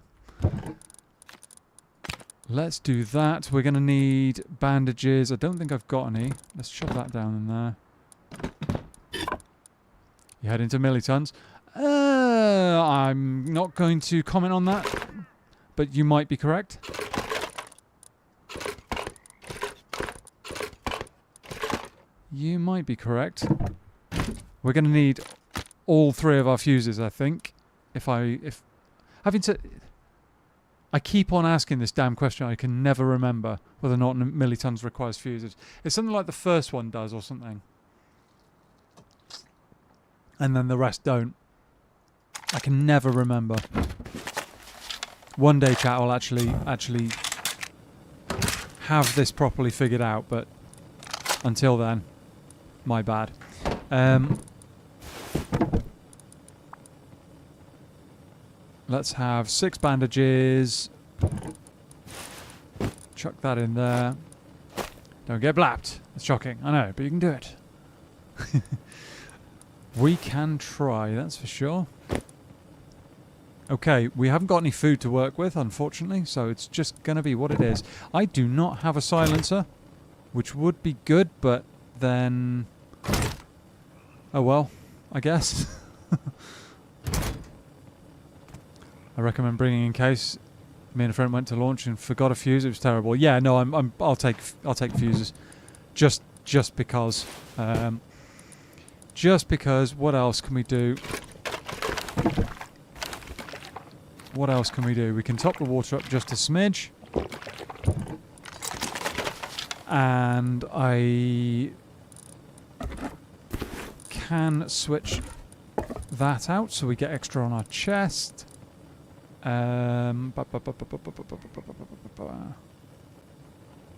Let's do that. We're going to need bandages. I don't think I've got any. Let's shove that down in there. You head into millitons. I'm not going to comment on that, but you might be correct. You might be correct. We're going to need all three of our fuses, I think. I keep on asking this damn question. I can never remember whether or not millitons requires fuses. It's something like the first one does or something. And then the rest don't. I can never remember. One day, chat, I'll actually have this properly figured out, but until then, my bad. Let's have 6 bandages. Chuck that in there. Don't get blapped. It's shocking. I know, but you can do it. We can try, that's for sure. Okay, we haven't got any food to work with, unfortunately, so it's just going to be what it is. I do not have a silencer, which would be good, but then... oh well, I guess. I recommend bringing in case Me and a friend went to launch and forgot a fuse. It was terrible. Yeah, no, I'll take fuses, just because. Just because. What else can we do? What else can we do? We can top the water up just a smidge, and I can switch that out so we get extra on our chest. I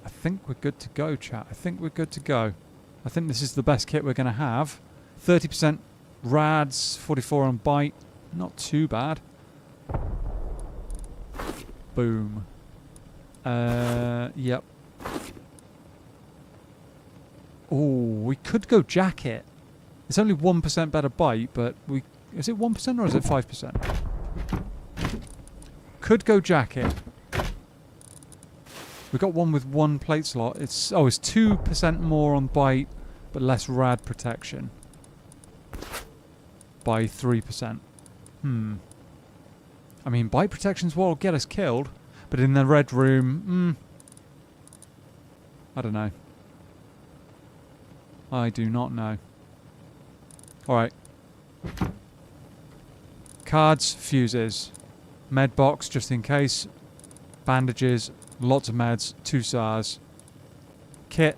think we're good to go, chat. I think we're good to go. I think this is the best kit we're going to have. 30% rads, 44 on bite. Not too bad. Boom. Yep. Oh, we could go jacket. It's only 1% better bite, but we... Is it 1% or is it 5%? Could go jacket. We got one with 1 plate slot. It's 2% more on bite, but less rad protection. By 3%. I mean, bite protection's what'll get us killed, but in the red room, I don't know. I do not know. Alright. Cards, fuses. Med box, just in case. Bandages, lots of meds, 2 SARS. Kit.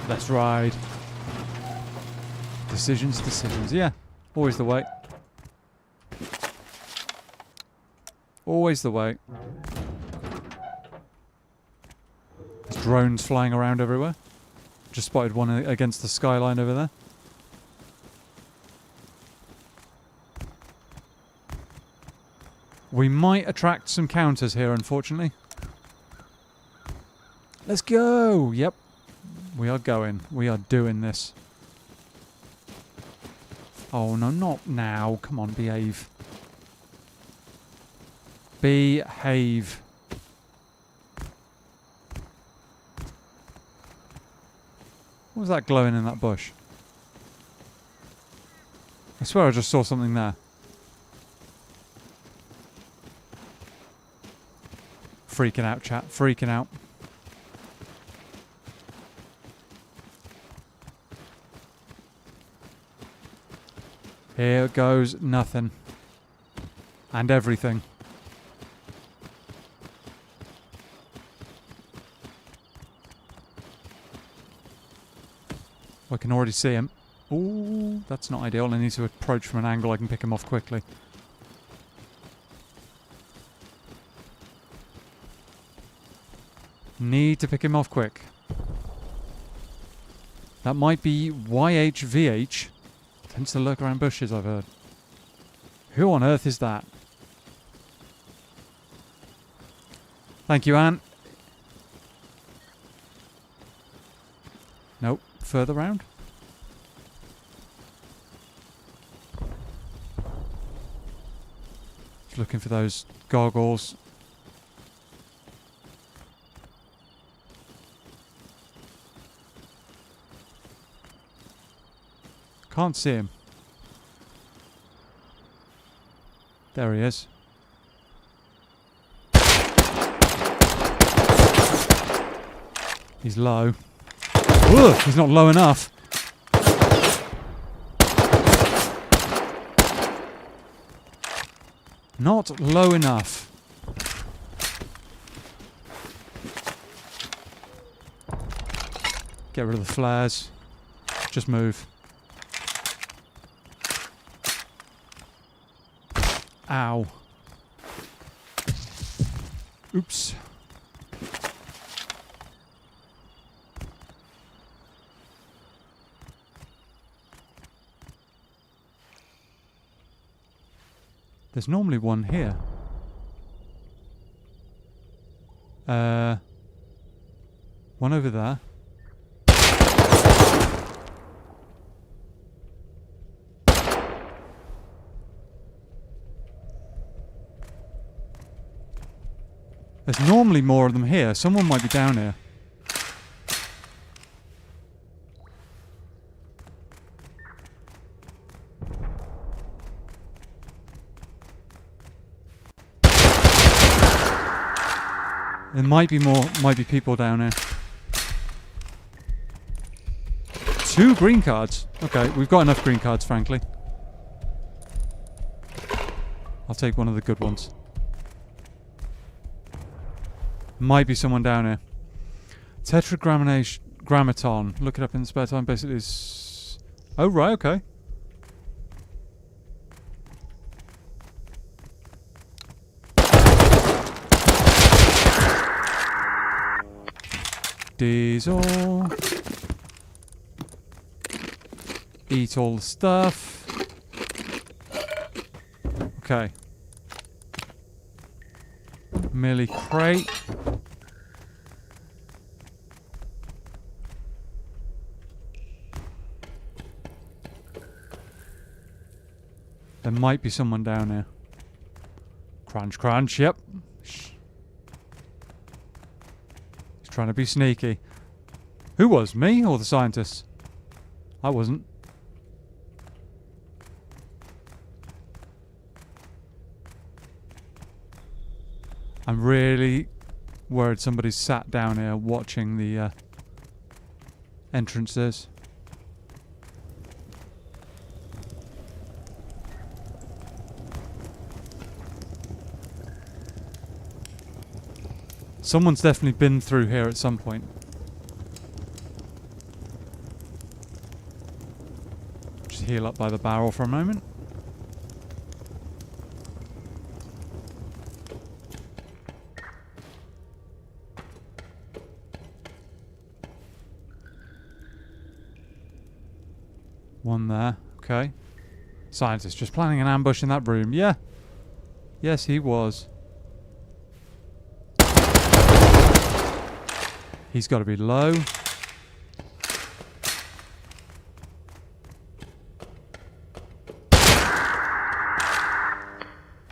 Let's ride. Decisions. Yeah, always the way. Always the way. There's drones flying around everywhere. Just spotted one against the skyline over there. We might attract some counters here, unfortunately. Let's go! Yep. We are going. We are doing this. Oh, no, not now. Come on, behave. Behave. What was that glowing in that bush? I swear I just saw something there. Freaking out, chat. Freaking out. Here goes nothing. And everything. I can already see him. Ooh, that's not ideal. I need to approach from an angle I can pick him off quickly. Need to pick him off quick. That might be YHVH. Tends to lurk around bushes, I've heard. Who on earth is that? Thank you, Anne. Nope. Further round? Just looking for those gargoyles. Can't see him. There he is. He's low. Ugh, he's not low enough. Not low enough. Get rid of the flares. Just move. Ow. Oops. There's normally one here. One over there. There's normally more of them here. Someone might be down here. There might be people down here. 2 green cards. Okay, we've got enough green cards, frankly. I'll take one of the good ones. Might be someone down here. Tetragrammaton. Look it up in the spare time. Basically, is... Oh, right, okay. Diesel. Eat all the stuff. Okay. Millie crate. There might be someone down here. Crunch, crunch, yep. Shh. He's trying to be sneaky. Who was? Me or the scientists? I wasn't. I'm really worried somebody's sat down here watching the entrances. Someone's definitely been through here at some point. Just heal up by the barrel for a moment. One there, okay. Scientist just planning an ambush in that room. Yeah. Yes, he was. He's got to be low.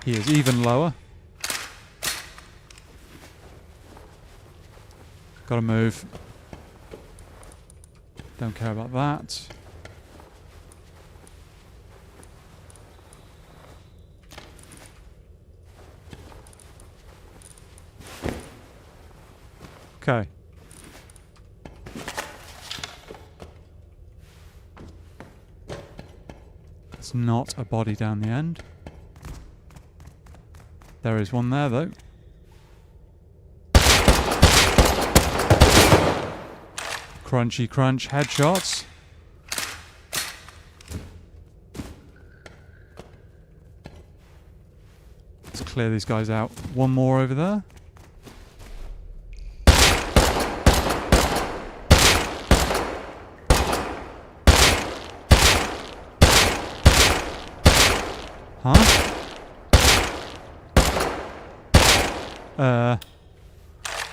He is even lower. Gotta move. Don't care about that. Okay. It's not a body down the end. There is one there, though. Crunchy crunch headshots. Let's clear these guys out. One more over there. Huh?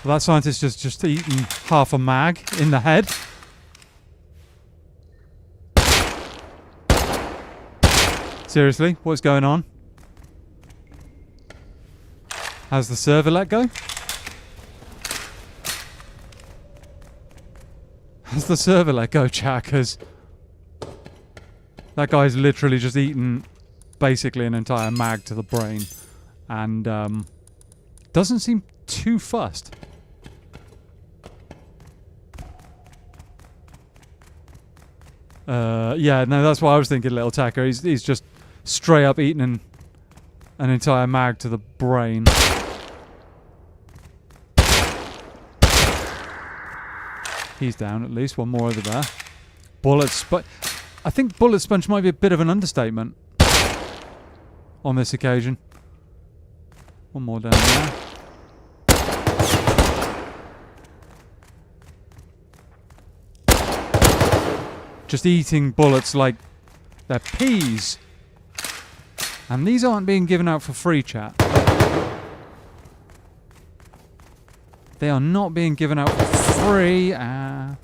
Well, that scientist just eaten half a mag in the head. Seriously, what's going on? Has the server let go? Has the server let go, chat? Because that guy's literally just eaten basically an entire mag to the brain, and doesn't seem too fussed. Yeah, no, that's what I was thinking, little tacker. He's just straight up eating an entire mag to the brain. He's down at least. One more over there. I think bullet sponge might be a bit of an understatement on this occasion. One more down there. Just eating bullets like they're peas. And these aren't being given out for free, chat. They are not being given out for free. Right.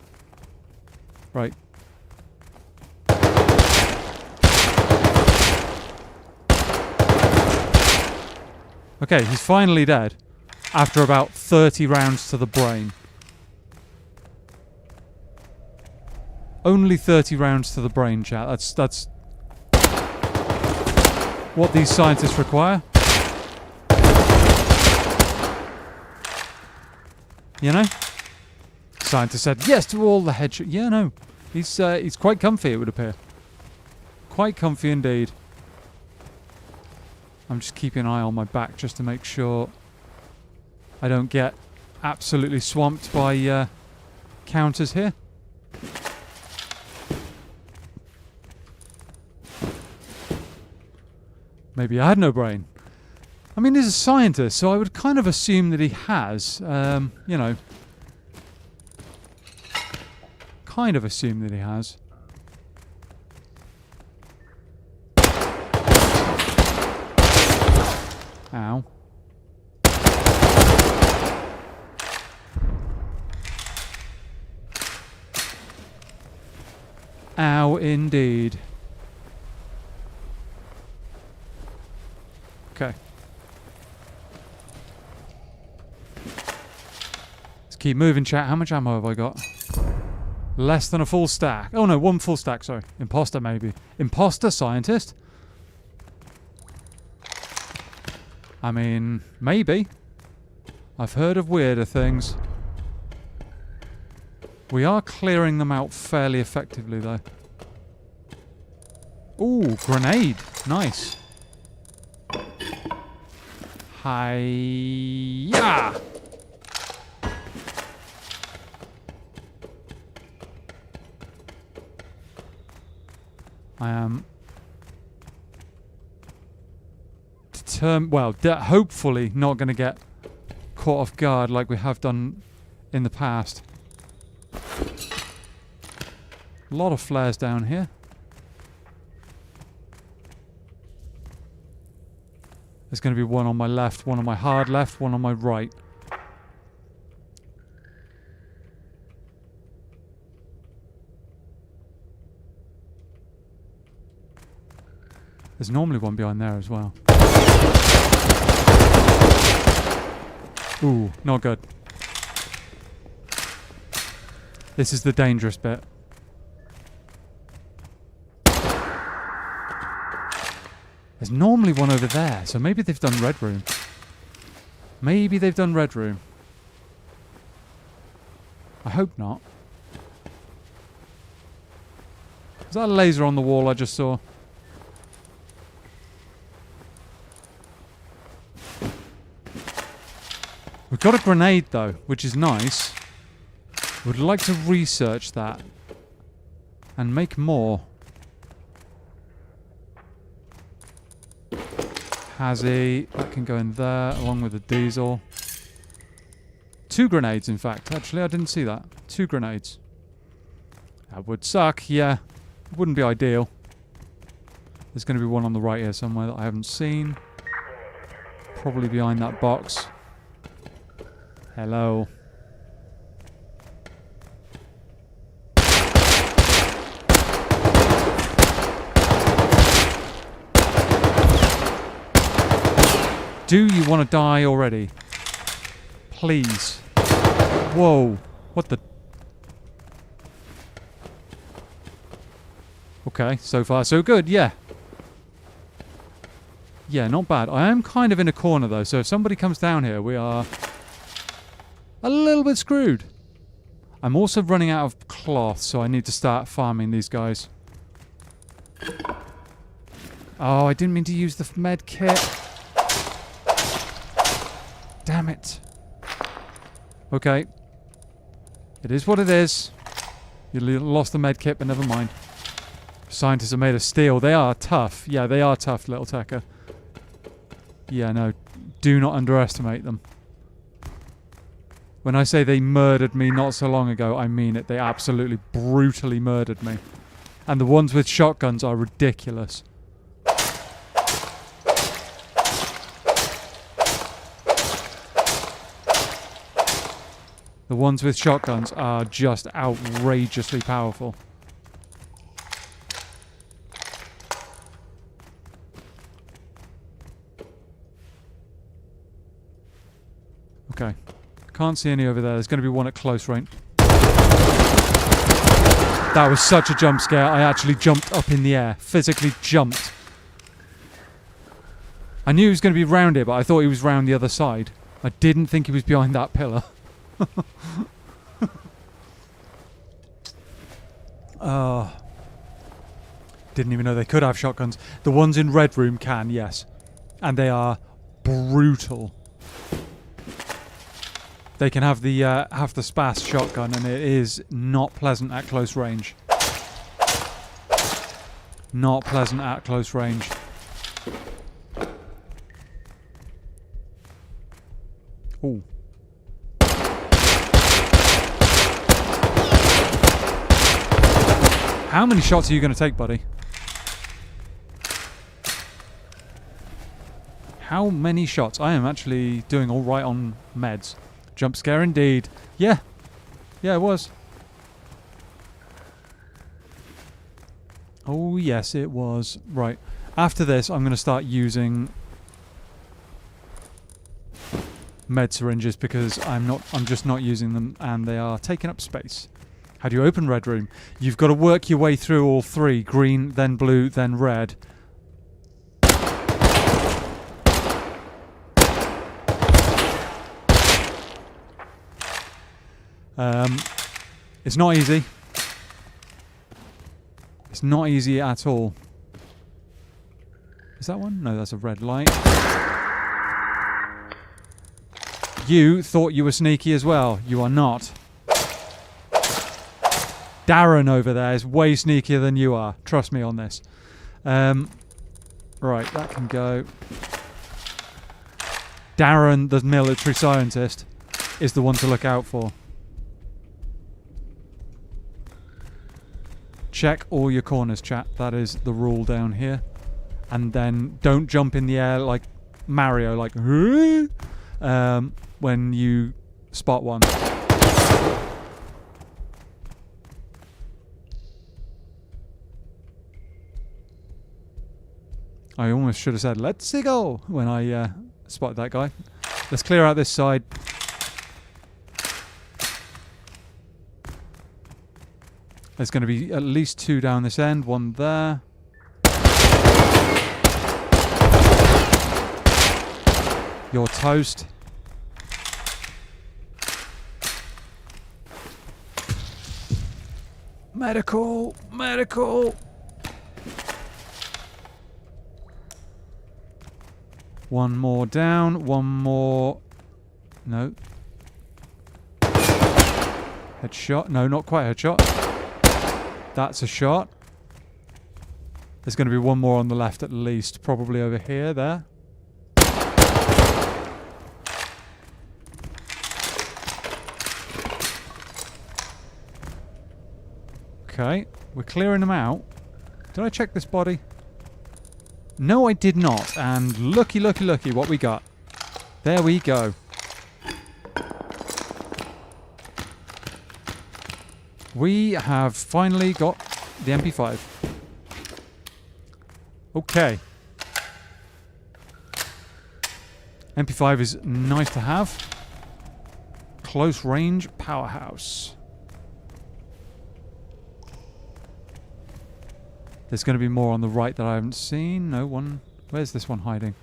Okay, he's finally dead. After about 30 rounds to the brain. Only 30 rounds to the brain, chat. That's what these scientists require. You know? Scientist said yes to all the headshots. Yeah, no. He's quite comfy, it would appear. Quite comfy indeed. I'm just keeping an eye on my back just to make sure I don't get absolutely swamped by counters here. Maybe I had no brain. I mean, he's a scientist, so I would kind of assume that he has. You know. Kind of assume that he has. Ow. Ow, indeed. Okay. Let's keep moving, chat. How much ammo have I got? Less than a full stack. Oh no, one full stack, sorry. Imposter, maybe. Imposter scientist? I mean, maybe. I've heard of weirder things. We are clearing them out fairly effectively, though. Ooh, grenade. Nice. Hi-ya! I am hopefully not going to get caught off guard like we have done in the past. A lot of flares down here. There's going to be one on my left, one on my hard left, one on my right. There's normally one behind there as well. Ooh, not good. This is the dangerous bit. There's normally one over there, so maybe they've done red room. Maybe they've done red room. I hope not. Is that a laser on the wall I just saw? We've got a grenade though, which is nice. Would like to research that and make more. Hazzy, that can go in there along with the diesel. 2 grenades, in fact. Actually, I didn't see that. 2 grenades. That would suck, yeah. Wouldn't be ideal. There's going to be one on the right here somewhere that I haven't seen. Probably behind that box. Hello. Do you want to die already? Please. Whoa. What the... Okay, so far so good, yeah. Yeah, not bad. I am kind of in a corner though, so if somebody comes down here, we are a little bit screwed. I'm also running out of cloth, so I need to start farming these guys. Oh, I didn't mean to use the med kit. Damn it. Okay. It is what it is. You lost the med kit, but never mind. Scientists are made of steel. They are tough. Yeah, they are tough, little Tekka. Yeah, no. Do not underestimate them. When I say they murdered me not so long ago, I mean it. They absolutely brutally murdered me. And the ones with shotguns are ridiculous. The ones with shotguns are just outrageously powerful. Okay. Can't see any over there. There's going to be one at close range. That was such a jump scare. I actually jumped up in the air. Physically jumped. I knew he was going to be round here, but I thought he was round the other side. I didn't think he was behind that pillar. Oh. Didn't even know they could have shotguns. The ones in Red Room can, yes. And they are brutal. They can have the Spas shotgun, and it is not pleasant at close range. Not pleasant at close range. Ooh. How many shots are you going to take, buddy? How many shots? I am actually doing all right on meds. Jump scare indeed. Yeah. Yeah, it was. Oh, yes, it was. Right. After this, I'm going to start using med syringes because I'm just not using them, and they are taking up space. How do you open Red Room? You've got to work your way through all three. Green, then blue, then red. It's not easy. It's not easy at all. Is that one? No, that's a red light. You thought you were sneaky as well. You are not. Darren over there is way sneakier than you are. Trust me on this. Right, that can go. Darren, the military scientist, is the one to look out for. Check all your corners, chat. That is the rule down here. And then don't jump in the air like Mario, like when you spot one. I almost should have said, let's go, when I spotted that guy. Let's clear out this side. There's going to be at least two down this end, one there. You're toast. Medical, medical. One more down, one more. No. Headshot. No, not quite headshot. That's a shot. There's going to be one more on the left at least. Probably over here, there. Okay, we're clearing them out. Did I check this body? No, I did not. And looky, looky, looky what we got. There we go. We have finally got the MP5. Okay. MP5 is nice to have. Close range powerhouse. There's going to be more on the right that I haven't seen. No one. Where's this one hiding?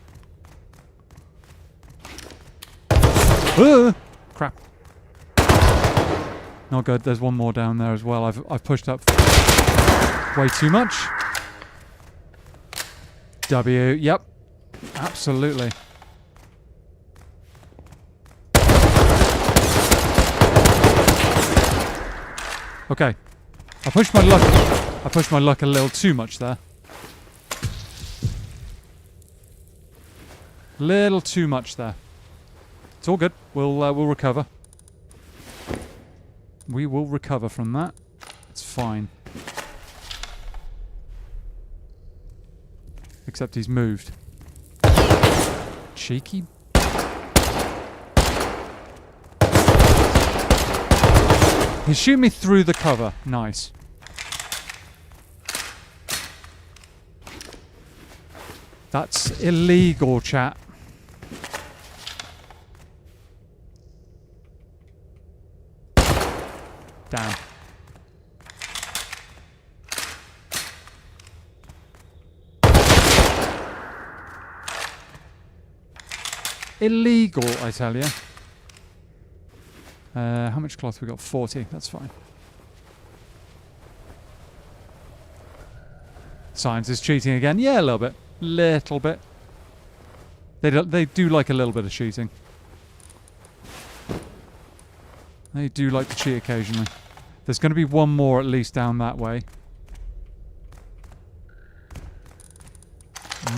Crap. Not good. There's one more down there as well. I've pushed up way too much. W. Yep. Absolutely. Okay. I pushed my luck a little too much there. Little too much there. It's all good. We'll recover. We will recover from that. It's fine. Except he's moved. Cheeky. He shoot me through the cover. Nice. That's illegal, chat. Damn. Illegal, I tell you. How much cloth we got? 40. That's fine. Science is cheating again. Yeah, a little bit. Little bit. They do like a little bit of cheating. They do like to cheat occasionally. There's going to be one more at least down that way.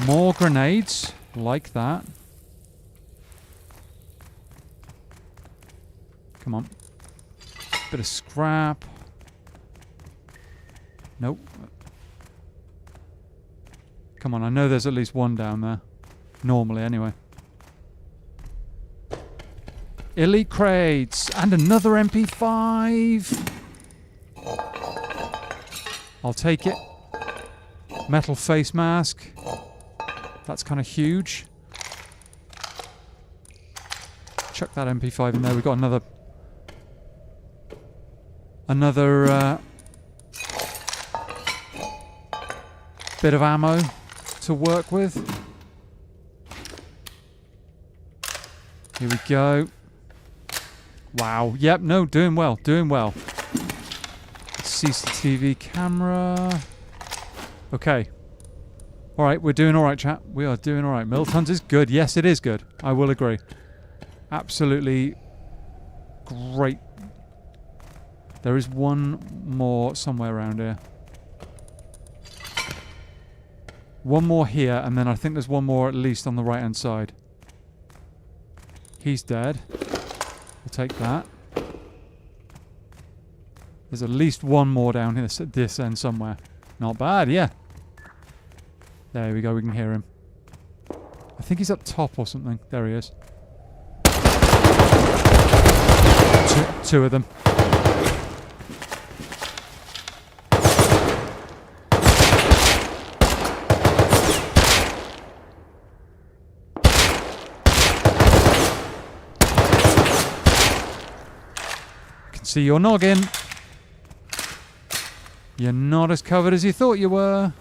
More grenades. Like that. Come on. Bit of scrap. Nope. Come on, I know there's at least one down there. Normally, anyway. Elite crates. And another MP5. I'll take it. Metal face mask. That's kind of huge. Chuck that MP5 in there. We've got another bit of ammo to work with. Here we go. Wow. Yep, no, doing well. Doing well. CCTV camera. Okay. Alright, we're doing alright, chat. We are doing alright. Miltons is good. Yes, it is good. I will agree. Absolutely great. There is one more somewhere around here. One more here, and then I think there's one more at least on the right-hand side. He's dead. We'll take that. There's at least one more down here, this end somewhere. Not bad, yeah. There we go, we can hear him. I think he's up top or something. There he is. Two of them. See your noggin. You're not as covered as you thought you were.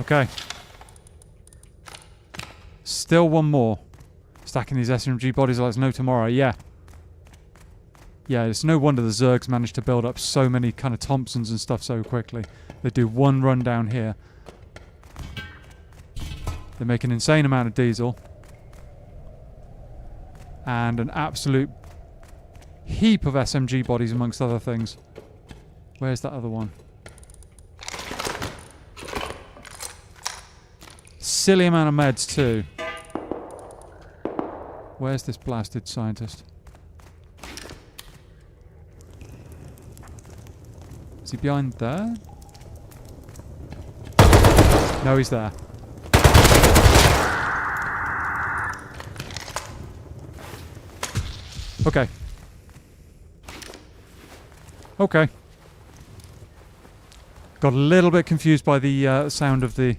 Okay. Still one more. Stacking these SMG bodies like there's no tomorrow. Yeah. Yeah, it's no wonder the Zergs managed to build up so many kind of Thompsons and stuff so quickly. They do one run down here. They make an insane amount of diesel. And an absolute heap of SMG bodies amongst other things. Where's that other one? Silly amount of meds too. Where's this blasted scientist? Is he behind there? No, he's there. Okay. Okay. Got a little bit confused by the sound of the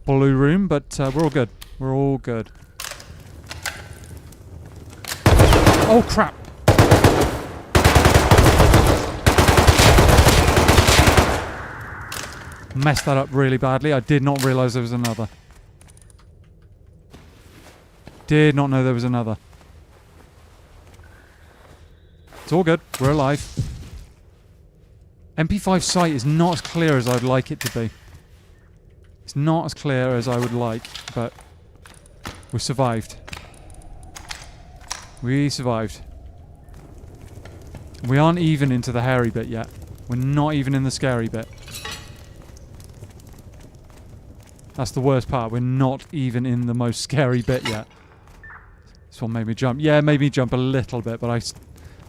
blue room, but we're all good. We're all good. Oh, crap! Messed that up really badly. I did not realise there was another. Did not know there was another. It's all good. We're alive. MP5 sight is not as clear as I'd like it to be. It's not as clear as I would like, but we survived. We survived. We aren't even into the hairy bit yet. We're not even in the scary bit. That's the worst part. We're not even in the most scary bit yet. This one made me jump. Yeah, it made me jump a little bit, but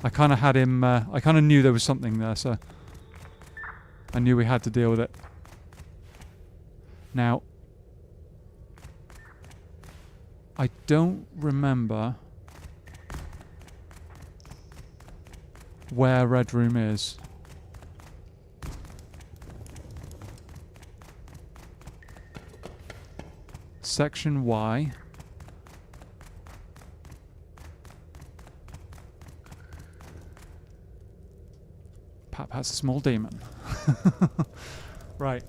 I kind of had him... I kind of knew there was something there, so... I knew we had to deal with it. Now... I don't remember... where Red Room is. Section Y. Pap has a small demon. Right.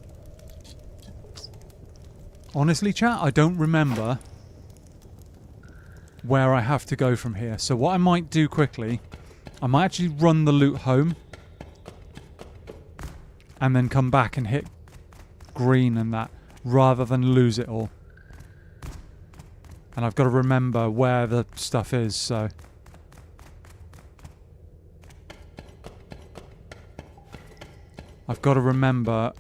Honestly, chat, I don't remember where I have to go from here. So what I might do quickly, I might actually run the loot home and then come back and hit green and that, rather than lose it all. And I've got to remember where the stuff is, so... I've got to remember...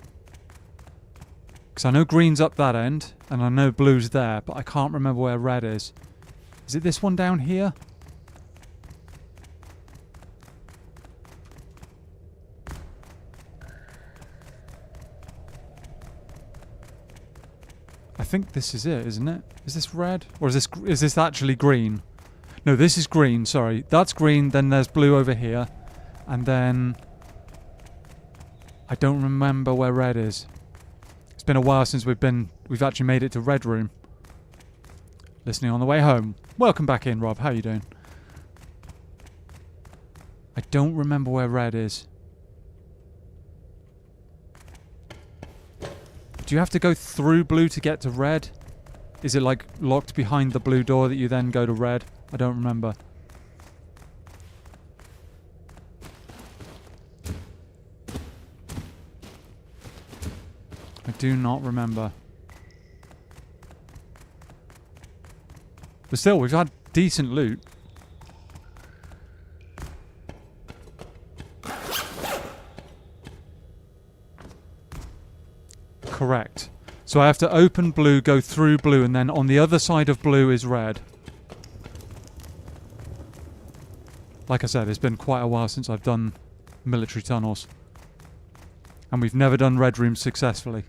Because I know green's up that end, and I know blue's there, but I can't remember where red is. Is it this one down here? I think this is it, isn't it? Is this red? Or is this actually green? No, this is green, sorry. That's green, then there's blue over here. And then... I don't remember where red is. It's been a while since we've actually made it to red room. Listening on the way home. Welcome back in, Rob. How you doing? I don't remember where red is. Do you have to go through blue to get to red? Is it like locked behind the blue door that you then go to red? I don't remember. I do not remember. But still, we've had decent loot. Correct. So I have to open blue, go through blue, and then on the other side of blue is red. Like I said, it's been quite a while since I've done military tunnels. And we've never done red rooms successfully.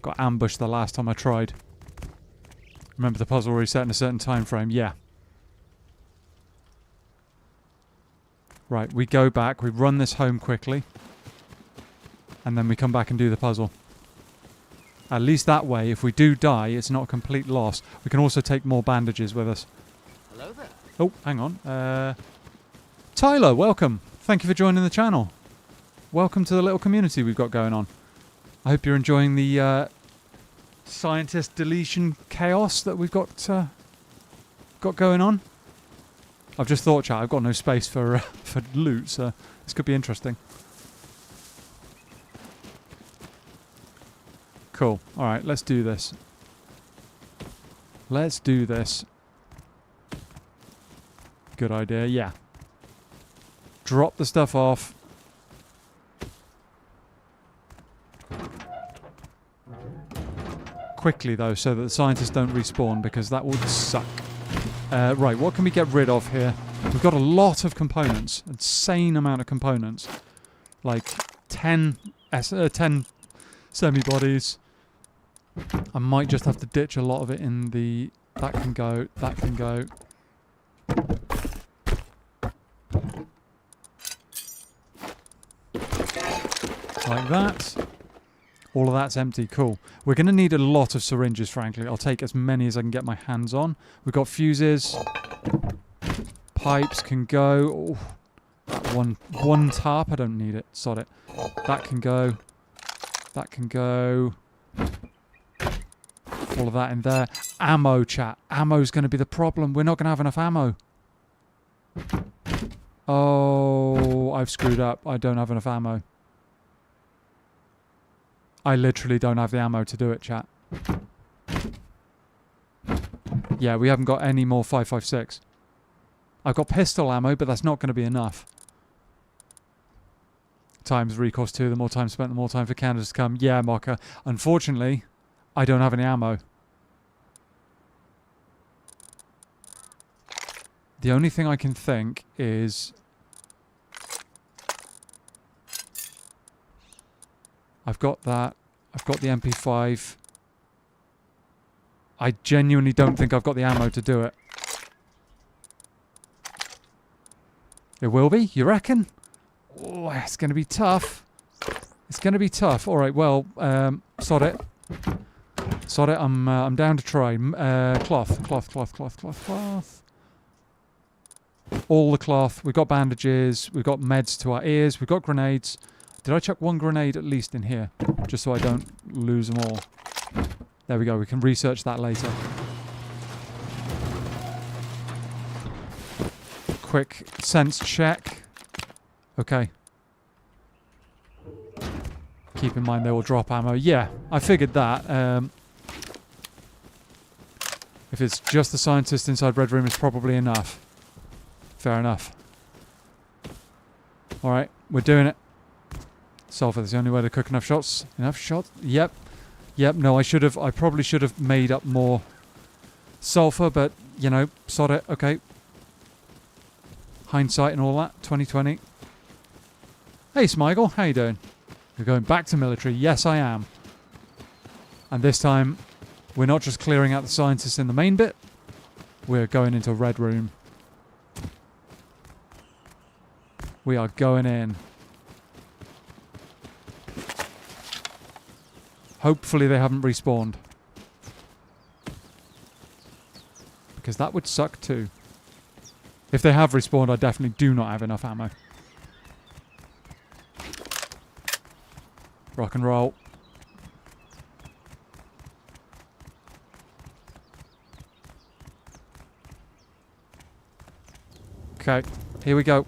Got ambushed the last time I tried. Remember the puzzle reset in a certain time frame? Yeah. Right, we go back, we run this home quickly. And then we come back and do the puzzle. At least that way, if we do die, it's not a complete loss. We can also take more bandages with us. Hello there. Oh, hang on. Tyler, welcome. Thank you for joining the channel. Welcome to the little community we've got going on. I hope you're enjoying the scientist deletion chaos that we've got going on. I've just thought, chat, I've got no space for loot, so this could be interesting. Cool. Alright, let's do this. Let's do this. Good idea, yeah. Drop the stuff off. Quickly, though, so that the scientists don't respawn, because that would suck. Right, what can we get rid of here? We've got a lot of components. Insane amount of components. Like 10 semi-bodies. I might just have to ditch a lot of it in the... That can go, that can go. Like that. All of that's empty. Cool. We're going to need a lot of syringes, frankly. I'll take as many as I can get my hands on. We've got fuses. Pipes can go. Oh, one tarp. I don't need it. Sod it. That can go. That can go. All of that in there. Ammo, chat. Ammo's going to be the problem. We're not going to have enough ammo. Oh, I've screwed up. I don't have enough ammo. I literally don't have the ammo to do it, chat. Yeah, we haven't got any more 5.56. I've got pistol ammo, but that's not going to be enough. Times recourse 2, the more time spent, the more time for candidates to come. Yeah, Mocha. Unfortunately, I don't have any ammo. The only thing I can think is... I've got that. I've got the MP5. I genuinely don't think I've got the ammo to do it. It will be? You reckon? Oh, it's going to be tough. It's going to be tough. All right, well, sod it. Sod it. I'm down to try. Cloth. All the cloth. We've got bandages. We've got meds to our ears. We've got grenades. Did I chuck one grenade at least in here? Just so I don't lose them all. There we go. We can research that later. Quick sense check. Okay. Keep in mind they will drop ammo. Yeah, I figured that. If it's just the scientist inside Red Room, it's probably enough. Fair enough. Alright, we're doing it. Sulfur, that's the only way to cook enough shots. Enough shots? Yep. Yep, no, I probably should have made up more sulfur, but, you know, sod it. Okay. Hindsight and all that. 2020. Hey, Smigel, how you doing? You're going back to military. Yes, I am. And this time, we're not just clearing out the scientists in the main bit. We're going into Red Room. We are going in. Hopefully they haven't respawned. Because that would suck too. If they have respawned, I definitely do not have enough ammo. Rock and roll. Okay, here we go.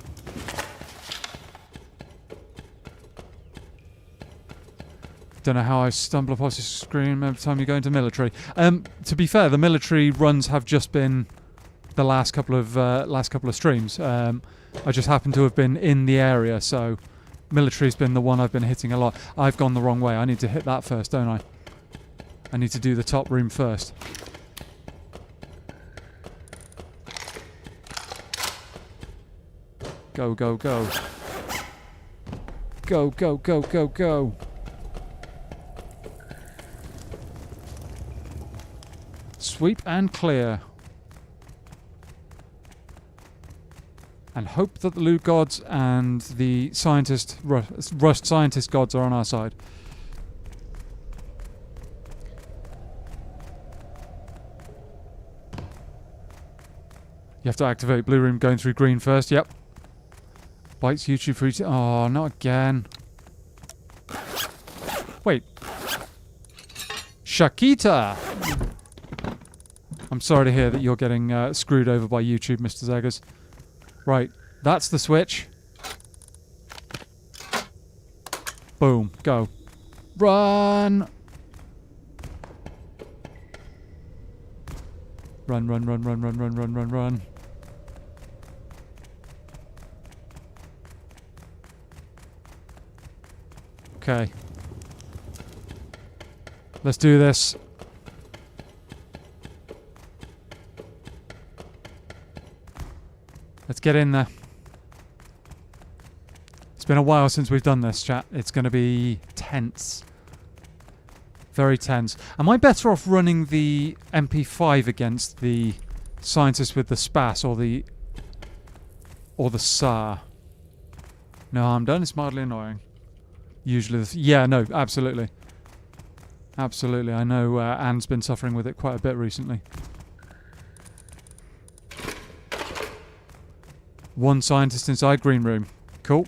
Don't know how I stumble upon this screen every time you go into military. To be fair, the military runs have just been the last couple of streams. I just happen to have been in the area, so military's been the one I've been hitting a lot. I've gone the wrong way. I need to hit that first, don't I? I need to do the top room first. Go, go, go. Go, go, go, go, go. Sweep and clear. And hope that the loot gods and the rust scientist gods are on our side. You have to activate blue room going through green first. Yep. Bites YouTube for each. Oh, not again. Wait. Shakita! I'm sorry to hear that you're getting screwed over by YouTube, Mr. Zeggers. Right, that's the switch. Boom, go. Run! Run, run, run, run, run, run, run, run, run. Okay. Let's do this. Let's get in there. It's been a while since we've done this, chat. It's going to be tense. Very tense. Am I better off running the MP5 against the scientist with the spas or the SAR? No harm done. It's mildly annoying. Usually, yeah, no, absolutely. Absolutely. I know Anne's been suffering with it quite a bit recently. One scientist inside green room. Cool.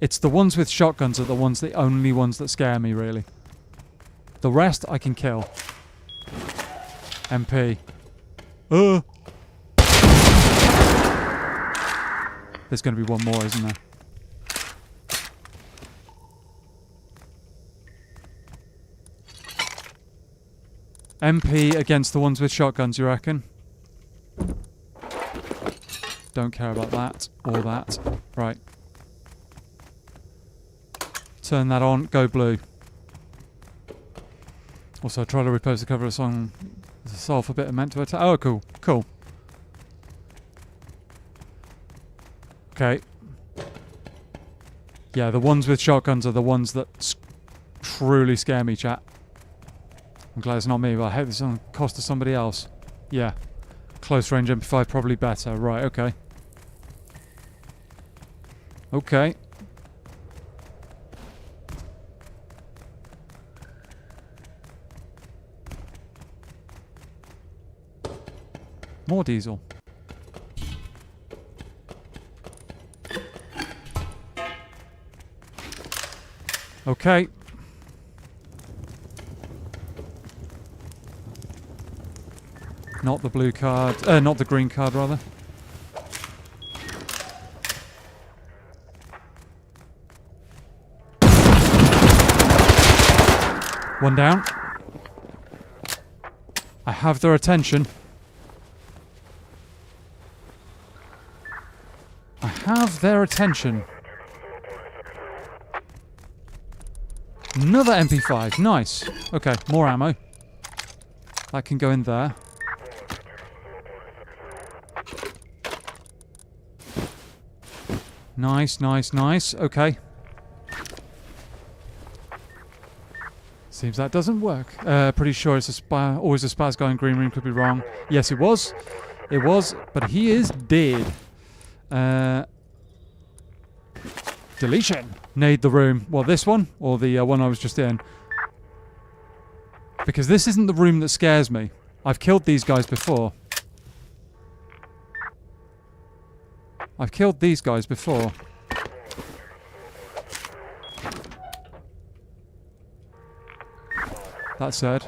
It's the ones with shotguns are the only ones that scare me, really. The rest I can kill. MP. There's going to be one more, isn't there? MP against the ones with shotguns, you reckon? Don't care about that or that. Right. Turn that on. Go blue. Also, try to repost the cover of a song. The sulfur bit meant to attack. Oh, cool. Cool. Okay. Yeah, the ones with shotguns are the ones that truly scare me, chat. I'm glad it's not me, but I hope this on the cost of somebody else. Yeah. Close range MP5 probably better. Right, okay. Okay. More diesel. Okay. Not the blue card. Not the green card, rather. One down. I have their attention. I have their attention. Another MP5. Nice. Okay, more ammo. That can go in there. Nice, nice, nice. Okay. Seems that doesn't work. Pretty sure it's always a spaz guy in green room. Could be wrong. Yes, it was. It was, but he is dead. Deletion. Nade the room. Well, this one or the one I was just in. Because this isn't the room that scares me. I've killed these guys before. I've killed these guys before. That said.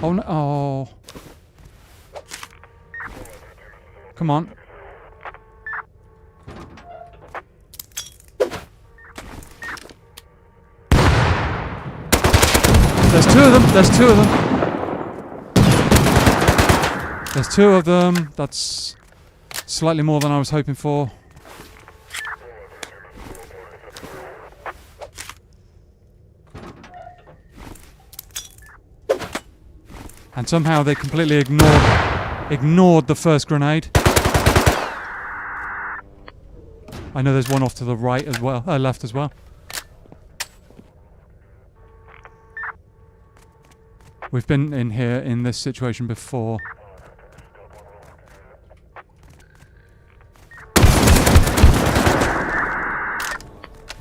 Oh no. Oh. Come on. There's two of them. There's two of them. There's two of them. That's slightly more than I was hoping for. And somehow they completely ignored the first grenade. I know there's one off to the right as well, left as well. We've been in here in this situation before.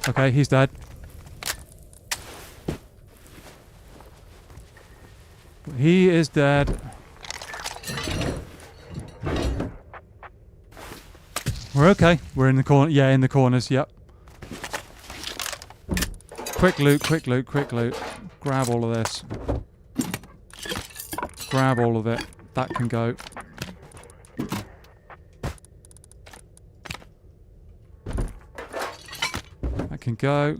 Okay, he's dead. He is dead. We're okay. We're in the corner. Yeah, in the corners. Yep. Quick loot, quick loot, quick loot. Grab all of this. Grab all of it. That can go. That can go.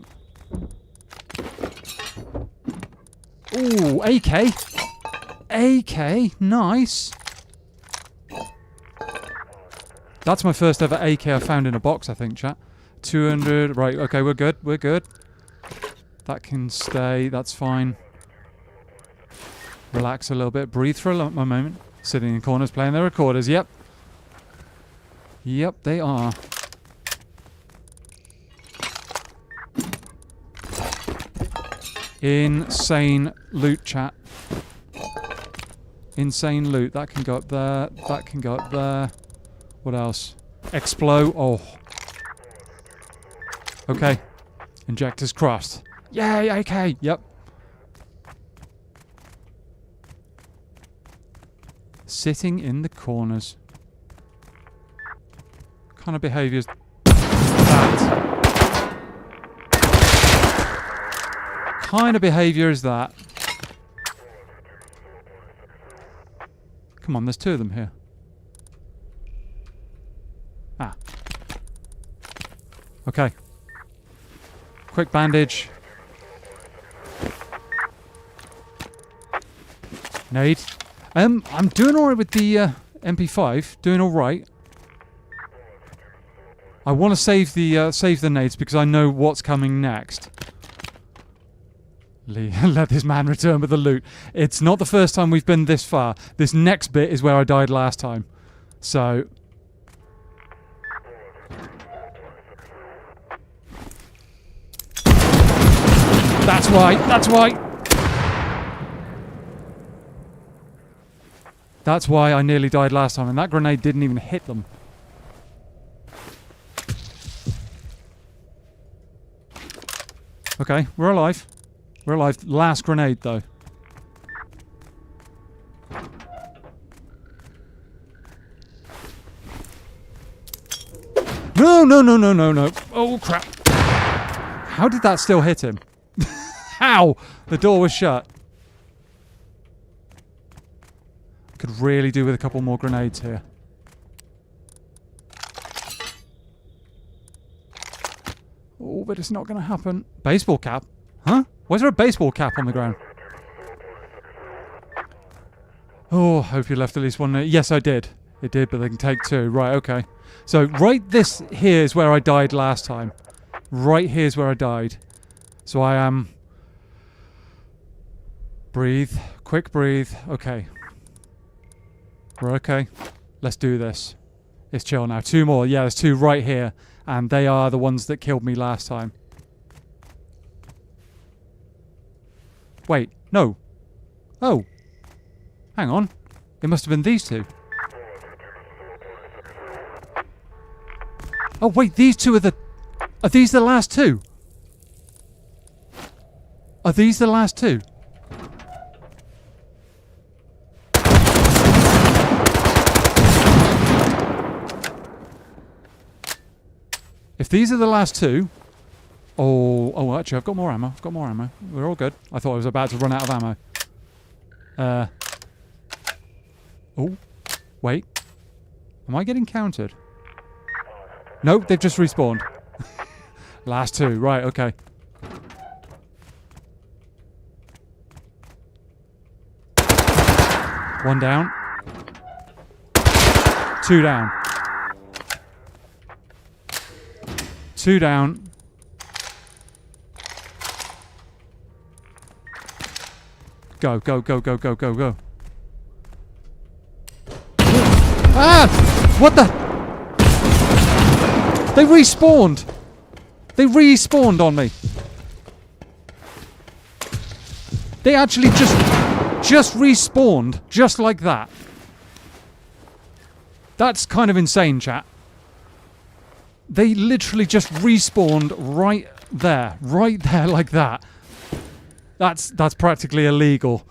Ooh, AK. AK, nice. That's my first ever AK I found in a box, I think, chat. 200, right, okay, we're good, we're good. That can stay, that's fine. Relax a little bit, breathe for a moment. Sitting in corners, playing their recorders, yep. Yep, they are. Insane loot, chat. Insane loot. That can go up there. That can go up there. What else? Explode. Oh. Okay. Injectors crossed. Yay, AK. Yep. Sitting in the corners. What kind of behaviour is that? Kind of behaviour is that? Come on, there's two of them here. Ah. Okay. Quick bandage. Nade. I'm doing alright with the MP5. Doing alright. I want to save the nades because I know what's coming next. Let this man return with the loot. It's not the first time we've been this far. This next bit is where I died last time. So... That's why. That's why. That's why I nearly died last time. And that grenade didn't even hit them. Okay, we're alive. We're alive. Last grenade, though. No, no, no, no, no, no. Oh, crap. How did that still hit him? How? The door was shut. Could really do with a couple more grenades here. Oh, but it's not going to happen. Baseball cap? Huh? Why is there a baseball cap on the ground? Oh, hope you left at least one. Yes, I did. It did, but they can take two. Right, okay. So, right this here is where I died last time. Right here's where I died. So I am... Breathe. Quick breathe. Okay. We're okay. Let's do this. It's chill now. Two more. Yeah, there's two right here. And they are the ones that killed me last time. Wait. No. Oh. Hang on. It must have been these two. Oh, wait. These two are the... Are these the last two? Are these the last two? If these are the last two... Oh, actually, I've got more ammo. We're all good. I thought I was about to run out of ammo. Oh, wait. Am I getting countered? Nope, they've just respawned. Last two. Right, okay. One down. Two down. Two down. Go, go, go, go, go, go, go. Ah! What the? They respawned! They respawned on me. They actually just respawned just like that. That's kind of insane, chat. They literally just respawned right there like that. That's practically illegal.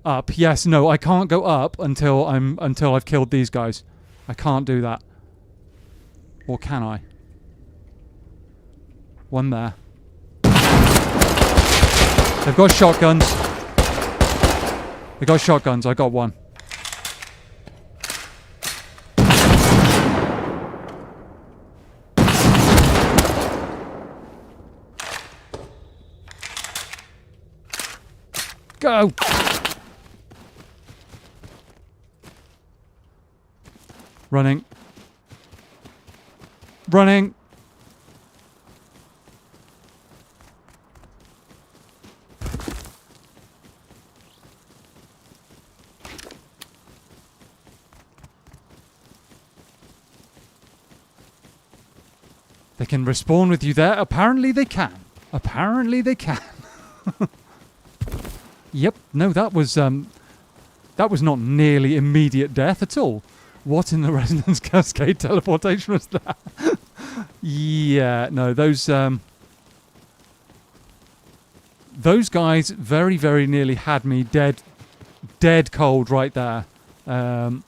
Up, yes, no, I can't go up until I've killed these guys. I can't do that. Or can I? One there. They've got shotguns. They got shotguns. I got one. Go! Running. Running. They can respawn with you there. Apparently they can. Apparently they can. Yep. No, that was not nearly immediate death at all. What in the Resonance Cascade teleportation was that? Yeah, no, those guys very, very nearly had me dead cold right there. I'm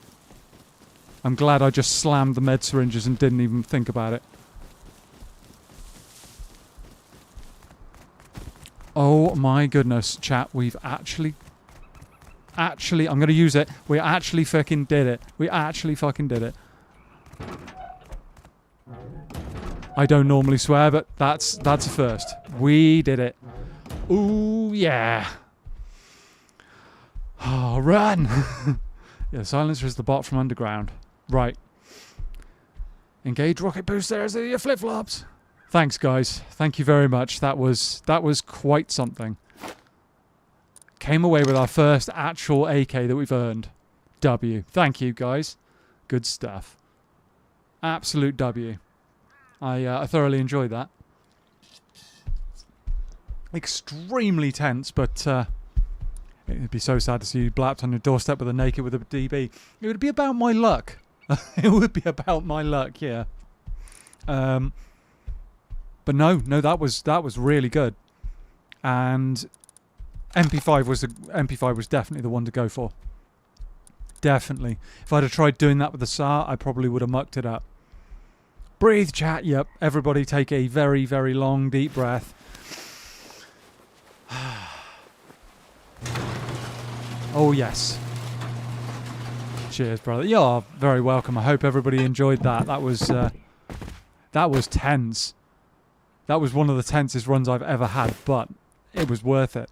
glad I just slammed the med syringes and didn't even think about it. Oh my goodness, chat, we've actually, I'm going to use it. We actually fucking did it. We actually fucking did it. I don't normally swear, but that's a first. We did it. Ooh, yeah. Oh, run. Yeah, the silencer is the bot from underground. Right. Engage rocket boosters are your flip-flops. Thanks, guys. Thank you very much. That was quite something. Came away with our first actual AK that we've earned. W. Thank you, guys. Good stuff. Absolute W. I thoroughly enjoyed that. Extremely tense, but it'd be so sad to see you blapped on your doorstep with a naked with a DB. It would be about my luck. It would be about my luck, yeah. But no, that was really good. And MP5 was definitely the one to go for. Definitely. If I'd have tried doing that with the SAR, I probably would have mucked it up. Breathe, chat. Yep. Everybody take a very, very long, deep breath. Oh, yes. Cheers, brother. You're very welcome. I hope everybody enjoyed that. That was tense. That was one of the tensest runs I've ever had, but it was worth it.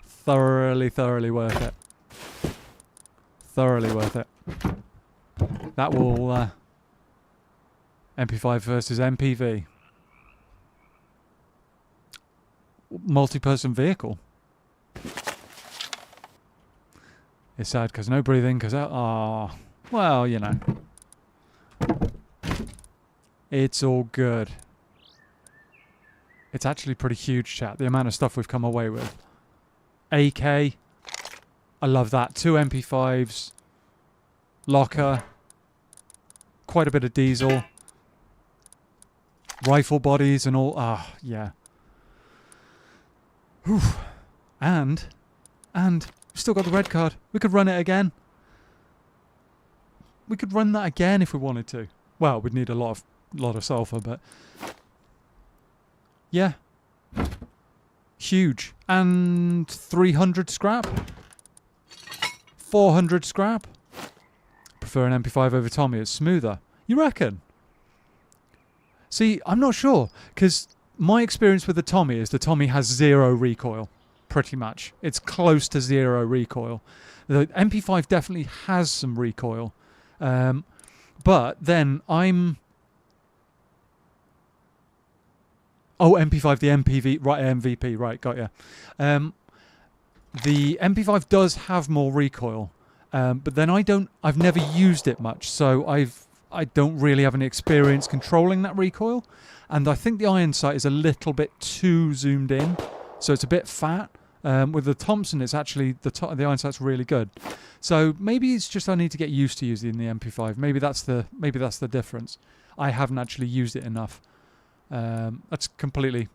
Thoroughly, thoroughly worth it. Thoroughly worth it. That will... MP5 versus MPV. Multi-person vehicle. It's sad because no breathing, because... Oh, well, you know. It's all good. It's actually pretty huge, chat, the amount of stuff we've come away with. AK. I love that. 2 MP5s. Locker. Quite a bit of diesel. Rifle bodies and all. Ah, yeah. Whew. And we've still got the red card. We could run it again. We could run that again if we wanted to. Well, we'd need a lot of sulfur, but yeah, huge. And 300 scrap, 400 scrap. Prefer an MP5 over Tommy. It's smoother. You reckon? See, I'm not sure, because my experience with the Tommy is the Tommy has 0 recoil, pretty much. It's close to 0 recoil. The MP5 definitely has some recoil, but then I'm... Oh, MP5, the MPV, right, MVP, right, got ya. The MP5 does have more recoil, but then I've never used it much, so I don't really have any experience controlling that recoil, and I think the iron sight is a little bit too zoomed in, so it's a bit fat. With the Thompson, it's actually the iron sight's really good. So maybe it's just I need to get used to using the MP5. Maybe that's the difference. I haven't actually used it enough. That's completely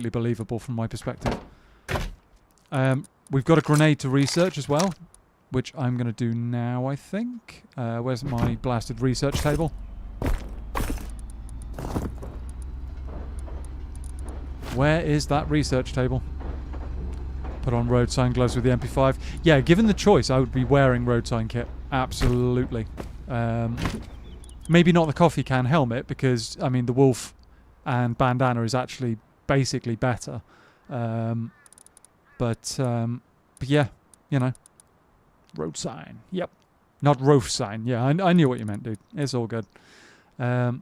believable from my perspective. We've got a grenade to research as well, which I'm going to do now, I think. Where's my blasted research table? Where is that research table? Put on road sign gloves with the MP5. Yeah, given the choice, I would be wearing road sign kit. Absolutely. Maybe not the coffee can helmet, because, I mean, the wolf and bandana is actually basically better. But yeah, you know. Road sign. Yep. Not roof sign. Yeah, I knew what you meant, dude. It's all good. Now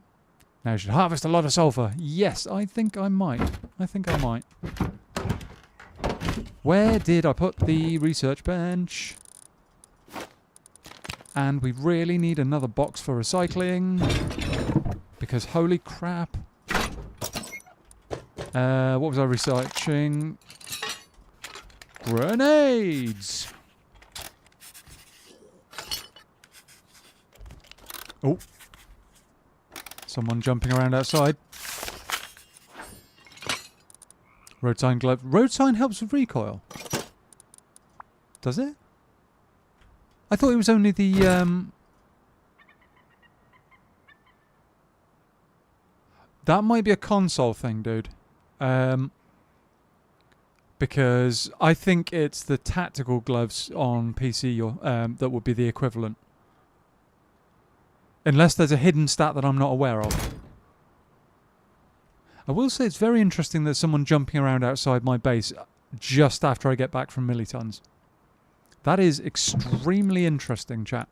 you should harvest a lot of sulfur. Yes, I think I might. Where did I put the research bench? And we really need another box for recycling. Because holy crap. What was I researching? Grenades! Oh. Someone jumping around outside. Road sign glove. Road sign helps with recoil. Does it? I thought it was only the... That might be a console thing, dude. Because I think it's the tactical gloves on PC that would be the equivalent. Unless there's a hidden stat that I'm not aware of. I will say it's very interesting that someone jumping around outside my base just after I get back from Millitons. That is extremely interesting, chat.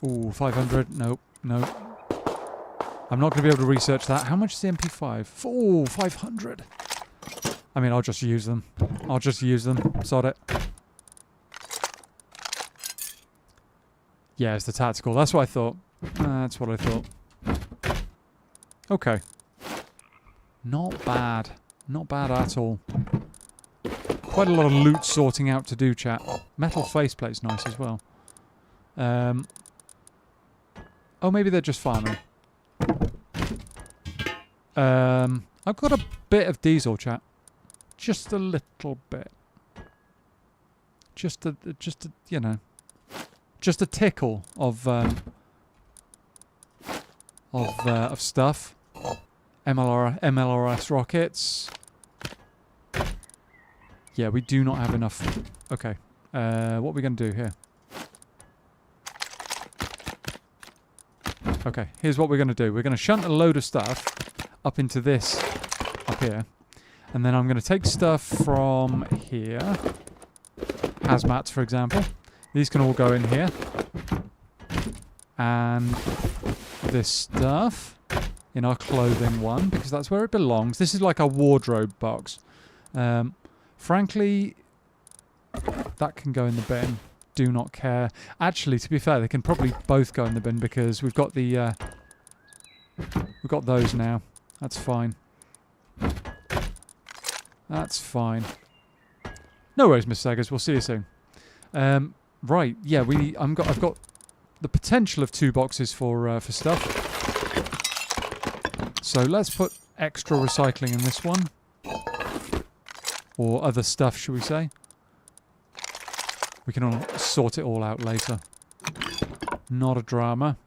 Ooh, 500. Nope. I'm not going to be able to research that. How much is the MP5? Oh, 500. I mean, I'll just use them. Sod it. Yeah, it's the tactical. That's what I thought. Okay. Not bad. Not bad at all. Quite a lot of loot sorting out to do, chat. Metal faceplate's nice as well. Oh, maybe they're just farming. I've got a bit of diesel, chat. Just a little bit. Just a you know, just a tickle of stuff. MLRS rockets. Yeah, we do not have enough. Okay. What are we going to do here? Okay, here's what we're going to do. We're going to shunt a load of stuff up into this up here. And then I'm going to take stuff from here. Hazmats, for example. These can all go in here. And this stuff in our clothing one, because that's where it belongs. This is like a wardrobe box. Frankly, that can go in the bin. Do not care. Actually, to be fair, they can probably both go in the bin because we've got the we've got those now. That's fine. That's fine. No worries, Miss Seggers. We'll see you soon. Right. Yeah. I've got the potential of 2 boxes for stuff. So let's put extra recycling in this one, or other stuff, shall we say? We can all sort it all out later. Not a drama.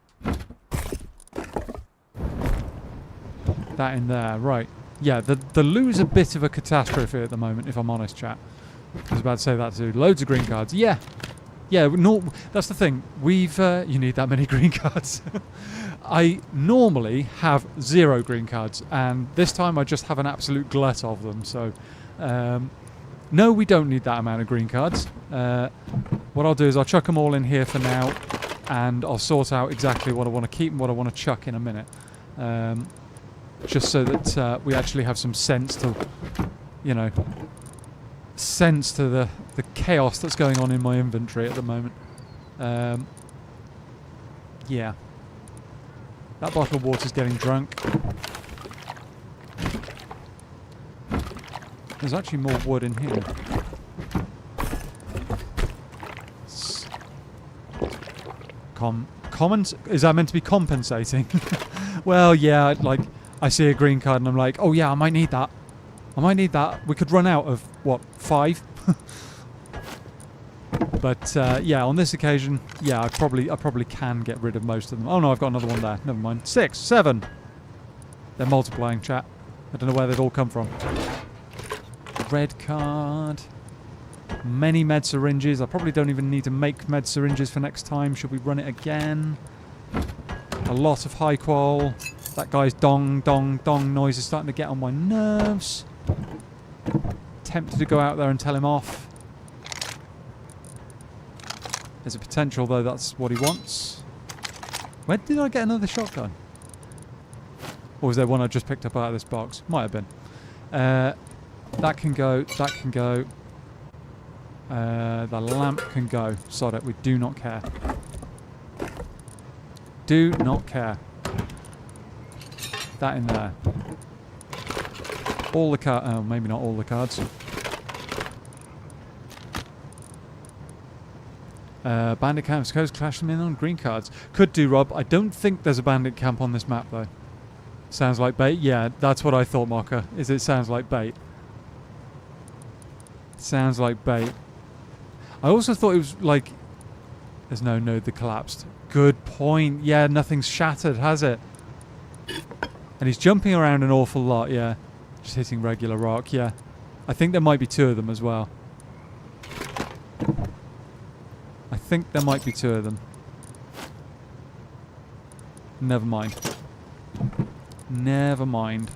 That in there, right. Yeah, the loo's a bit of a catastrophe at the moment, if I'm honest, chat. I was about to say that too. Loads of green cards. Yeah. Yeah, no, that's the thing. You need that many green cards. I normally have 0 green cards, and this time I just have an absolute glut of them, so... no, we don't need that amount of green cards. What I'll do is I'll chuck them all in here for now, and I'll sort out exactly what I want to keep and what I want to chuck in a minute. Just so that we actually have some sense to, you know, sense to the chaos that's going on in my inventory at the moment. Yeah. That bottle of water's getting drunk. There's actually more wood in here. Is that meant to be compensating? Well, yeah, like, I see a green card and I'm like, oh yeah, I might need that. I might need that. We could run out of, what, 5? But, yeah, on this occasion, yeah, I probably can get rid of most of them. Oh no, I've got another one there. Never mind. 6, 7. They're multiplying, chat. I don't know where they've all come from. Red card. Many med syringes. I probably don't even need to make med syringes for next time. Should we run it again? A lot of high qual. That guy's dong, dong, dong noise is starting to get on my nerves. Tempted to go out there and tell him off. There's a potential, though, that's what he wants. Where did I get another shotgun? Or was there one I just picked up out of this box? Might have been. That can go. That can go. The lamp can go. Sod it. We do not care. Do not care. That in there. All the cards. Oh, maybe not all the cards. Bandit camps. Coast clash them in on green cards. Could do, Rob. I don't think there's a bandit camp on this map, though. Sounds like bait. Yeah, that's what I thought, Mocha. Is it sounds like bait. Sounds like bait. I also thought it was like... There's no node that collapsed. Good point. Yeah, nothing's shattered, has it? And he's jumping around an awful lot, yeah. Just hitting regular rock, yeah. I think there might be 2 of them as well. I think there might be 2 of them. Never mind. Never mind.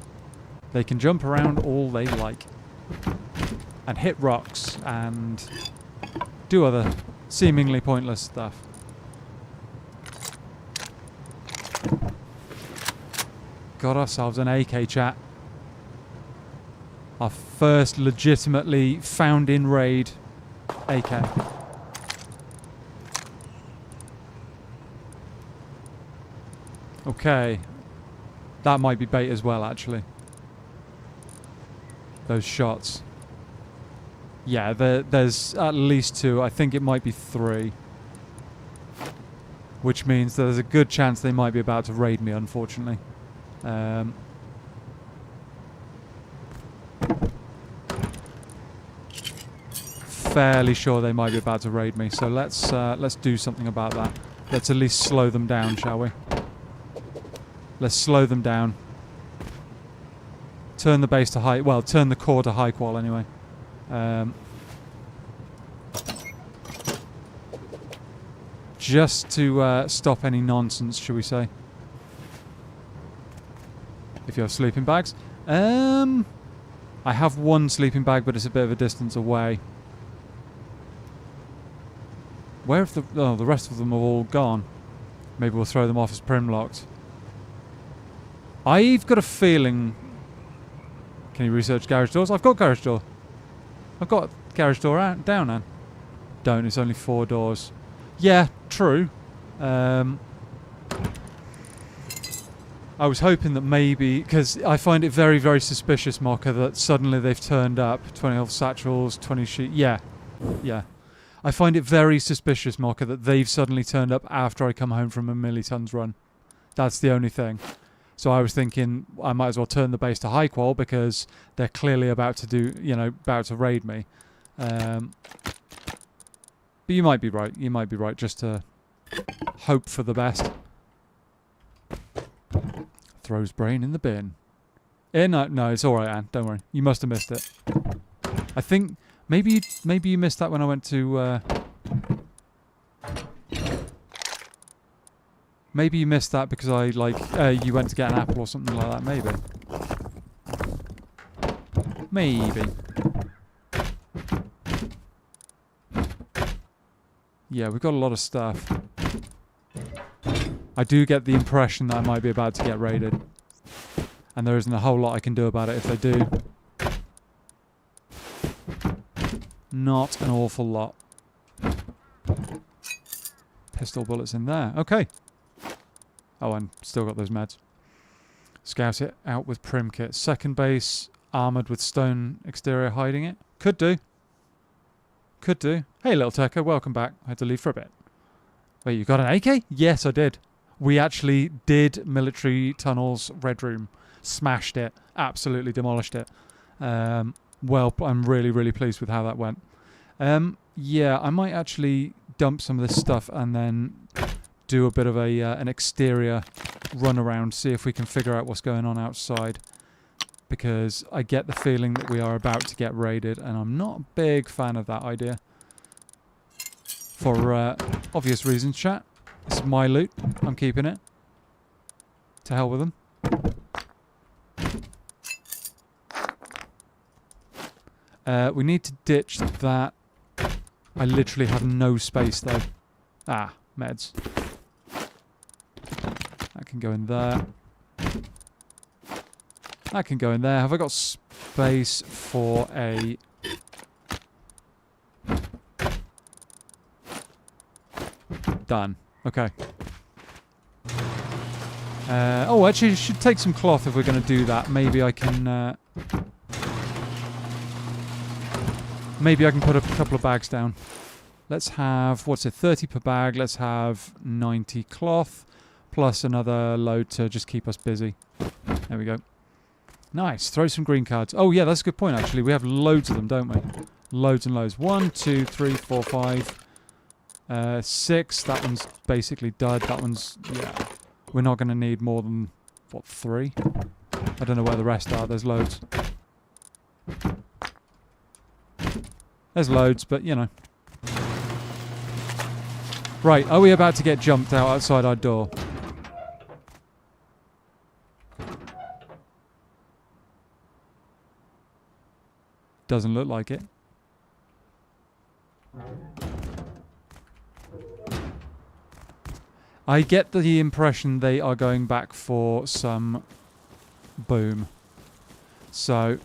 They can jump around all they like. And hit rocks and do other seemingly pointless stuff. Got ourselves an AK, chat. Our first legitimately found in raid AK. Okay. That might be bait as well, actually. Those shots. Yeah, there's at least 2. I think it might be 3. Which means there's a good chance they might be about to raid me, unfortunately. Fairly sure they might be about to raid me, so let's do something about that. Let's at least slow them down, shall we? Let's slow them down. turn the base to high. Well, turn the core to high qual anyway. Just to stop any nonsense, shall we say? If you have sleeping bags, I have one sleeping bag, but it's a bit of a distance away. Where have the rest of them have all gone? Maybe we'll throw them off as prim locked. I've got a feeling. Can you research garage doors? I've got garage door. I've got garage door down, Anne. Don't. It's only 4 doors. Yeah, true. I was hoping that maybe, because I find it very, very suspicious, Mocha, that suddenly they've turned up 20 health satchels, 20 sheet. Yeah. I find it very suspicious, Mocha, that they've suddenly turned up after I come home from a millitons run. That's the only thing. So I was thinking I might as well turn the base to high qual because they're clearly about to about to raid me. But you might be right. You might be right. Just to hope for the best. Throws brain in the bin. No, it's all right, Anne. Don't worry. You must have missed it. I think maybe you missed that when I went to. Maybe you missed that because you went to get an apple or something like that. Maybe. Yeah, we've got a lot of stuff. I do get the impression that I might be about to get raided. And there isn't a whole lot I can do about it if they do. Not an awful lot. Pistol bullets in there. Okay. Oh, and still got those meds. Scout it out with prim kit. Second base, armoured with stone exterior hiding it. Could do. Could do. Hey, little Tekka, welcome back. I had to leave for a bit. Wait, you got an AK? Yes, I did. We actually did military tunnels red room. Smashed it. Absolutely demolished it. Well, I'm really, really pleased with how that went. Yeah, I might actually dump some of this stuff and then do a bit of an exterior run around, see if we can figure out what's going on outside. Because I get the feeling that we are about to get raided, and I'm not a big fan of that idea. For obvious reasons, chat. This is my loot. I'm keeping it. To hell with them. We need to ditch that. I literally have no space though. Ah, meds. That can go in there. That can go in there. Have I got space for a... Done. Okay. Oh, actually, I should take some cloth if we're going to do that. Maybe I can... maybe I can put a couple of bags down. Let's have... What's it? 30 per bag. Let's have 90 cloth. Plus another load to just keep us busy. There we go. Nice. Throw some green cards. Oh, yeah, that's a good point, actually. We have loads of them, don't we? Loads and loads. 1, 2, 3, 4, 5, 6. That one's basically dud. That one's... Yeah. We're not going to need more than, what, 3? I don't know where the rest are. There's loads. There's loads, but, you know. Right. Are we about to get jumped out outside our door? Doesn't look like it. I get the impression they are going back for some boom. So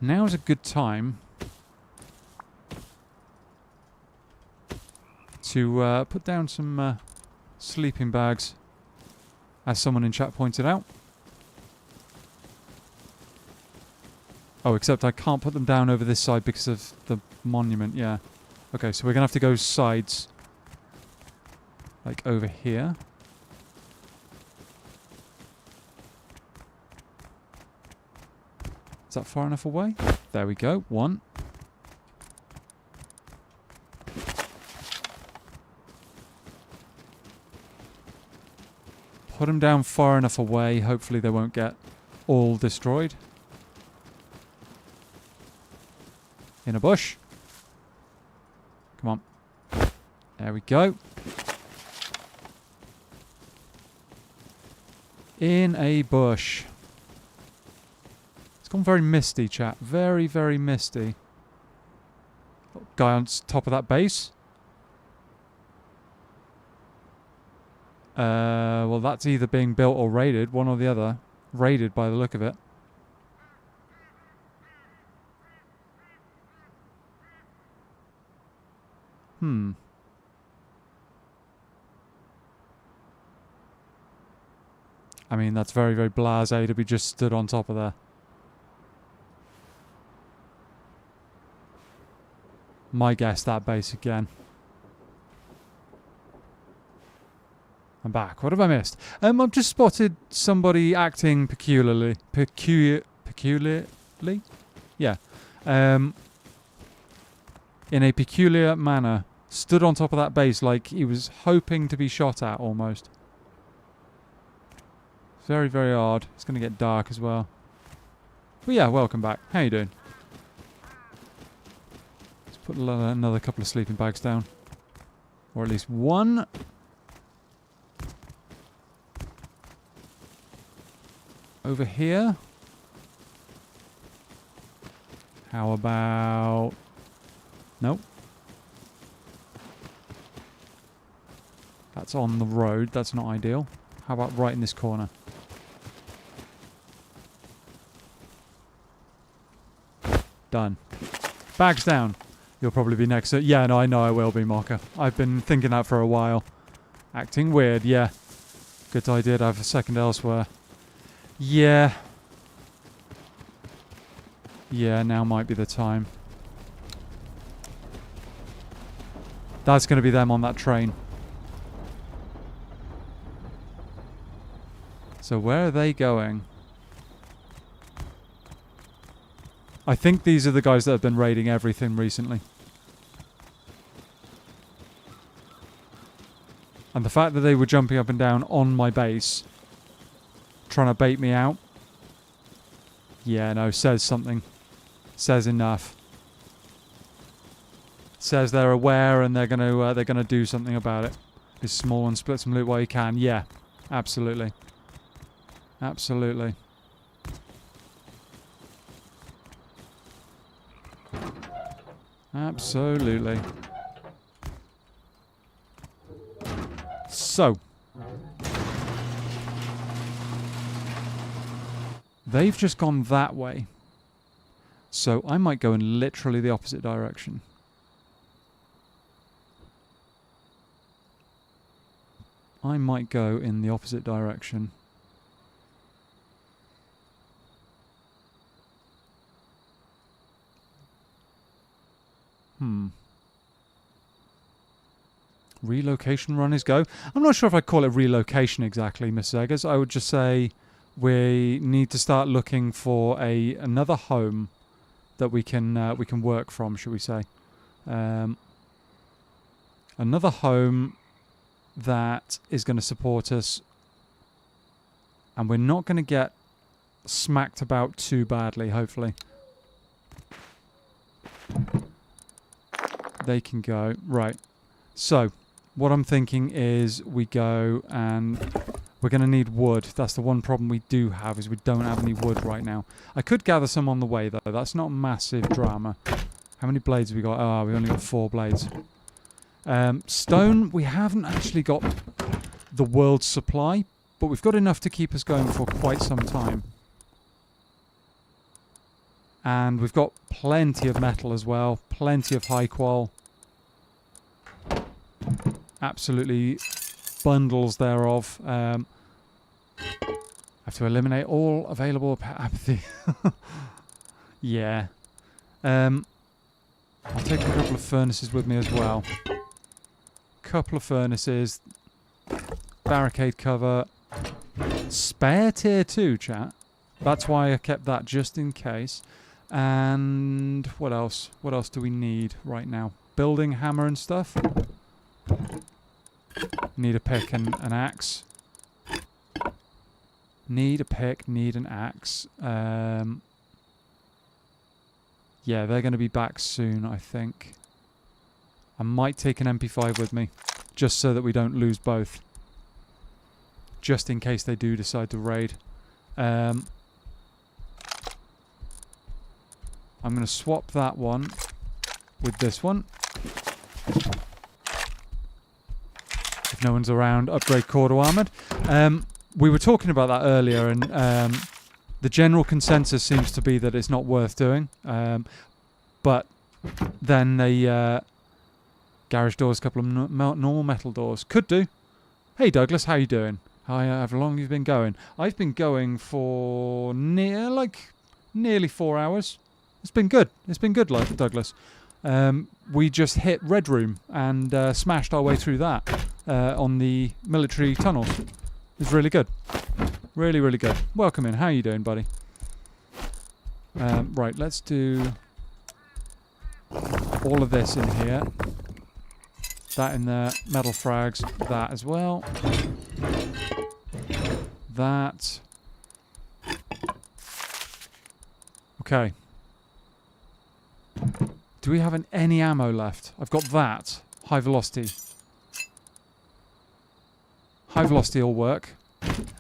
now is a good time to put down some sleeping bags, as someone in chat pointed out. Oh, except I can't put them down over this side because of the monument, yeah. Okay, so we're going to have to go sides. Like over here. Is that far enough away? There we go. 1. Put them down far enough away. Hopefully they won't get all destroyed. In a bush. Come on. There we go. In a bush. It's gone very misty, chat. Very, very misty. Guy on top of that base. Well, that's either being built or raided. One or the other. Raided by the look of it. I mean, that's very, very blasé to be just stood on top of there. My guess, that base again. I'm back. What have I missed? I've just spotted somebody acting peculiarly. Peculiarly? Yeah. In a peculiar manner. Stood on top of that base like he was hoping to be shot at, almost. Very, very odd. It's going to get dark as well. But yeah, welcome back. How you doing? Let's put another couple of sleeping bags down. Or at least one. Over here. How about... Nope. That's on the road. That's not ideal. How about right in this corner? Done. Bags down. You'll probably be next. Yeah, no, I know I will be, Mocha. I've been thinking that for a while. Acting weird, yeah. Good idea to have a second elsewhere. Yeah. Yeah, now might be the time. That's going to be them on that train. So where are they going? I think these are the guys that have been raiding everything recently. And the fact that they were jumping up and down on my base, trying to bait me out. Yeah, no, says something. Says enough. Says they're aware and they're gonna do something about it. Be small and split some loot while you can. Yeah, absolutely. Absolutely. Absolutely. So. They've just gone that way. So I might go in literally the opposite direction. I might go in the opposite direction. Relocation run is go. I'm not sure if I'd call it relocation exactly, Mrs. Eggers. I would just say we need to start looking for another home that we can work from, should we say? Another home that is going to support us, and we're not going to get smacked about too badly. Hopefully, they can go right. So, what I'm thinking is we go and we're going to need wood. That's the one problem we do have, is we don't have any wood right now. I could gather some on the way, though. That's not massive drama. How many blades have we got? Oh, we only got 4 blades. Stone, we haven't actually got the world's supply, but we've got enough to keep us going for quite some time. And we've got plenty of metal as well. Plenty of high qual. Absolutely bundles thereof. I have to eliminate all available apathy. Yeah. I'll take a couple of furnaces with me as well. Couple of furnaces. Barricade cover. Spare tier 2, chat. That's why I kept that, just in case. And what else? What else do we need right now? Building hammer and stuff. Need a pick and an axe. Need a pick, need an axe. Yeah, they're going to be back soon, I think. I might take an MP5 with me, just so that we don't lose both. Just in case they do decide to raid. I'm going to swap that one with this one. If no one's around, upgrade core to armoured. We were talking about that earlier, and the general consensus seems to be that it's not worth doing. But then the garage doors, a couple of normal metal doors. Could do. Hey Douglas, how you doing? How long have you been going? I've been going for nearly 4 hours. It's been good. It's been good, like Douglas. We just hit Red Room and smashed our way through that on the military tunnels. It's really good. Really, really good. Welcome in. How you doing, buddy? Right, let's do all of this in here. That in there. Metal frags. That as well. That. Okay. Do we have any ammo left? I've got that. High velocity. High velocity will work.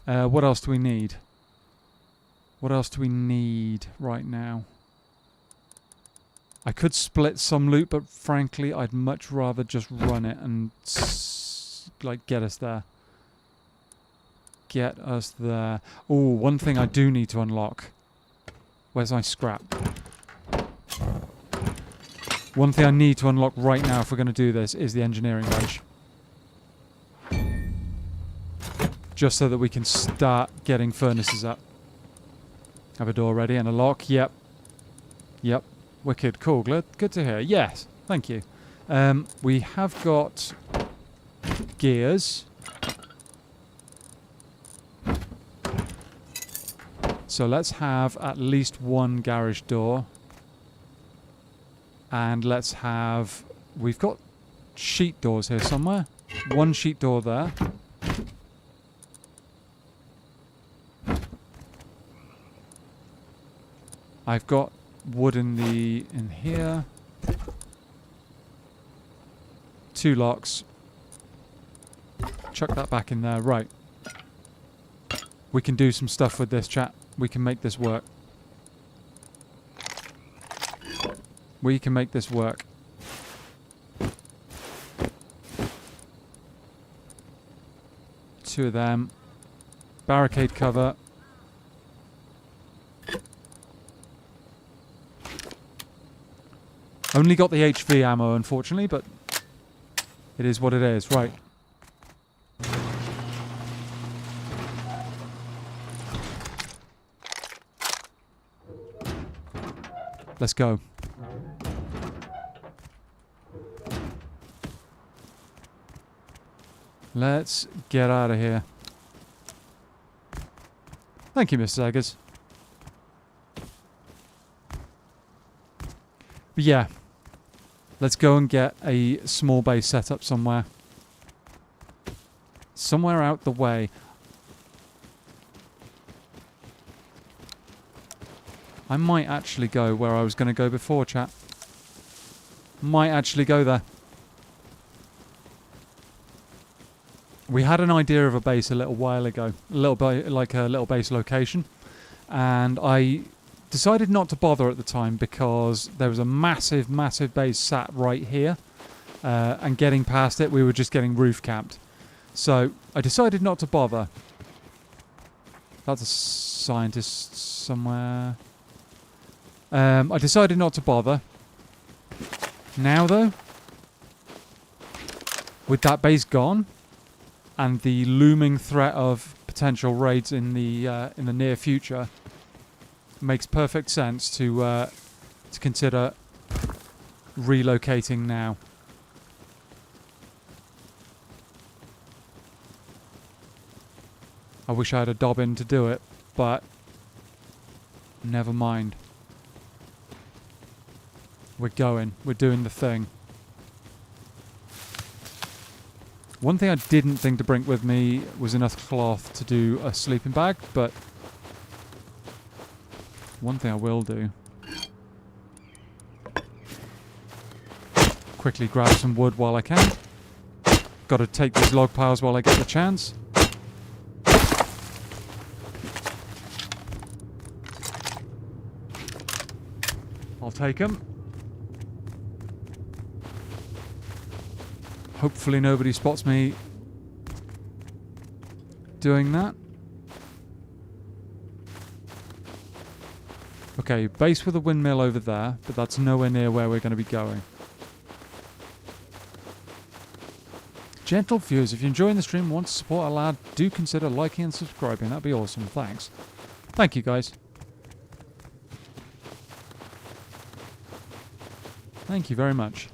What else do we need? What else do we need right now? I could split some loot, but frankly, I'd much rather just run it and get us there. Get us there. Oh, one thing I do need to unlock. Where's my scrap? One thing I need to unlock right now if we're going to do this is the engineering bench. Just so that we can start getting furnaces up. Have a door ready and a lock. Yep. Yep. Wicked. Cool. Good to hear. Yes. Thank you. We have got gears. So let's have at least one garage door. And let's have... We've got sheet doors here somewhere. One sheet door there. I've got wood in here. 2 locks. Chuck that back in there. Right. We can do some stuff with this, chat. We can make this work. We can make this work. Two of them. Barricade cover. Only got the HV ammo, unfortunately, but it is what it is. Right. Let's go. Let's get out of here. Thank you, Mr. Eggers. But yeah. Let's go and get a small base set up somewhere. Somewhere out the way. I might actually go where I was going to go before, chat. Might actually go there. We had an idea of a base a little while ago. A little base location. And I decided not to bother at the time because there was a massive, massive base sat right here. And getting past it, we were just getting roof capped. So I decided not to bother. That's a scientist somewhere. I decided not to bother. Now, though, with that base gone, and the looming threat of potential raids in the near future, makes perfect sense to consider relocating now. I wish I had a Dobbin to do it, but never mind. We're going. We're doing the thing. One thing I didn't think to bring with me was enough cloth to do a sleeping bag, but one thing I will do. Quickly grab some wood while I can. Got to take these log piles while I get the chance. I'll take them. Hopefully nobody spots me doing that. Okay, base with a windmill over there, but that's nowhere near where we're going to be going. Gentle viewers, if you're enjoying the stream and want to support our lad, do consider liking and subscribing. That'd be awesome. Thanks. Thank you, guys. Thank you very much.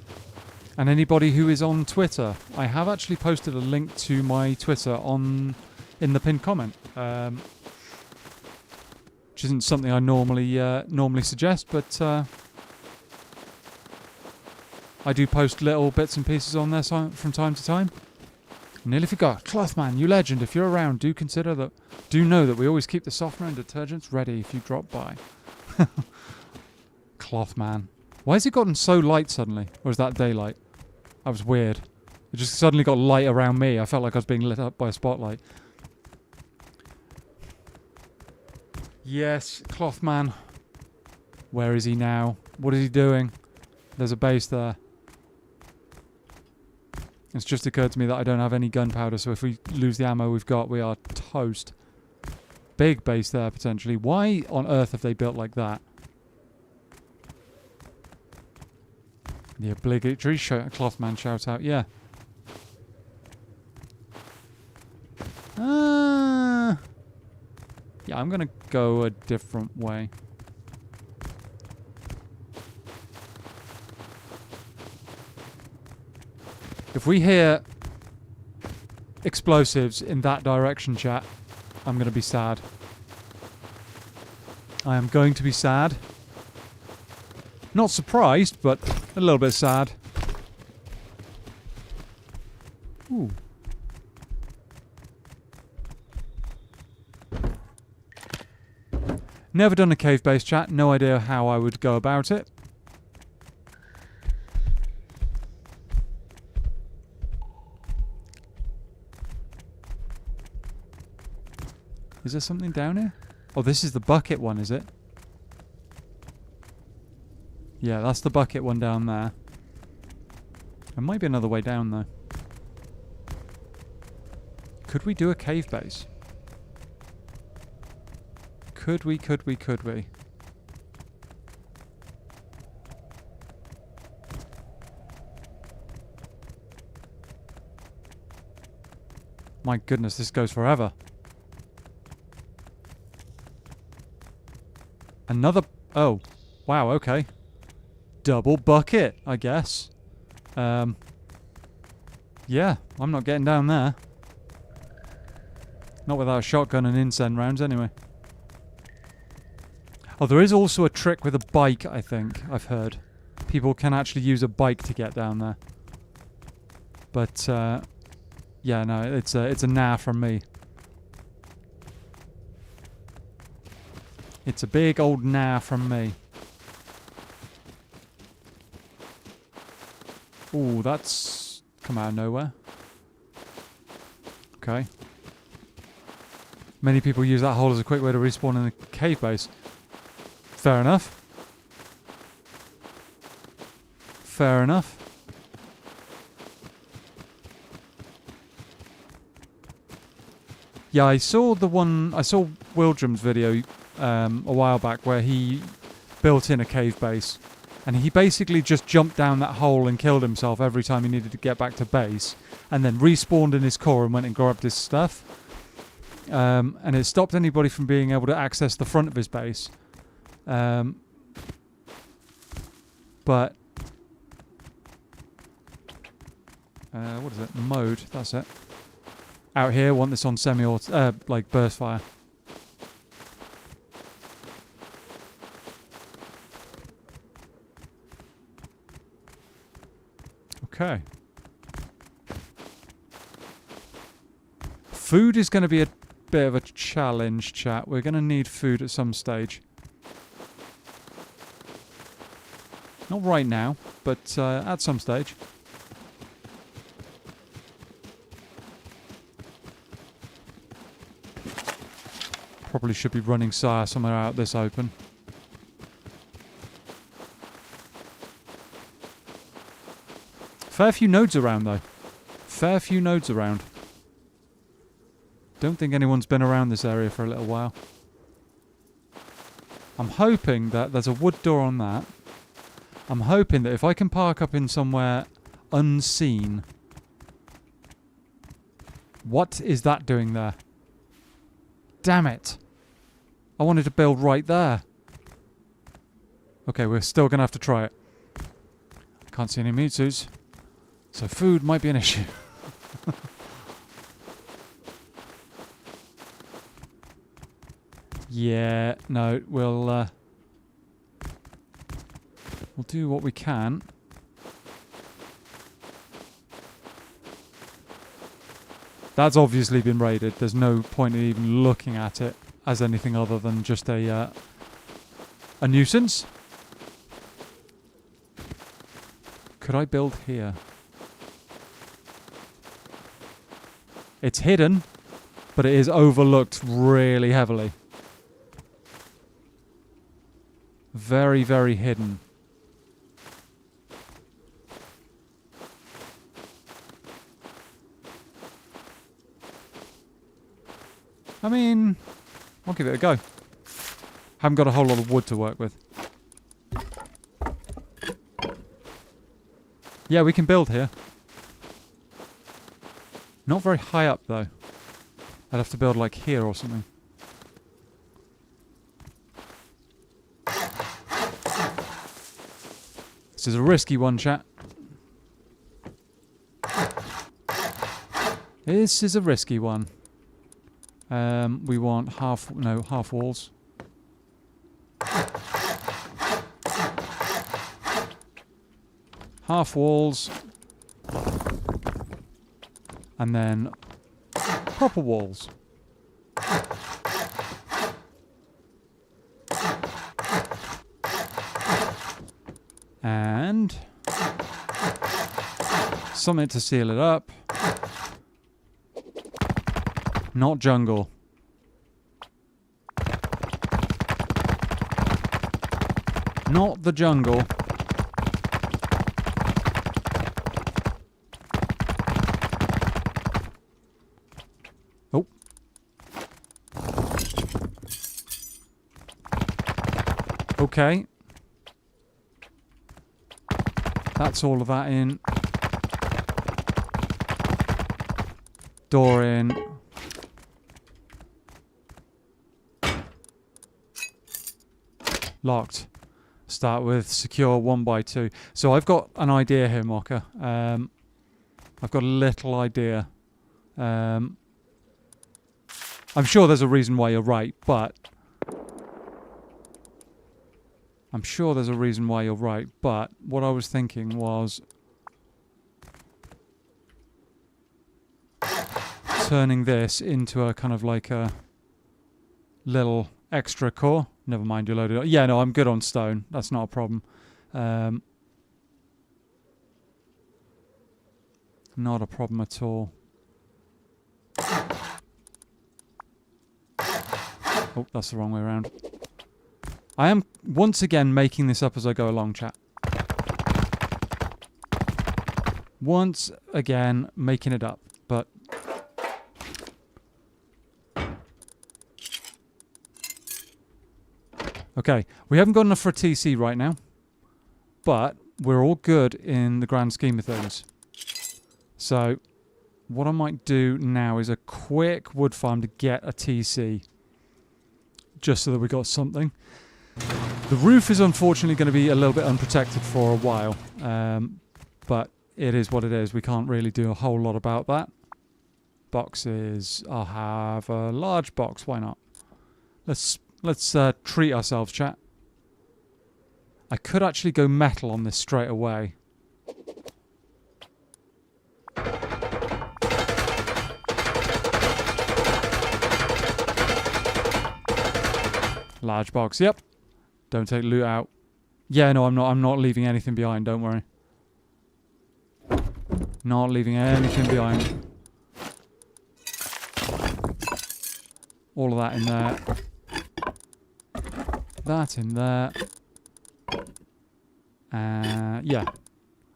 And anybody who is on Twitter, I have actually posted a link to my Twitter in the pinned comment, which isn't something I normally suggest, but I do post little bits and pieces on there from time to time. Nearly forgot, Clothman, you legend. If you're around, do know that we always keep the softener and detergents ready if you drop by. Clothman. Why has it gotten so light suddenly? Or is that daylight? That was weird. It just suddenly got light around me. I felt like I was being lit up by a spotlight. Yes, Clothman. Where is he now? What is he doing? There's a base there. It's just occurred to me that I don't have any gunpowder, so if we lose the ammo we've got, we are toast. Big base there, potentially. Why on earth have they built like that? The obligatory Clothman shout out, yeah. Yeah, I'm going to go a different way. If we hear explosives in that direction, chat, I'm going to be sad. I am going to be sad. Not surprised, but a little bit sad. Ooh. Never done a cave base, chat. No idea how I would go about it. Is there something down here? Oh, this is the bucket one, is it? Yeah, that's the bucket one down there. There might be another way down, though. Could we do a cave base? Could we? My goodness, this goes forever. Another... Oh. Wow, okay. Double bucket, I guess. Yeah, I'm not getting down there. Not without a shotgun and incense rounds, anyway. Oh, there is also a trick with a bike, I think, I've heard. People can actually use a bike to get down there. But, yeah, no, it's a nah from me. It's a big old nah from me. Ooh, that's come out of nowhere. Okay. Many people use that hole as a quick way to respawn in a cave base. Fair enough. Fair enough. Yeah, I saw Wildrum's video a while back where he built in a cave base. And he basically just jumped down that hole and killed himself every time he needed to get back to base. And then respawned in his core and went and grabbed his stuff. And it stopped anybody from being able to access the front of his base. But... what is it? Mode, that's it. Out here, want this on semi-auto... like burst fire. Okay. Food is going to be a bit of a challenge, chat. We're going to need food at some stage. Not right now, but at some stage. Probably should be running sire somewhere out this open. Fair few nodes around, though. Fair few nodes around. Don't think anyone's been around this area for a little while. I'm hoping that there's a wood door on that. I'm hoping that if I can park up in somewhere unseen... What is that doing there? Damn it. I wanted to build right there. Okay, we're still going to have to try it. Can't see any Mitsus. So food might be an issue. Yeah, no, we'll do what we can. That's obviously been raided. There's no point in even looking at it as anything other than just a nuisance. Could I build here? It's hidden, but it is overlooked really heavily. Very, very hidden. I mean, I'll give it a go. Haven't got a whole lot of wood to work with. Yeah, we can build here. Not very high up, though. I'd have to build, like, here or something. This is a risky one, chat. This is a risky one. We want half walls. Half walls. And then proper walls. And something to seal it up. Not jungle. Not the jungle. Oh. Okay. That's all of that in. Door in. Locked. Start with secure 1x2. So I've got an idea here, Mocha. I've got a little idea. I'm sure there's a reason why you're right, but... what I was thinking was... turning this into a kind of like a little extra core. Never mind, you're loaded up. Yeah, no, I'm good on stone. That's not a problem. Not a problem at all. Oh, that's the wrong way around. I am once again making this up as I go along, chat. Once again making it up, but... Okay, we haven't got enough for a TC right now, but we're all good in the grand scheme of things. So, what I might do now is a quick wood farm to get a TC, just so that we got something. The roof is unfortunately going to be a little bit unprotected for a while, but it is what it is. We can't really do a whole lot about that. Boxes, I'll have a large box, why not? Let's treat ourselves, chat. I could actually go metal on this straight away. Large box. Yep. Don't take loot out. Yeah, no, I'm not leaving anything behind. Don't worry. Not leaving anything behind. All of that in there. That in there. Yeah.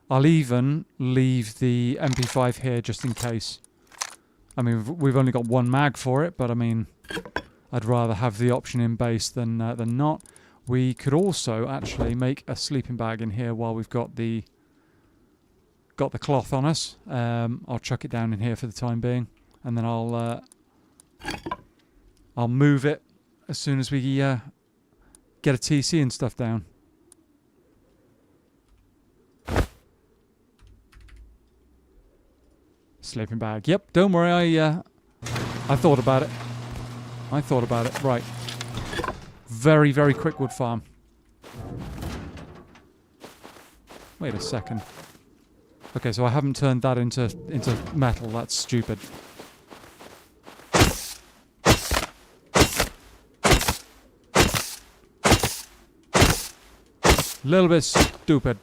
I'll even leave the MP5 here just in case. I mean, we've only got one mag for it, but I mean, I'd rather have the option in base than not. We could also actually make a sleeping bag in here while we've got the cloth on us. I'll chuck it down in here for the time being, and then I'll move it as soon as we get a TC and stuff down. Sleeping bag. Yep, don't worry, I thought about it. Right. Very, very quick wood farm. Wait a second. Okay, so I haven't turned that into metal. That's stupid. Little bit stupid.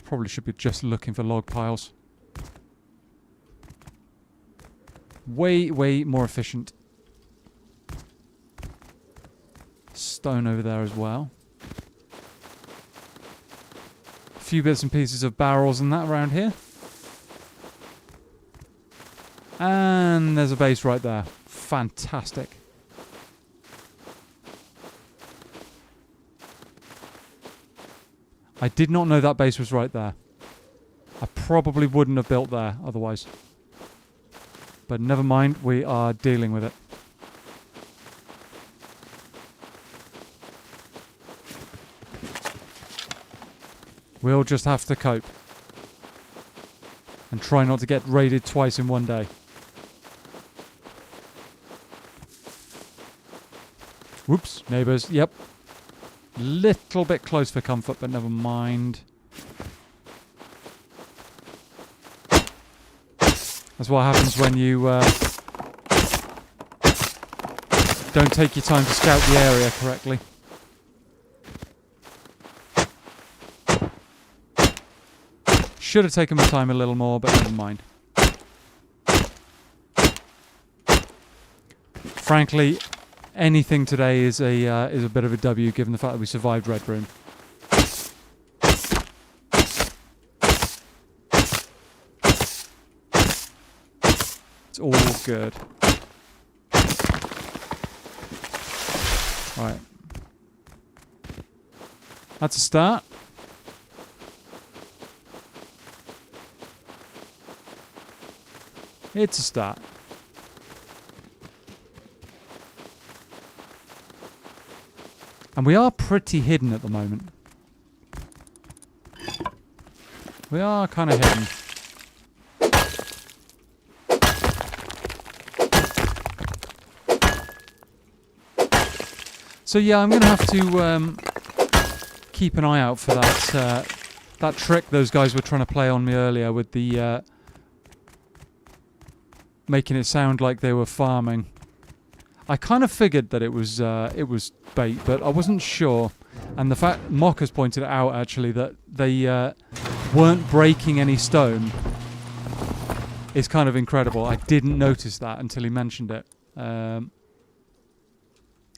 Probably should be just looking for log piles. Way, way more efficient. Stone over there as well. A few bits and pieces of barrels and that around here. And there's a base right there. Fantastic. I did not know that base was right there. I probably wouldn't have built there otherwise. But never mind, we are dealing with it. We'll just have to cope. And try not to get raided twice in one day. Whoops, neighbours, yep. Little bit close for comfort, but never mind. That's what happens when you don't take your time to scout the area correctly. Should have taken my time a little more, but never mind. Frankly, anything today is a bit of a W, given the fact that we survived Red Room. It's all good. Right. That's a start. It's a start. And we are pretty hidden at the moment. We are kind of hidden. So yeah, I'm going to have to keep an eye out for that trick those guys were trying to play on me earlier with the making it sound like they were farming. I kind of figured that it was bait, but I wasn't sure. And the fact Mock has pointed out actually that they weren't breaking any stone is kind of incredible. I didn't notice that until he mentioned it.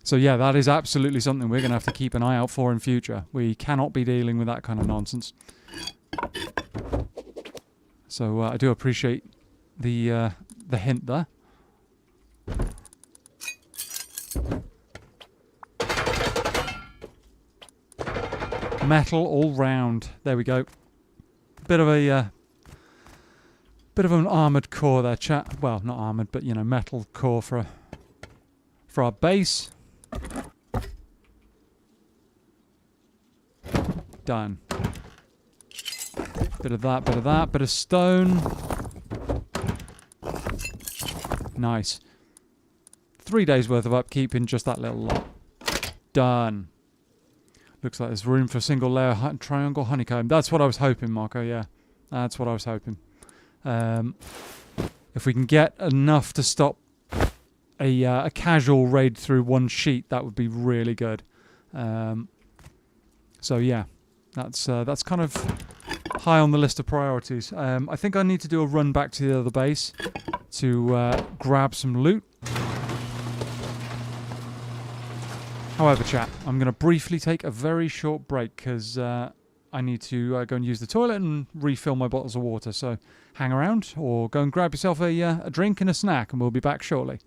So yeah, that is absolutely something we're going to have to keep an eye out for in future. We cannot be dealing with that kind of nonsense. So I do appreciate the hint there. Metal all round. There we go. Bit of an armoured core there, chat. Well, not armoured, but you know, metal core for our base. Done. Bit of that, bit of stone. Nice. 3 days worth of upkeep in just that little lot. Done. Looks like there's room for a single layer triangle honeycomb. That's what I was hoping, Marco, yeah. That's what I was hoping. If we can get enough to stop a casual raid through one sheet, that would be really good. So yeah, that's kind of high on the list of priorities. I think I need to do a run back to the other base to grab some loot. However, chat, I'm going to briefly take a very short break because I need to go and use the toilet and refill my bottles of water. So hang around or go and grab yourself a drink and a snack, and we'll be back shortly.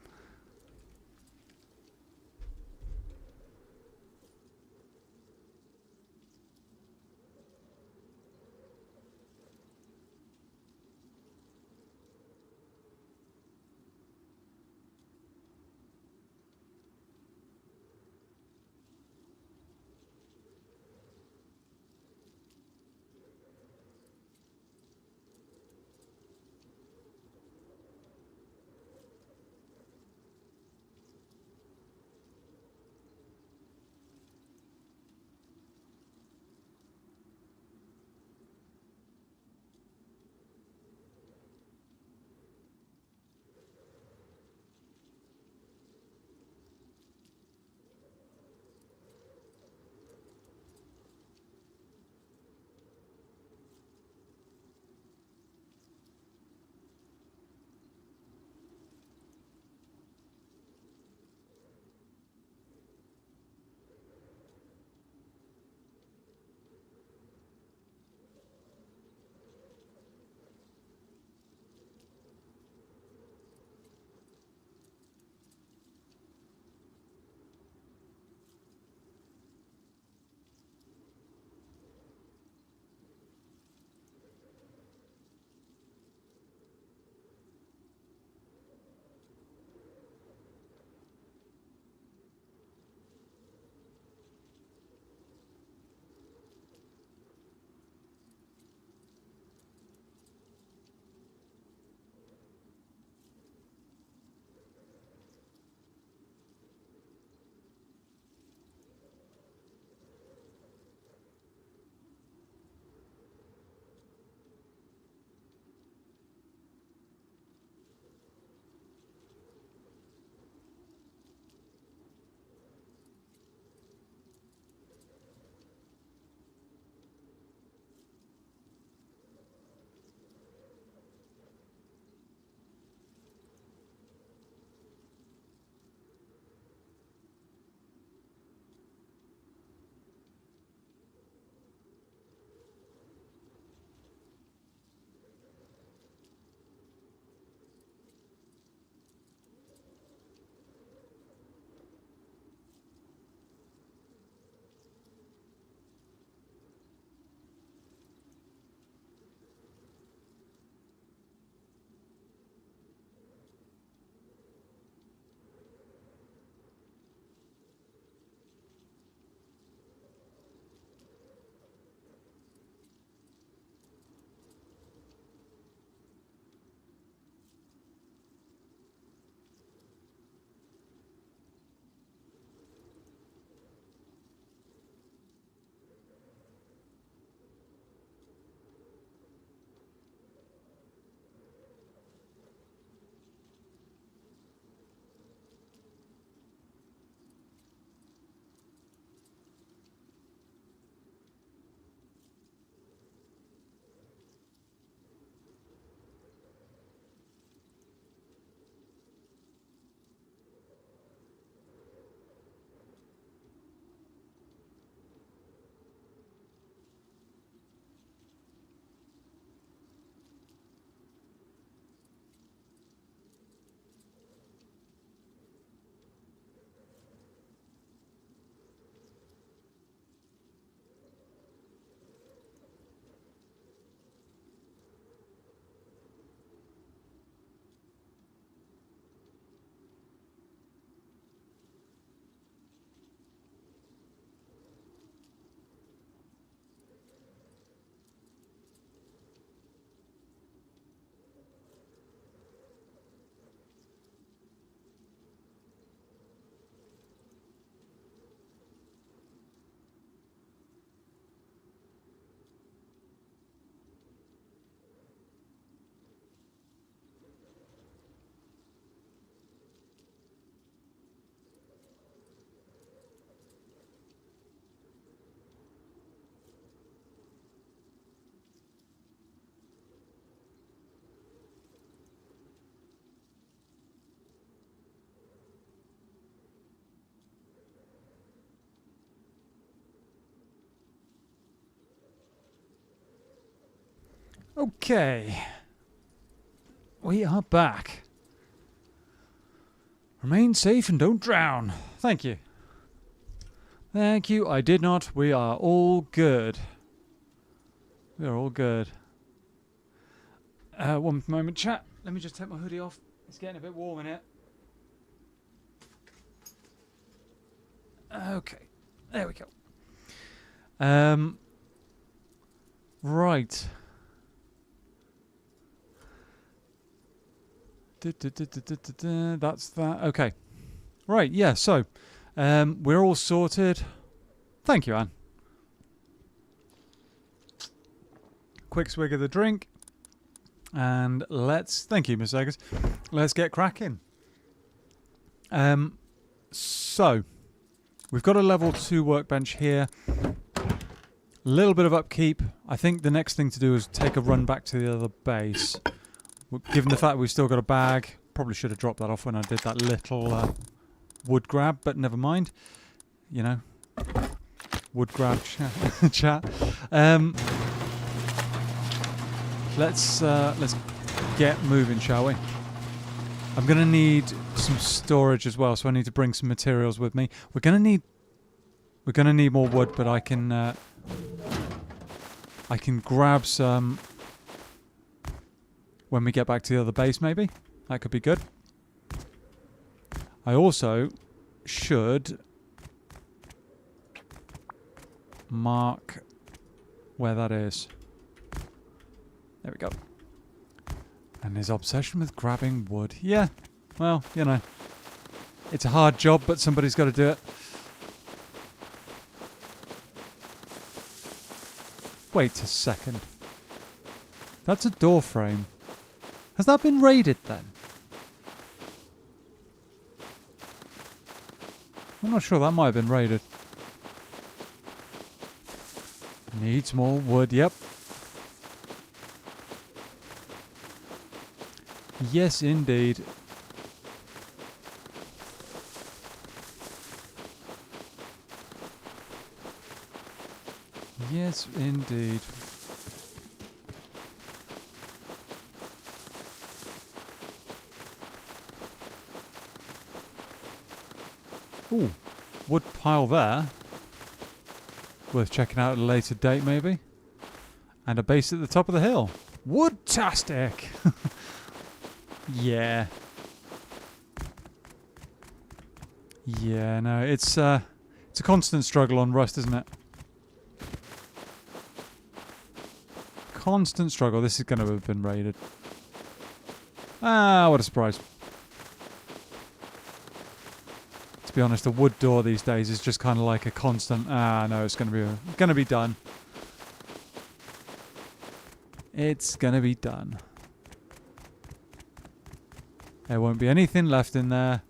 Okay. We are back. Remain safe and don't drown. Thank you. Thank you. I did not. We are all good. We are all good. One moment, chat. Let me just take my hoodie off. It's getting a bit warm in here. Okay. There we go. Right. That's that. Okay. Right, yeah, so we're all sorted. Thank you, Anne. Quick swig of the drink. And thank you, Miss Eggers. Let's get cracking. So, we've got a level 2 workbench here. A little bit of upkeep. I think the next thing to do is take a run back to the other base. Given the fact we've still got a bag, probably should have dropped that off when I did that little wood grab, but never mind. You know, wood grab chat. Let's get moving, shall we? I'm gonna need some storage as well, so I need to bring some materials with me. We're gonna need more wood, but I can grab some when we get back to the other base, maybe. That could be good. I also should mark where that is. There we go. And his obsession with grabbing wood. Yeah, well, you know. It's a hard job, but somebody's got to do it. Wait a second. That's a door frame. Has that been raided then? I'm not sure, that might have been raided. Needs more wood, yep. Yes, indeed. Yes, indeed. Ooh, wood pile there. Worth checking out at a later date, maybe. And a base at the top of the hill. Wood-tastic! Yeah. Yeah, no, it's a constant struggle on Rust, isn't it? Constant struggle. This is going to have been raided. Ah, what a surprise. To be honest, a wood door these days is just kind of like a constant, no, it's going to be done. It's going to be done. There won't be anything left in there.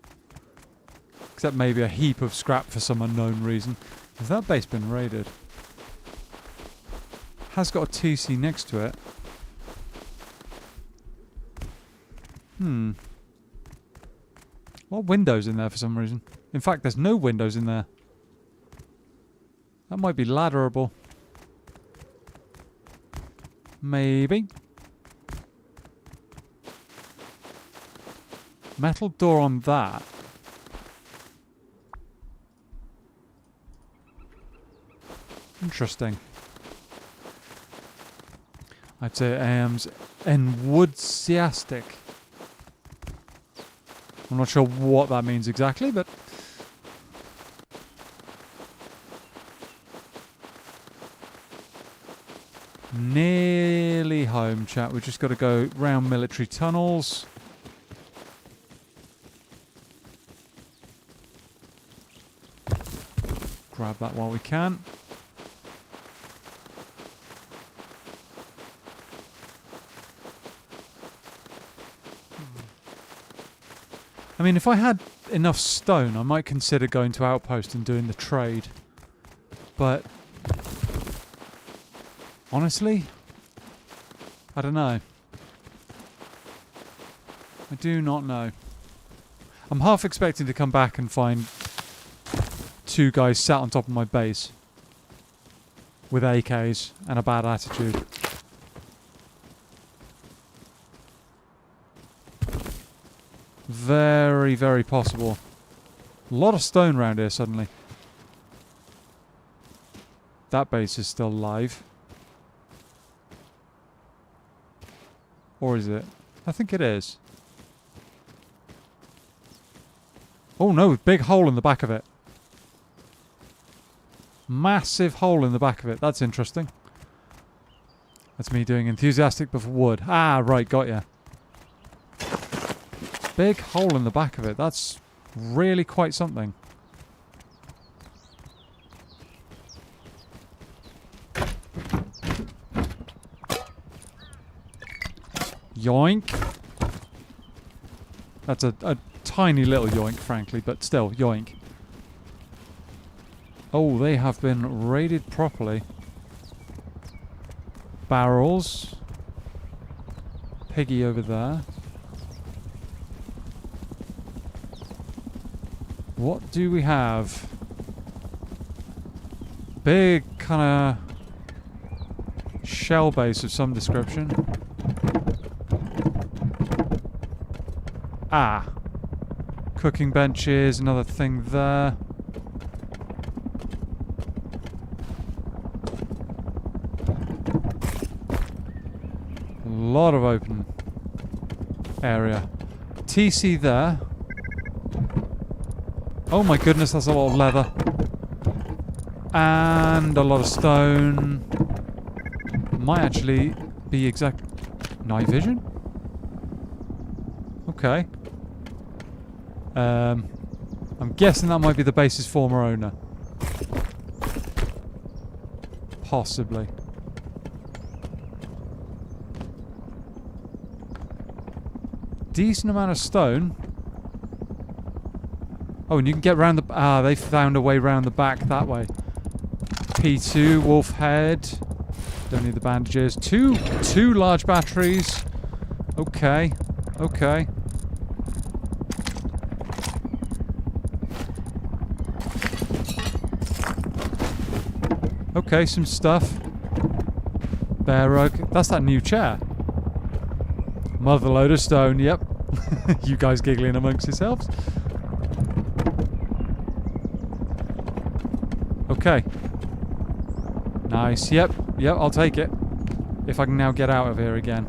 Except maybe a heap of scrap for some unknown reason. Has that base been raided? Has got a TC next to it. A lot of windows in there for some reason. In fact, there's no windows in there. That might be ladderable. Maybe. Metal door on that. Interesting. I'd say AM's enwoodsiastic. I'm not sure what that means exactly, but... Nearly home, chat. We've just got to go round military tunnels. Grab that while we can. I mean, if I had enough stone, I might consider going to Outpost and doing the trade. But... honestly? I don't know. I do not know. I'm half expecting to come back and find two guys sat on top of my base with AKs and a bad attitude. Very, very possible. A lot of stone around here suddenly. That base is still live. Or is it? I think it is. Oh no, big hole in the back of it. Massive hole in the back of it. That's interesting. That's me doing enthusiastic before wood. Ah, right, got ya. Big hole in the back of it. That's really quite something. Yoink. That's a tiny little yoink, frankly, but still, yoink. Oh, they have been raided properly. Barrels. Piggy over there. What do we have? Big kind of shell base of some description. Ah. Cooking benches, another thing there. A lot of open area. TC there. Oh my goodness, that's a lot of leather. And a lot of stone. Might actually be exact... night vision? Okay. I'm guessing that might be the base's former owner. Possibly. Decent amount of stone. Oh, and you can get round the... Ah, they found a way round the back that way. P2, wolf head. Don't need the bandages. Two large batteries. Okay. Okay. Okay, some stuff. Bear rug. That's that new chair. Mother load of stone, yep. You guys giggling amongst yourselves. Okay. Nice, yep, I'll take it. If I can now get out of here again.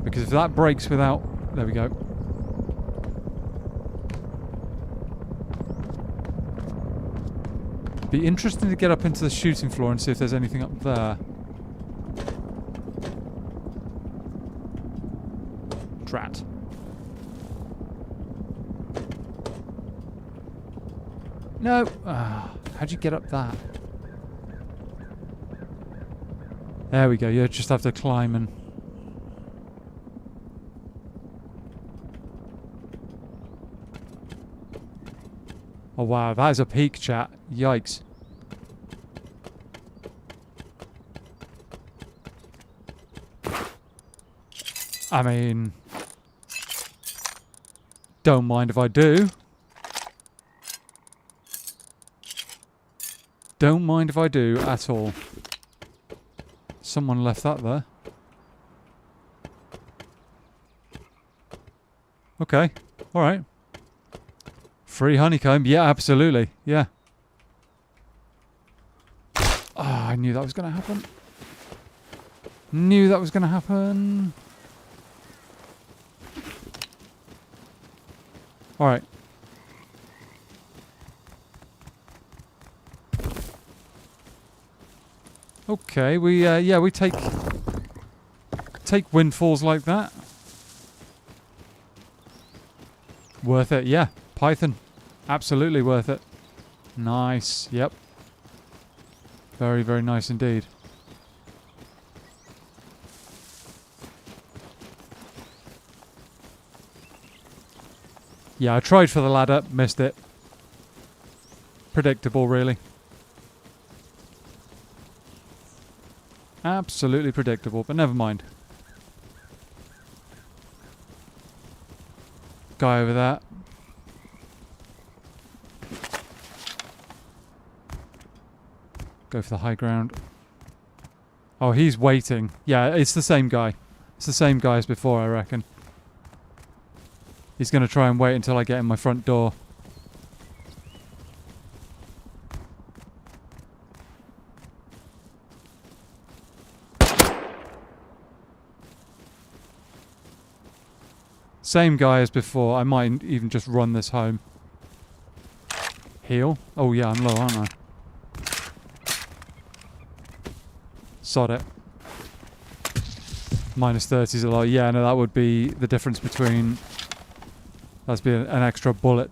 Because if that breaks without... There we go. Be interesting to get up into the shooting floor and see if there's anything up there. Drat. No! How'd you get up that? There we go, you just have to climb and... Oh wow, that is a peak, chat. Yikes. I mean... Don't mind if I do. Don't mind if I do at all. Someone left that there. Okay, alright. Free honeycomb, yeah, absolutely, yeah. Ah, I knew that was going to happen. Knew that was going to happen. Alright. Okay, we take windfalls like that. Worth it, yeah. Python. Absolutely worth it. Nice, yep. Very, very nice indeed. Yeah, I tried for the ladder, missed it. Predictable, really. Absolutely predictable, but never mind. Guy over there. Go for the high ground. Oh, he's waiting. Yeah, it's the same guy. It's the same guy as before, I reckon. He's going to try and wait until I get in my front door. Same guy as before. I might even just run this home. Heal. Oh yeah, I'm low, aren't I? Sod it. Minus 30 is a lot. Yeah, no, that would be the difference between... That'd be an extra bullet.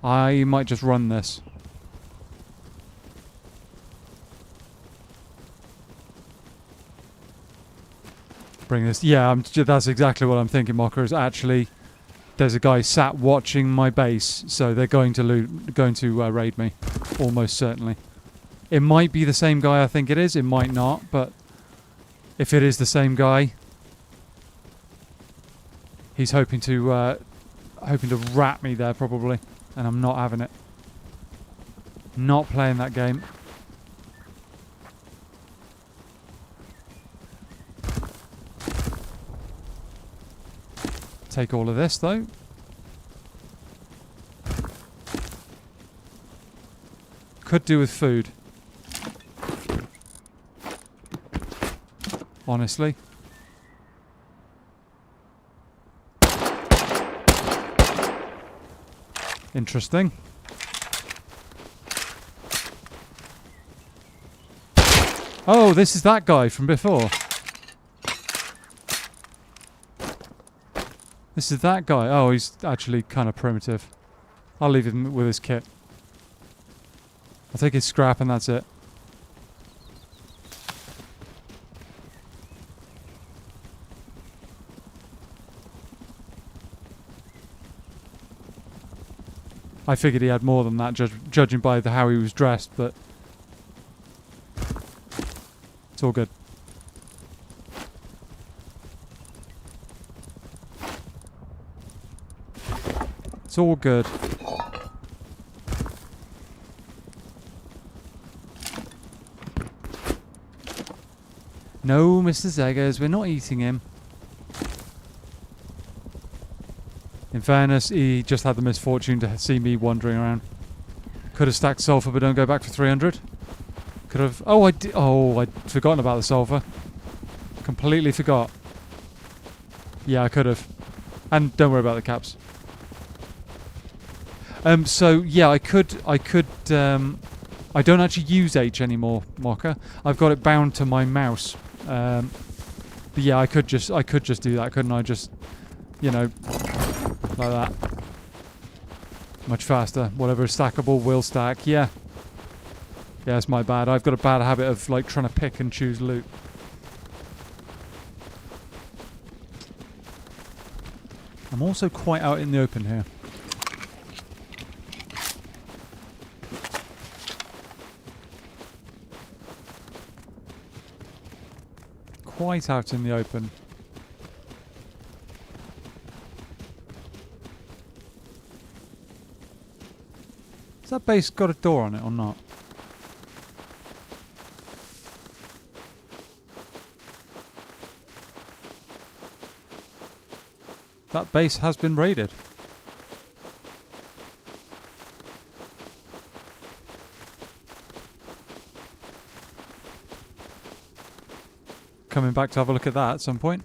I might just run this. Bring this. Yeah, that's exactly what I'm thinking, Mocker, is actually there's a guy sat watching my base, so they're going to raid me. Almost certainly. It might be the same guy I think it is, it might not, but if it is the same guy, he's hoping to rat me there probably, and I'm not having it. Not playing that game. Take all of this though. Could do with food. Honestly. Interesting. Oh, this is that guy from before. This is that guy. Oh, he's actually kind of primitive. I'll leave him with his kit. I'll take his scrap and that's it. I figured he had more than that, judging by how he was dressed, but it's all good. It's all good. No, Mr. Zeggers, we're not eating him. In fairness, he just had the misfortune to see me wandering around. Could have stacked sulfur, but don't go back for 300. Could have... Oh, I did... Oh, I'd forgotten about the sulfur. Completely forgot. Yeah, I could have. And don't worry about the caps. So yeah, I could. I don't actually use H anymore, Mocker. I've got it bound to my mouse. But yeah, I could just do that, couldn't I? Just, you know, like that. Much faster. Whatever is stackable will stack. Yeah. Yeah, it's my bad. I've got a bad habit of like trying to pick and choose loot. I'm also quite out in the open here. Quite out in the open. Has that base got a door on it or not? That base has been raided. Coming back to have a look at that at some point.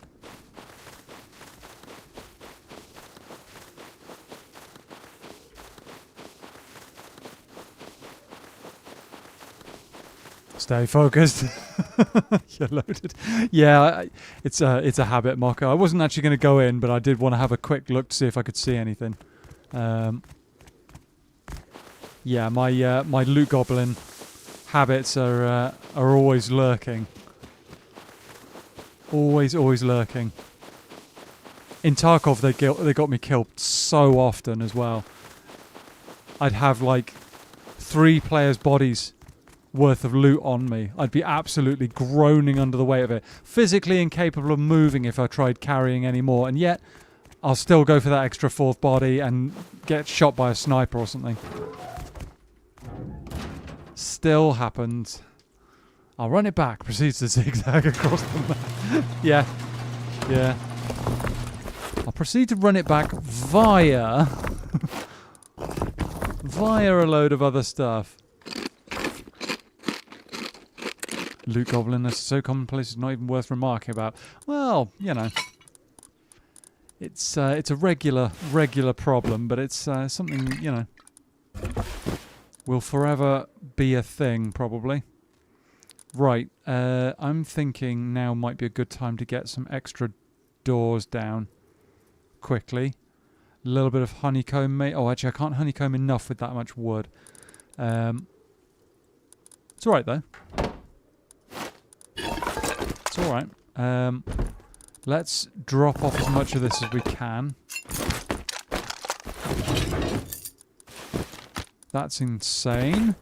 Stay focused. You're loaded. Yeah, it's a habit, Mocker. I wasn't actually going to go in, but I did want to have a quick look to see if I could see anything. Yeah, my loot goblin habits are always lurking. Always lurking. In Tarkov, they got me killed so often as well. I'd have like 3 players' bodies worth of loot on me. I'd be absolutely groaning under the weight of it. Physically incapable of moving if I tried carrying any more. And yet, I'll still go for that extra 4th body and get shot by a sniper or something. Still happens. I'll run it back. Proceeds to zigzag across the map. Yeah. proceed to run it back via via a load of other stuff. Loot gobliness is so commonplace it's not even worth remarking about. Well, you know, it's a regular problem, but it's something, you know, will forever be a thing probably. Right, I'm thinking now might be a good time to get some extra doors down quickly. A little bit of honeycomb, mate. Oh, actually, I can't honeycomb enough with that much wood. It's all right though. It's all right. Let's drop off as much of this as we can. That's insane.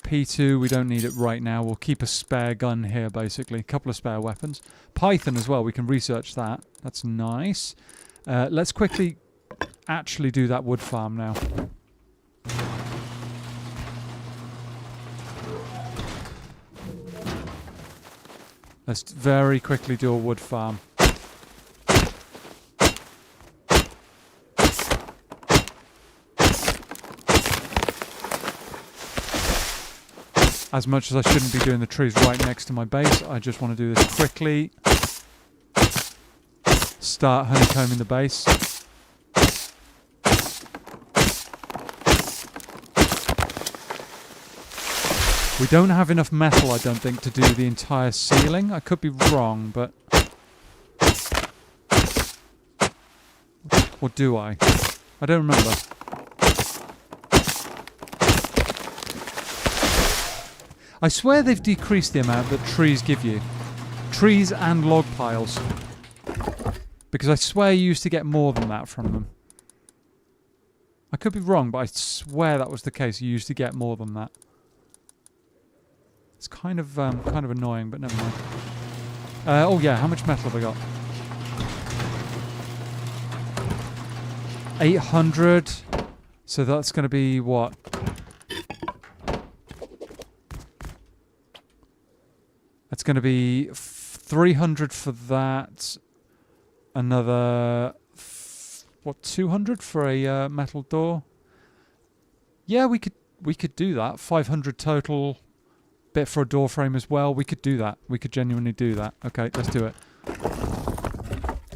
P2, we don't need it right now. We'll keep a spare gun here, basically. A couple of spare weapons. Python as well, we can research that. That's nice. Let's quickly actually do that wood farm now. Let's very quickly do a wood farm. As much as I shouldn't be doing the trees right next to my base, I just want to do this quickly. Start honeycombing the base. We don't have enough metal, I don't think, to do the entire ceiling. I could be wrong, but... Or do I? I don't remember. I swear they've decreased the amount that trees give you. Trees and log piles. Because I swear you used to get more than that from them. I could be wrong, but I swear that was the case. You used to get more than that. It's kind of annoying, but never mind. Oh yeah, how much metal have I got? 800. So that's going to be what? That's going to be 300 for that. Another, 200 for a metal door? Yeah, we could do that. 500 total. Bit for a door frame as well. We could do that. We could genuinely do that. Okay, let's do it.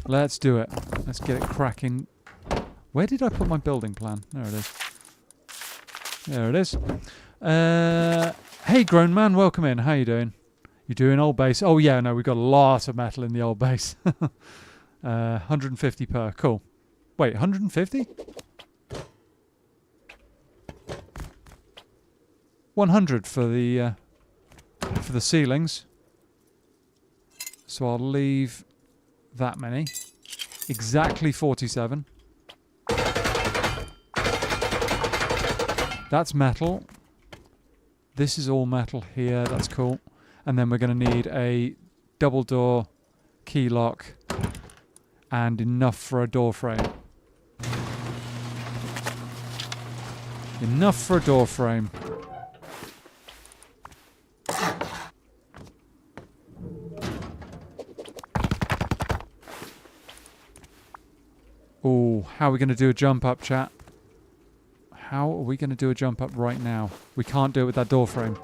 Let's do it. Let's get it cracking. Where did I put my building plan? There it is. There it is. Hey, grown man, welcome in. How you doing? You doing old base? Oh yeah, no, we've got a lot of metal in the old base. 150 per. Cool. Wait, 150? 100 for the ceilings. So I'll leave that many. Exactly 47. That's metal. This is all metal here. That's cool. And then we're going to need a double door key lock and enough for a door frame. Enough for a door frame. Oh, how are we going to do a jump up, chat? How are we going to do a jump up right now? We can't do it with that door frame.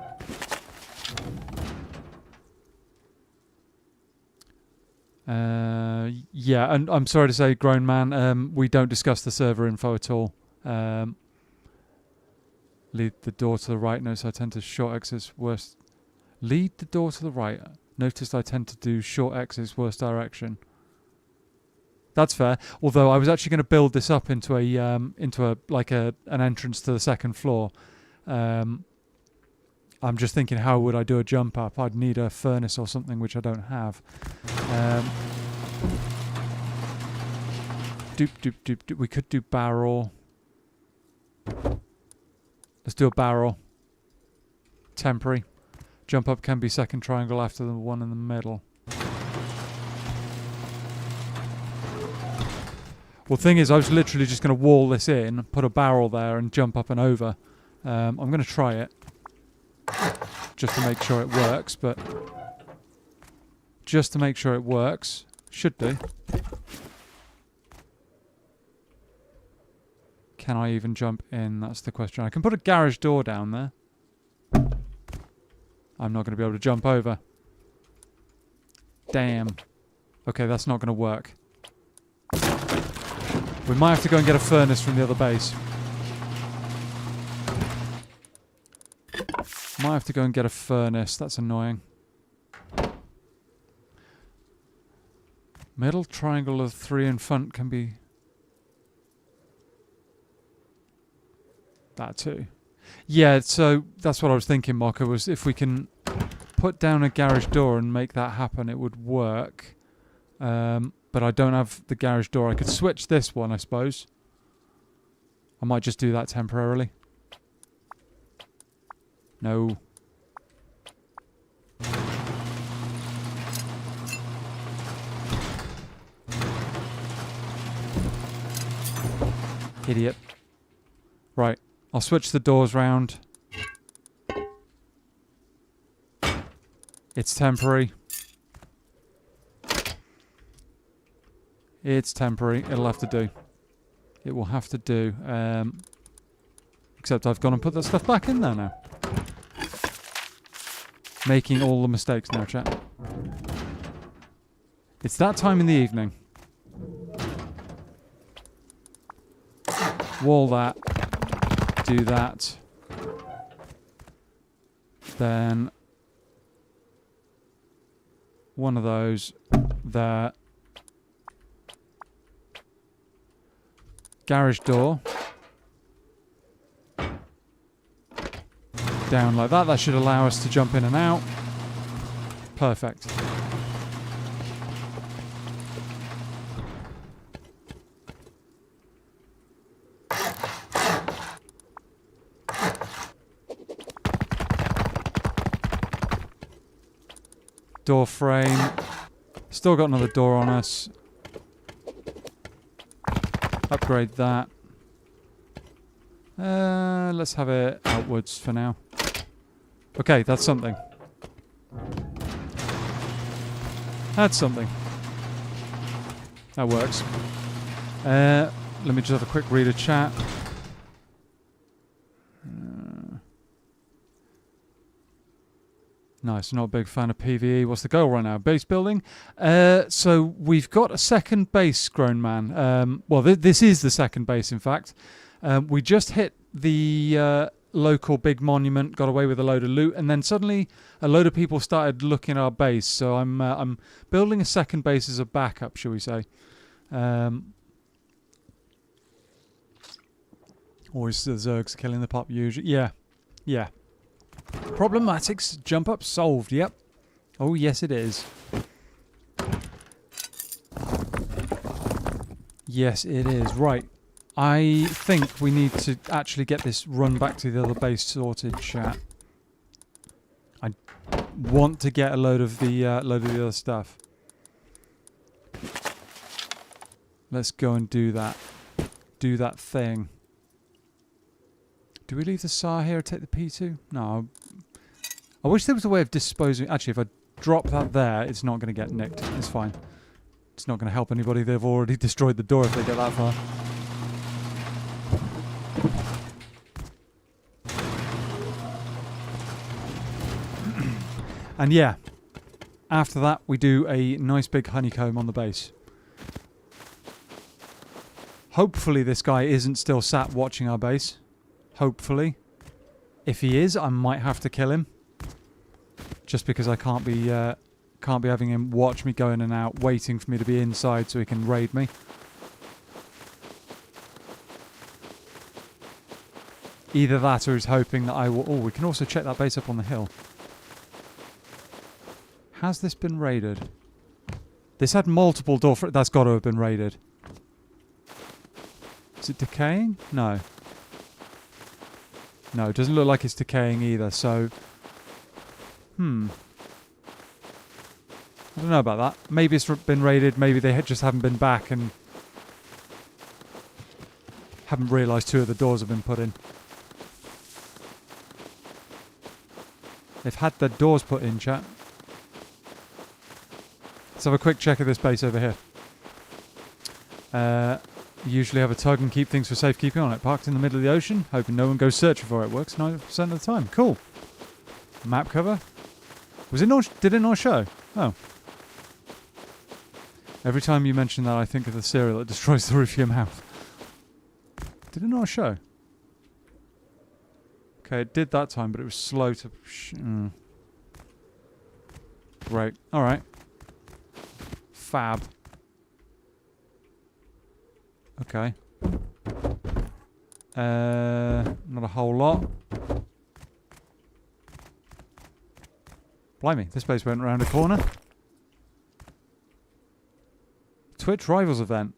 Yeah, and I'm sorry to say, grown man, we don't discuss the server info at all. Lead the door to the right. Notice I tend to short exits worst. Lead the door to the right. Notice I tend to do short exits worst direction. That's fair. Although I was actually going to build this up into an entrance to the second floor. I'm just thinking, how would I do a jump up? I'd need a furnace or something, which I don't have. We could do barrel. Let's do a barrel. Temporary. Jump up can be second triangle after the one in the middle. Well, the thing is, I was literally just going to wall this in, put a barrel there, and jump up and over. I'm going to try it. Just to make sure it works, but... Just to make sure it works. Should do. Can I even jump in? That's the question. I can put a garage door down there. I'm not going to be able to jump over. Damn. Okay, that's not going to work. We might have to go and get a furnace from the other base. Might have to go and get a furnace. That's annoying. Middle triangle of 3 in front can be... that too. Yeah, so that's what I was thinking, Mocha, was if we can put down a garage door and make that happen, it would work. But I don't have the garage door. I could switch this one, I suppose. I might just do that temporarily. No. Idiot. Right. I'll switch the doors round. It's temporary. It's temporary. It'll have to do. It will have to do. Except I've gone and put that stuff back in there now. Making all the mistakes now, chat. It's that time in the evening. Wall that. Do that. Then one of those there. Garage door. Down like that. That should allow us to jump in and out. Perfect. Door frame. Still got another door on us. Upgrade that. Let's have it outwards for now. Okay, that's something. That's something. That works. Let me just have a quick read of chat. Nice, not a big fan of PvE. What's the goal right now? Base building? So we've got a second base, grown man. Well, this is the second base, in fact. We just hit the local big monument, got away with a load of loot, and then suddenly a load of people started looking at our base. So I'm building a second base as a backup, shall we say. Always the Zergs killing the pop usually. Yeah. Problematics jump up solved. Yep. Oh yes, it is. Yes, it is. Right. I think we need to actually get this run back to the other base sorted, chat. I want to get a load of the other stuff. Let's go and do that. Do that thing. Do we leave the SAR here or take the P2? No. I wish there was a way of disposing... Actually, if I drop that there, it's not going to get nicked. It's fine. It's not going to help anybody. They've already destroyed the door if they get that far. And yeah, after that, we do a nice big honeycomb on the base. Hopefully this guy isn't still sat watching our base. Hopefully. If he is, I might have to kill him. Just because I can't be having him watch me go in and out, waiting for me to be inside so he can raid me. Either that or he's hoping that I will... Oh, we can also check that base up on the hill. Has this been raided? This had multiple door... That's got to have been raided. Is it decaying? No. No, it doesn't look like it's decaying either, so... I don't know about that. Maybe it's been raided, maybe they just haven't been back and... haven't realised 2 of the doors have been put in. They've had their doors put in, chat. Let's have a quick check of this base over here. Usually have a tug and keep things for safekeeping on it. Parked in the middle of the ocean, hoping no one goes searching for it. Works 90% of the time. Cool. Map cover. Was it not? Did it not show? Oh. Every time you mention that, I think of the cereal that destroys the roof of your mouth. Did it not show? Okay, it did that time, but it was slow to... Great. Alright. Fab. Okay. Not a whole lot. Blimey, this place went around a corner. Twitch Rivals event.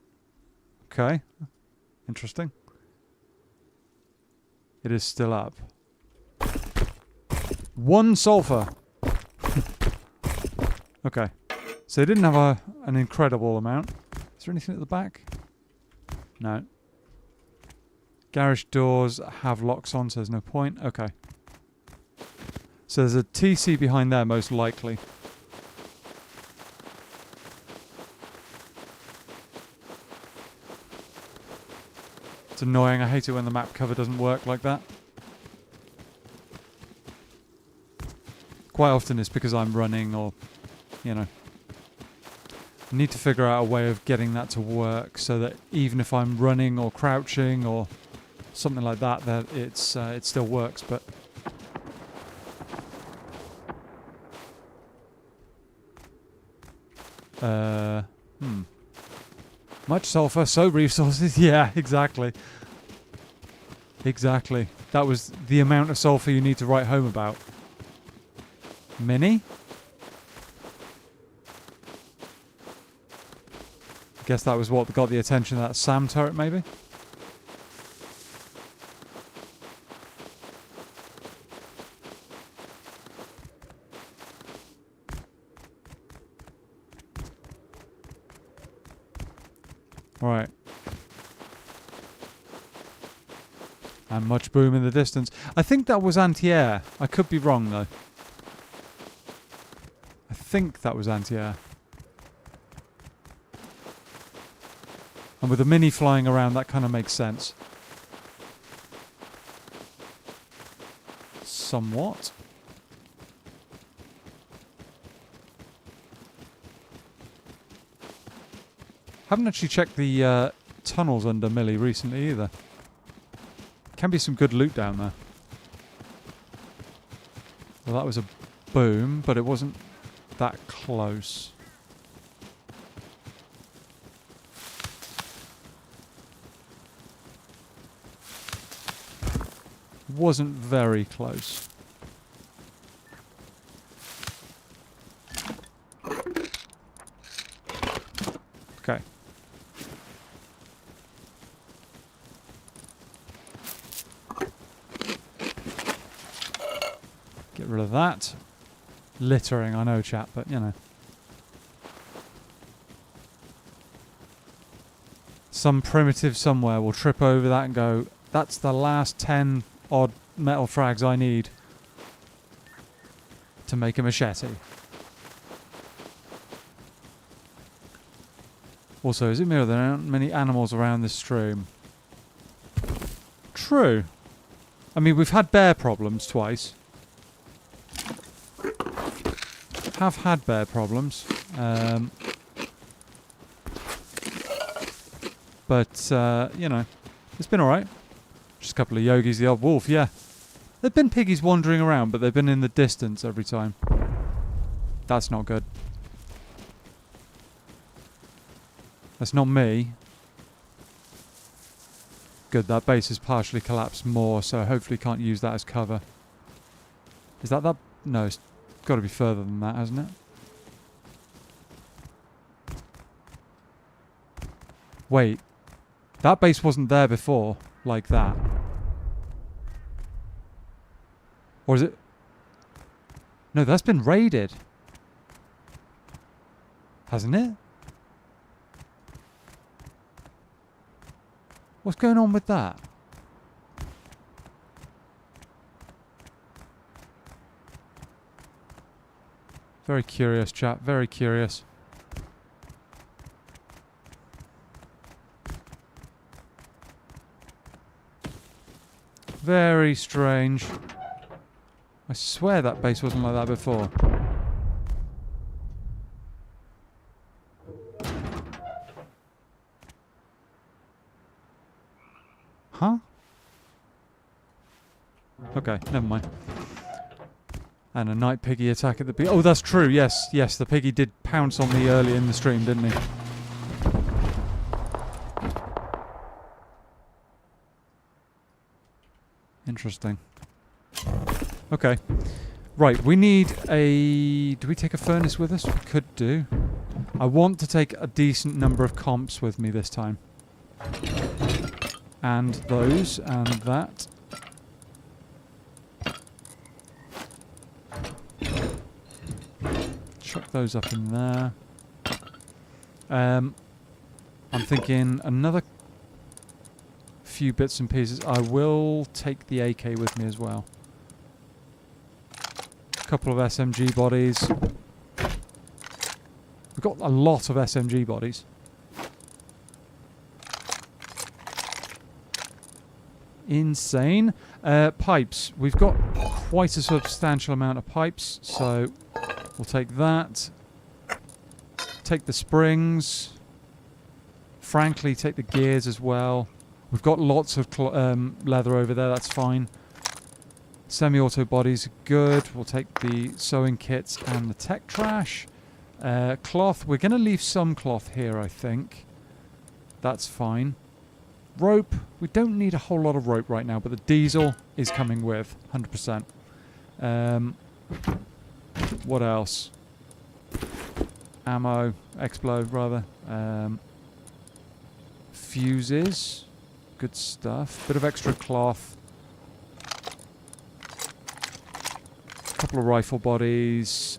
Okay. Interesting. It is still up. 1 sulfur. Okay. So they didn't have an incredible amount. Is there anything at the back? No. Garage doors have locks on, so there's no point. Okay. So there's a TC behind there, most likely. It's annoying. I hate it when the map cover doesn't work like that. Quite often it's because I'm running or, you know. I need to figure out a way of getting that to work so that even if I'm running or crouching or something like that, that it still works. But much sulfur, so resources. Yeah, exactly. Exactly. That was the amount of sulfur you need to write home about. Mini? Guess that was what got the attention of that SAM turret, maybe? Right. And much boom in the distance. I think that was anti-air. I could be wrong, though. I think that was anti-air. And with the Mini flying around, that kind of makes sense. Somewhat. Haven't actually checked the tunnels under Millie recently either. Can be some good loot down there. Well, that was a boom, but it wasn't that close. Wasn't very close. Okay. Get rid of that. Littering, I know, chat, but you know. Some primitive somewhere will trip over that and go, that's the last 10 odd metal frags I need to make a machete. Also, is it me or there aren't many animals around this stream? True. I mean, we've had bear problems twice. Have had bear problems. But, you know, it's been alright. Just a couple of yogis, the odd wolf, yeah. There've been piggies wandering around, but they've been in the distance every time. That's not good. That's not me. Good, that base has partially collapsed more, so hopefully can't use that as cover. Is that that? No, it's got to be further than that, hasn't it? Wait. That base wasn't there before, like that. Or is it? No, that's been raided. Hasn't it? What's going on with that? Very curious, chat. Very curious. Very strange. I swear that base wasn't like that before. Huh? Okay, never mind. And a night piggy attack at the piggy. Oh, that's true. Yes, yes, the piggy did pounce on me early in the stream, didn't he? Interesting. Okay. Right, we need a... Do we take a furnace with us? We could do. I want to take a decent number of comps with me this time. And those, and that. Chuck those up in there. I'm thinking another few bits and pieces. I will take the AK with me as well. A couple of SMG bodies. We've got a lot of SMG bodies. Insane. Pipes. We've got quite a substantial amount of pipes, so we'll take that. Take the springs. Frankly, take the gears as well. We've got lots of leather over there, that's fine. Semi-auto bodies are good. We'll take the sewing kits and the tech trash. Cloth. We're going to leave some cloth here, I think. That's fine. Rope. We don't need a whole lot of rope right now, but the diesel is coming with, 100%. What else? Ammo. Explode, rather. Fuses. Good stuff. Bit of extra cloth. Couple of rifle bodies.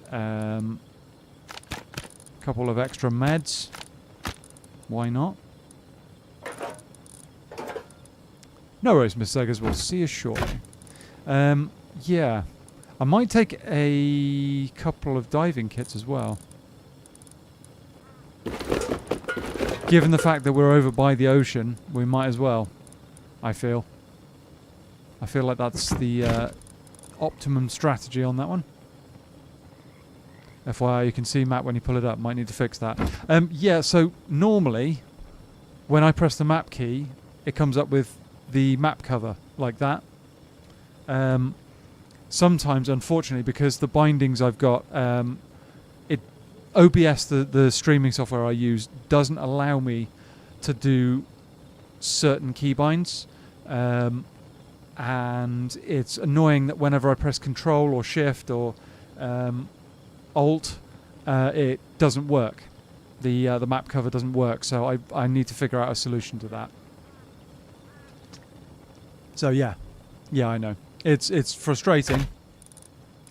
Couple of extra meds. Why not? No worries, Miss Seggers. We'll see you shortly. Yeah. I might take a couple of diving kits as well. Given the fact that we're over by the ocean, we might as well, I feel. I feel like that's the optimum strategy on that one. FYI, you can see map when you pull it up. Might need to fix that. Yeah, so normally, when I press the map key, it comes up with the map cover, like that. Sometimes, unfortunately, because the bindings I've got... OBS, the streaming software I use, doesn't allow me to do certain keybinds, and it's annoying that whenever I press Control or Shift or Alt, it doesn't work. The map cover doesn't work, so I need to figure out a solution to that. So yeah, I know it's frustrating.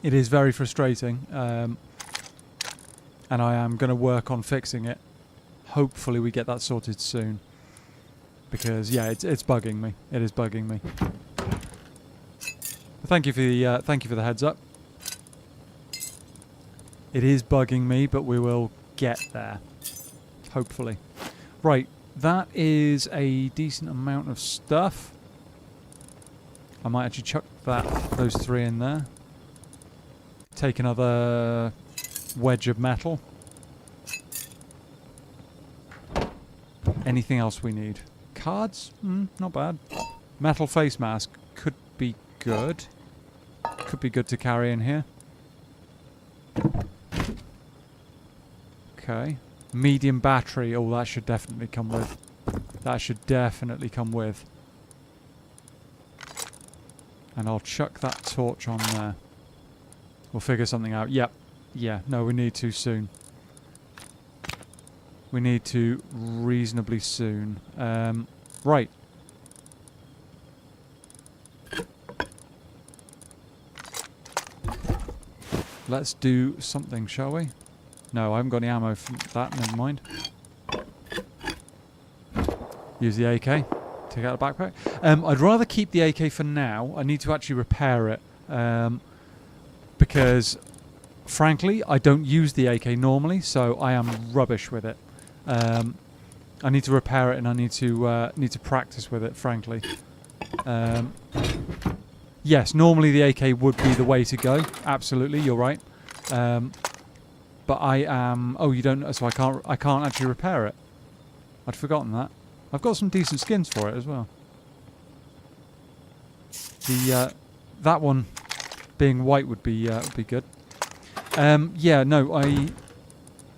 It is very frustrating. And I am going to work on fixing it. Hopefully we get that sorted soon. Because yeah, it's bugging me. It is bugging me. But thank you for the heads up. It is bugging me, but we will get there. Hopefully. Right, that is a decent amount of stuff. I might actually chuck those three in there. Take another wedge of metal. Anything else we need? Cards? Not bad. Metal face mask could be good. Could be good to carry in here. Okay. Medium battery. Oh, that should definitely come with. That should definitely come with. And I'll chuck that torch on there. We'll figure something out. Yep. Yeah, no, we need to soon. We need to reasonably soon. Right. Let's do something, shall we? No, I haven't got any ammo for that, never mind. Use the AK. Take out the backpack. I'd rather keep the AK for now. I need to actually repair it. Because... frankly, I don't use the AK normally, so I am rubbish with it. I need to repair it, and I need to practice with it. Frankly, Yes, normally the AK would be the way to go. Absolutely, you're right. But I am... Oh, you don't... So I can't actually repair it. I'd forgotten that. I've got some decent skins for it as well. That one being white would be good. Yeah, no, I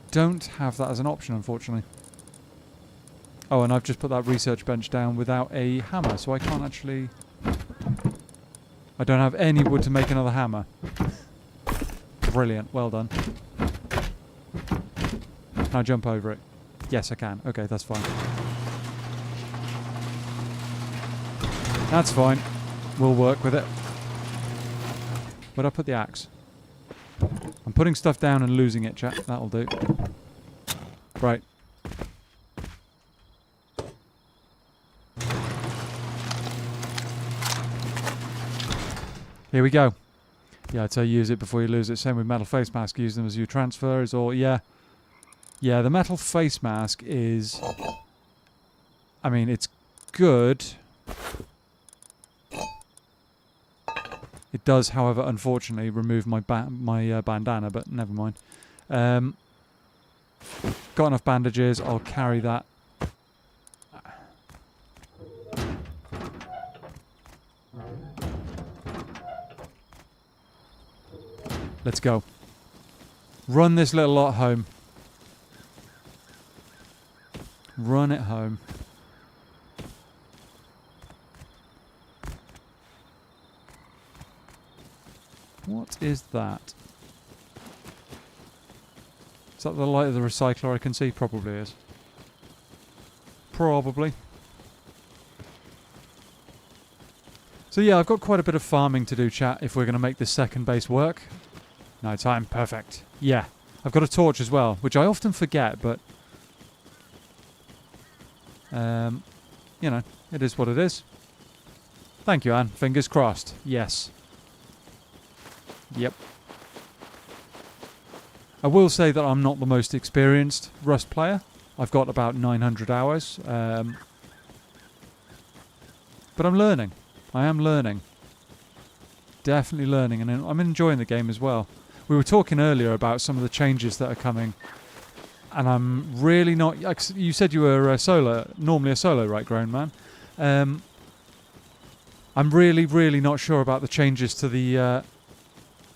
don't have that as an option, unfortunately. Oh, and I've just put that research bench down without a hammer, so I can't actually... I don't have any wood to make another hammer. Brilliant, well done. Can I jump over it? Yes, I can. Okay, that's fine. That's fine. We'll work with it. Where'd I put the axe? I'm putting stuff down and losing it, chat. That'll do. Right. Here we go. Yeah, I'd say use it before you lose it. Same with metal face mask. Use them as you transfers or... Yeah. Yeah, the metal face mask is... I mean, it's good. It does, however, unfortunately, remove my bandana, but never mind. Got enough bandages. I'll carry that. Let's go. Run this little lot home. Run it home. What is that? Is that the light of the recycler I can see? Probably is. Probably. So yeah, I've got quite a bit of farming to do, chat, if we're going to make this second base work. No time, perfect. Yeah. I've got a torch as well, which I often forget, but... you know, it is what it is. Thank you, Anne. Fingers crossed. Yes. Yep. I will say that I'm not the most experienced Rust player. I've got about 900 hours. But I'm learning. I am learning. Definitely learning, and I'm enjoying the game as well. We were talking earlier about some of the changes that are coming, and I'm really not... You said you were normally a solo, right, Grown Man? I'm really, really not sure about the changes to the...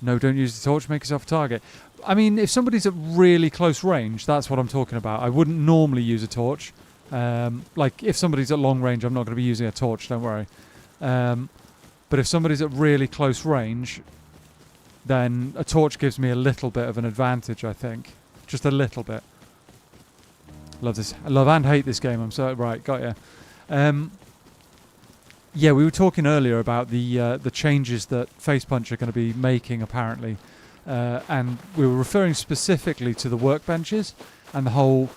no, don't use the torch, make yourself a target. I mean, if somebody's at really close range, that's what I'm talking about. I wouldn't normally use a torch. Like, if somebody's at long range, I'm not going to be using a torch, don't worry. But if somebody's at really close range, then a torch gives me a little bit of an advantage, I think. Just a little bit. Love this. I love and hate this game. I'm so... Right, got ya. Yeah, we were talking earlier about the changes that Facepunch are going to be making, apparently. And we were referring specifically to the workbenches, and the whole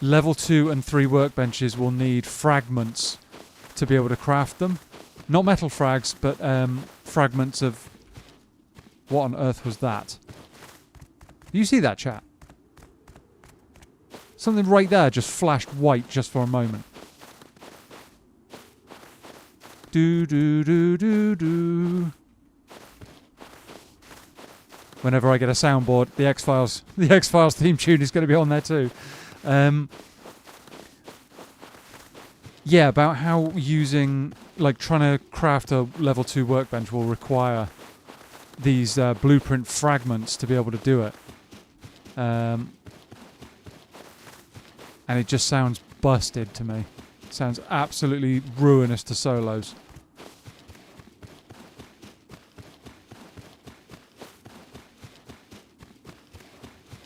level 2 and 3 workbenches will need fragments to be able to craft them. Not metal frags, but fragments of... What on earth was that? You see that, chat? Something right there just flashed white just for a moment. Do do do do do. Whenever I get a soundboard, the X-Files theme tune is going to be on there too. Yeah, about how using, like, trying to craft a level 2 workbench will require these blueprint fragments to be able to do it. And it just sounds busted to me. It sounds absolutely ruinous to solos.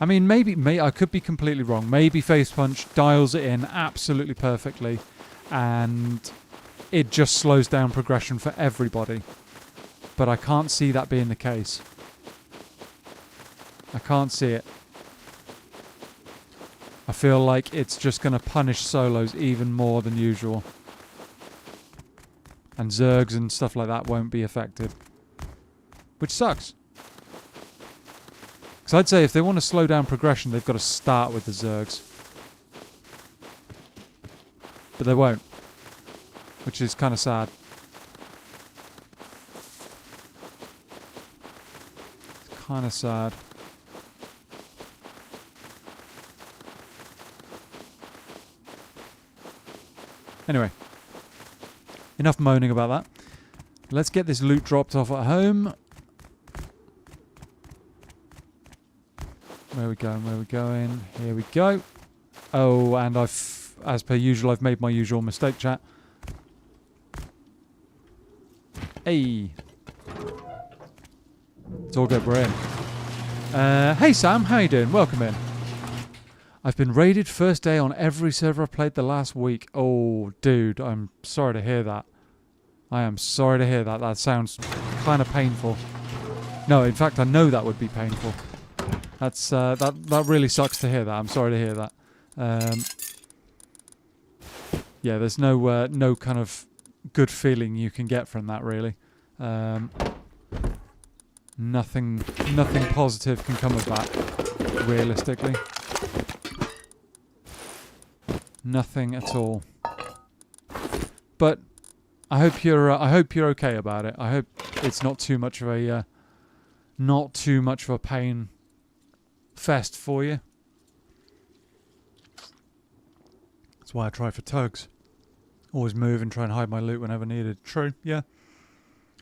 I mean, maybe I could be completely wrong. Maybe Facepunch dials it in absolutely perfectly, and it just slows down progression for everybody. But I can't see that being the case. I can't see it. I feel like it's just going to punish solos even more than usual. And Zergs and stuff like that won't be affected. Which sucks. Because I'd say if they want to slow down progression, they've got to start with the Zergs. But they won't. Which is kind of sad. kind of sad. Anyway, enough moaning about that. Let's get this loot dropped off at home. Where are we going? Where are we going? Here we go. Oh, and as per usual, I've made my usual mistake, chat. Hey. It's all good, we're in. Hey Sam, how you doing? Welcome in. I've been raided first day on every server I've played the last week. Oh, dude, I'm sorry to hear that. I am sorry to hear that. That sounds kind of painful. No, in fact, I know that would be painful. That's that really sucks to hear that. I'm sorry to hear that. Yeah, there's no kind of good feeling you can get from that, really. Nothing positive can come of that, realistically. Nothing at all. But I hope you're okay about it. I hope it's not too much of a pain fest for you. That's why I try for tugs. Always move and try and hide my loot whenever needed. True, yeah.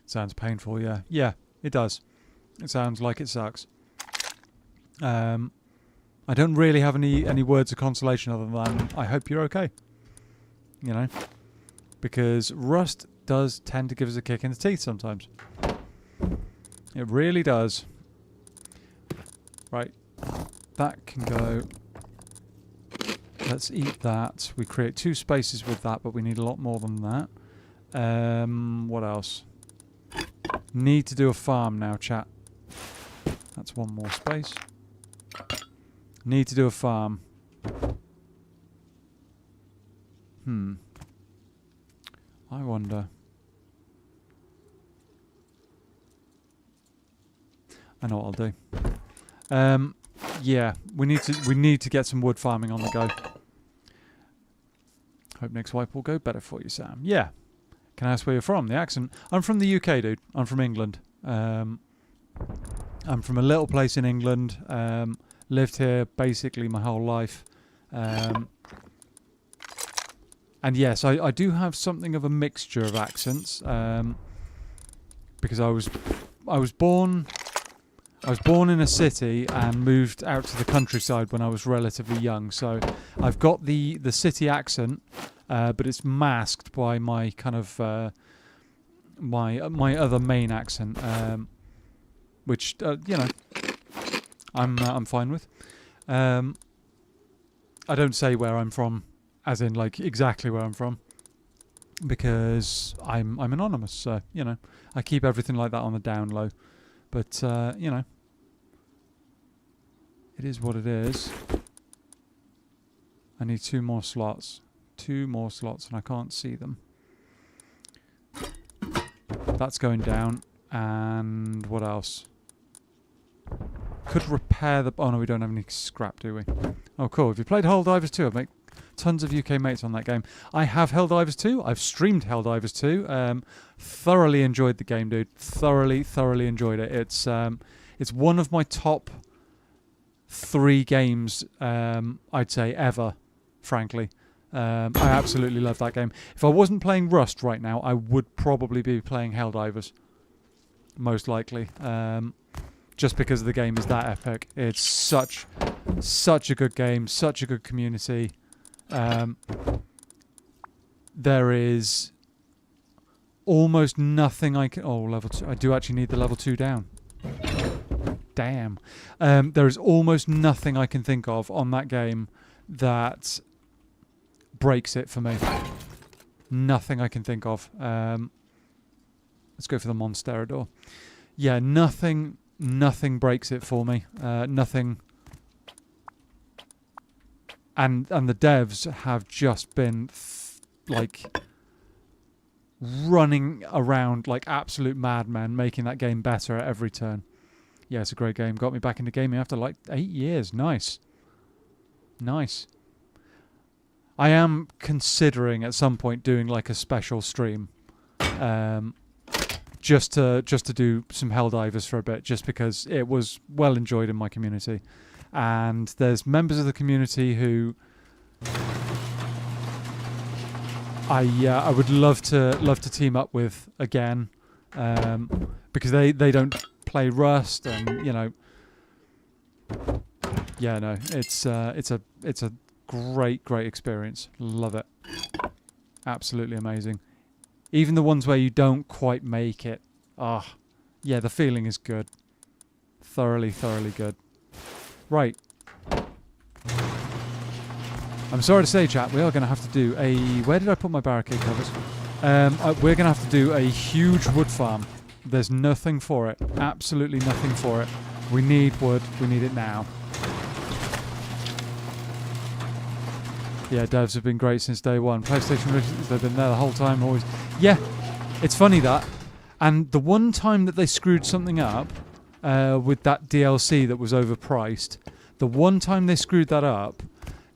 Sounds painful, yeah. Yeah, it does. It sounds like it sucks. I don't really have any words of consolation other than I hope you're okay. You know? Because rust does tend to give us a kick in the teeth sometimes. It really does. Right. That can go. Let's eat that. We create 2 spaces with that, but we need a lot more than that. What else? Need to do a farm now, chat. That's 1 more space. Need to do a farm. I wonder. I know what I'll do. Yeah, we need to get some wood farming on the go. Hope next wipe will go better for you, Sam. Yeah. Can I ask where you're from? The accent. I'm from the UK, dude. I'm from England. I'm from a little place in England. Lived here basically my whole life. And yes, I do have something of a mixture of accents. Because I was born in a city and moved out to the countryside when I was relatively young. So I've got the city accent, but it's masked by my kind of my other main accent, which you know I'm fine with. I don't say where I'm from, as in like exactly where I'm from, because I'm anonymous. So you know I keep everything like that on the down low. But you know. It is what it is. I need 2 more slots. 2 more slots and I can't see them. That's going down. And what else? Could repair the... Oh no, we don't have any scrap, do we? Oh cool. Have you played Helldivers 2? I've made tons of UK mates on that game. I have Helldivers 2. I've streamed Helldivers 2. Thoroughly enjoyed the game, dude. Thoroughly enjoyed it. It's one of my top 3 games, I'd say, ever, frankly. I absolutely love that game. If I wasn't playing Rust right now, I would probably be playing Helldivers. Most likely. Just because the game is that epic. It's such a good game, such a good community. There is almost nothing I can... Oh, level 2. I do actually need the level 2 down. Damn. There is almost nothing I can think of on that game that breaks it for me. Nothing I can think of. Let's go for the Monsterador. Yeah, nothing breaks it for me. Nothing. And the devs have just been like running around like absolute madmen, making that game better at every turn. Yeah, it's a great game. Got me back into gaming after like 8 years. Nice. Nice. I am considering at some point doing like a special stream. just to do some Helldivers for a bit, just because it was well enjoyed in my community. And there's members of the community who I would love to team up with again, because they don't play Rust, and it's a great experience. Love it, absolutely amazing. Even the ones where you don't quite make it, the feeling is good, thoroughly good. Right. I'm sorry to say, chat, we are going to have to do a... Where did I put my barricade covers? We're going to have to do a huge wood farm. There's nothing for it. Absolutely nothing for it. We need wood. We need it now. Yeah, devs have been great since day one. PlayStation, they've been there the whole time. Always. Yeah, it's funny that. And the one time that they screwed something up with that DLC that was overpriced, the one time they screwed that up,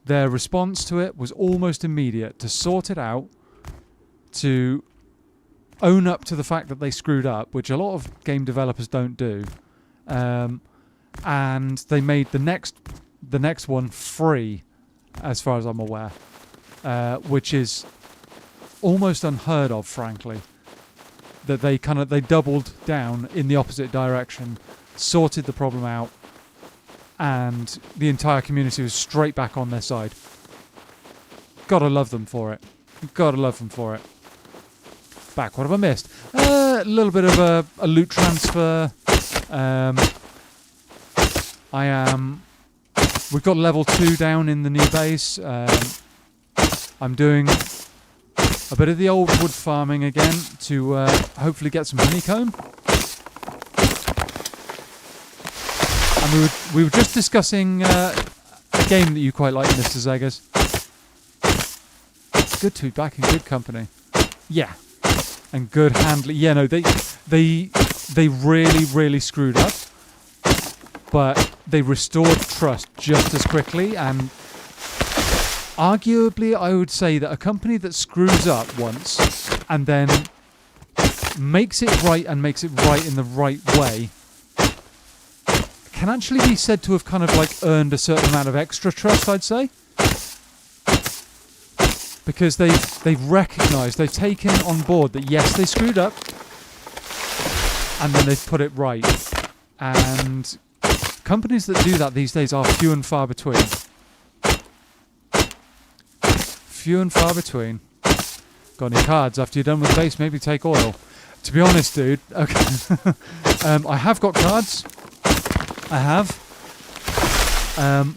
their response to it was almost immediate, to sort it out, to own up to the fact that they screwed up, which a lot of game developers don't do. And they made the next one free, as far as I'm aware, which is almost unheard of, frankly. That they doubled down in the opposite direction, sorted the problem out, and the entire community was straight back on their side. Gotta love them for it. Gotta love them for it. Back, what have I missed? A little bit of a loot transfer. We've got level 2 down in the new base. I'm doing a bit of the old wood farming again to hopefully get some honeycomb. And we were just discussing a game that you quite like, Mr. Zegas. It's good to be back in good company. Yeah, and good handling. Yeah, no, they really screwed up, but they restored trust just as quickly. And arguably, I would say that a company that screws up once and then makes it right and makes it right in the right way can actually be said to have kind of like earned a certain amount of extra trust, I'd say. Because they've recognised, they've taken on board that yes, they screwed up, and then they've put it right. And companies that do that these days are few and far between. Few and far between. Got any cards? After you're done with the base, maybe take oil. To be honest, dude, okay. I have got cards. I have.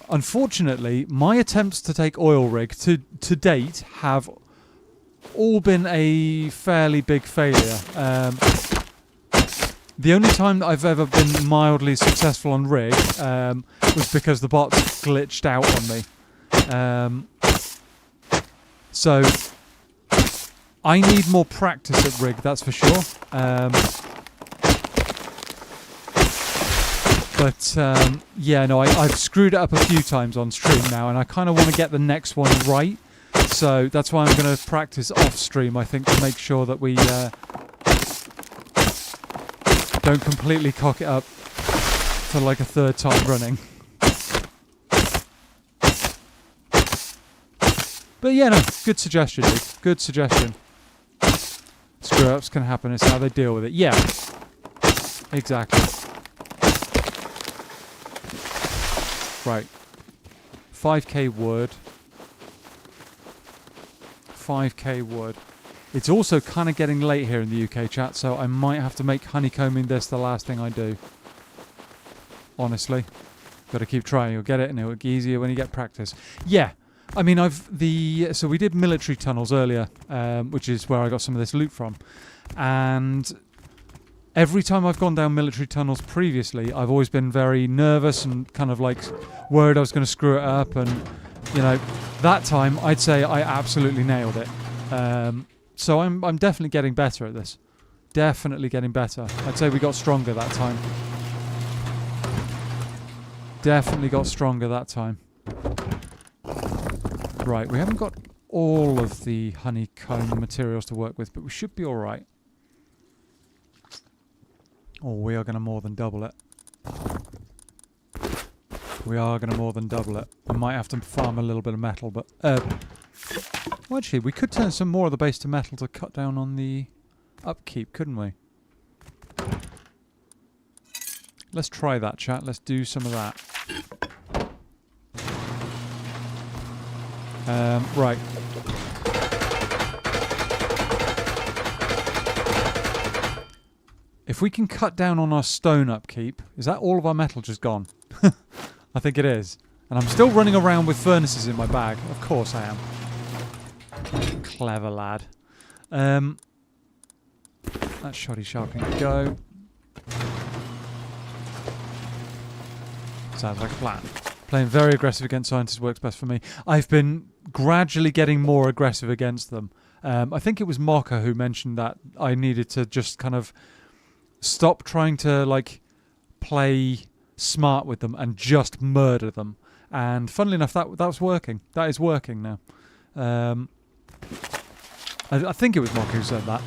Unfortunately, my attempts to take oil rig to date have all been a fairly big failure. The only time that I've ever been mildly successful on rig was because the bots glitched out on me. So I need more practice at rig, that's for sure. I've screwed it up a few times on stream now, and I kind of want to get the next one right. So that's why I'm going to practice off stream, I think, to make sure that we don't completely cock it up for like a third time running. But yeah, no, good suggestion, dude. Good suggestion. Screw-ups can happen, it's how they deal with it. Yeah, exactly. Right. 5k wood. 5k wood. It's also kind of getting late here in the UK, chat, so I might have to make honeycombing this the last thing I do. Honestly. Got to keep trying. You'll get it, and it'll get easier when you get practice. Yeah. I mean, so we did military tunnels earlier, which is where I got some of this loot from. And every time I've gone down military tunnels previously, I've always been very nervous and kind of like worried I was going to screw it up. And, that time I'd say I absolutely nailed it. So I'm definitely getting better at this. Definitely getting better. I'd say we got stronger that time. Definitely got stronger that time. Right, we haven't got all of the honeycomb materials to work with, but we should be alright. Oh, we are going to more than double it. We are going to more than double it. I might have to farm a little bit of metal, but... well, actually, we could turn some more of the base to metal to cut down on the upkeep, couldn't we? Let's try that, chat. Let's do some of that. Right. If we can cut down on our stone upkeep, is that all of our metal just gone? I think it is. And I'm still running around with furnaces in my bag. Of course I am. Clever lad. That shoddy shark can go. Sounds like a plan. Playing very aggressive against scientists works best for me. I've been gradually getting more aggressive against them. I think it was Mocha who mentioned that I needed to just kind of stop trying to like play smart with them and just murder them. And funnily enough, that was working. That is working now. I think it was Mocha who said that,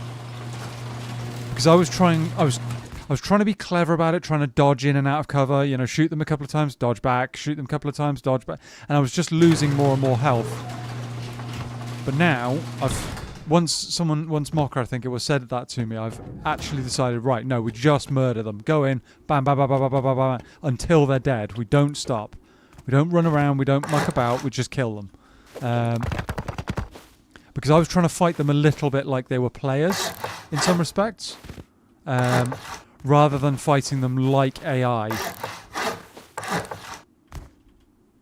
because I was trying to be clever about it, trying to dodge in and out of cover, you know, shoot them a couple of times, dodge back, shoot them a couple of times, dodge back, and I was just losing more and more health. But now, once Mocha, I think it was, said that to me, I've actually decided, right, no, we just murder them. Go in, bam, bam, bam, bam, bam, bam, bam, bam, until they're dead. We don't stop. We don't run around, we don't muck about, we just kill them. Because I was trying to fight them a little bit like they were players, in some respects. Rather than fighting them like AI.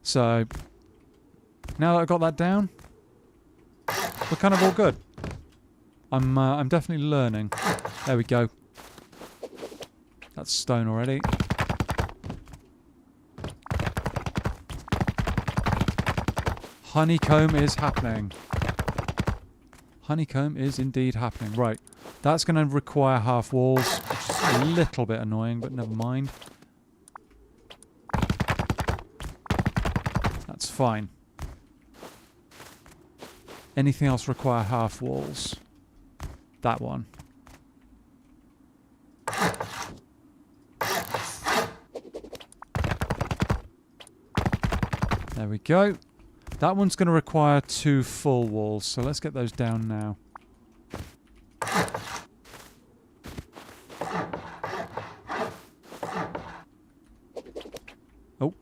So, now that I've got that down, we're kind of all good. I'm definitely learning. There we go. That's stone already. Honeycomb is happening. Honeycomb is indeed happening. Right. That's going to require half walls, which is a little bit annoying, but never mind. That's fine. Anything else require half walls? That one. There we go. That one's going to require 2 full walls, so let's get those down now. Oh.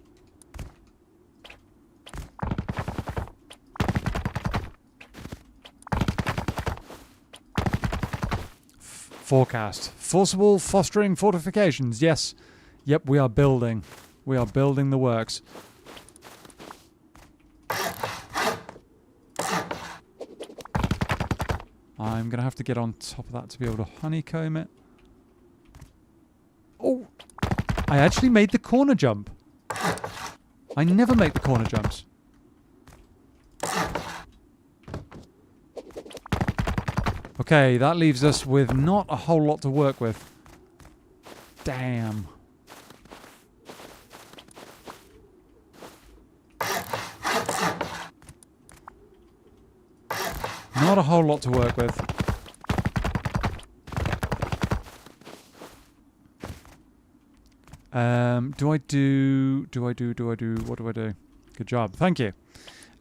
Forecast. Forcible fostering fortifications. Yes. Yep, we are building. We are building the works. I'm going to have to get on top of that to be able to honeycomb it. Oh! I actually made the corner jump. I never make the corner jumps. Okay, that leaves us with not a whole lot to work with. Damn. Not a whole lot to work with. What do I do? Good job. Thank you.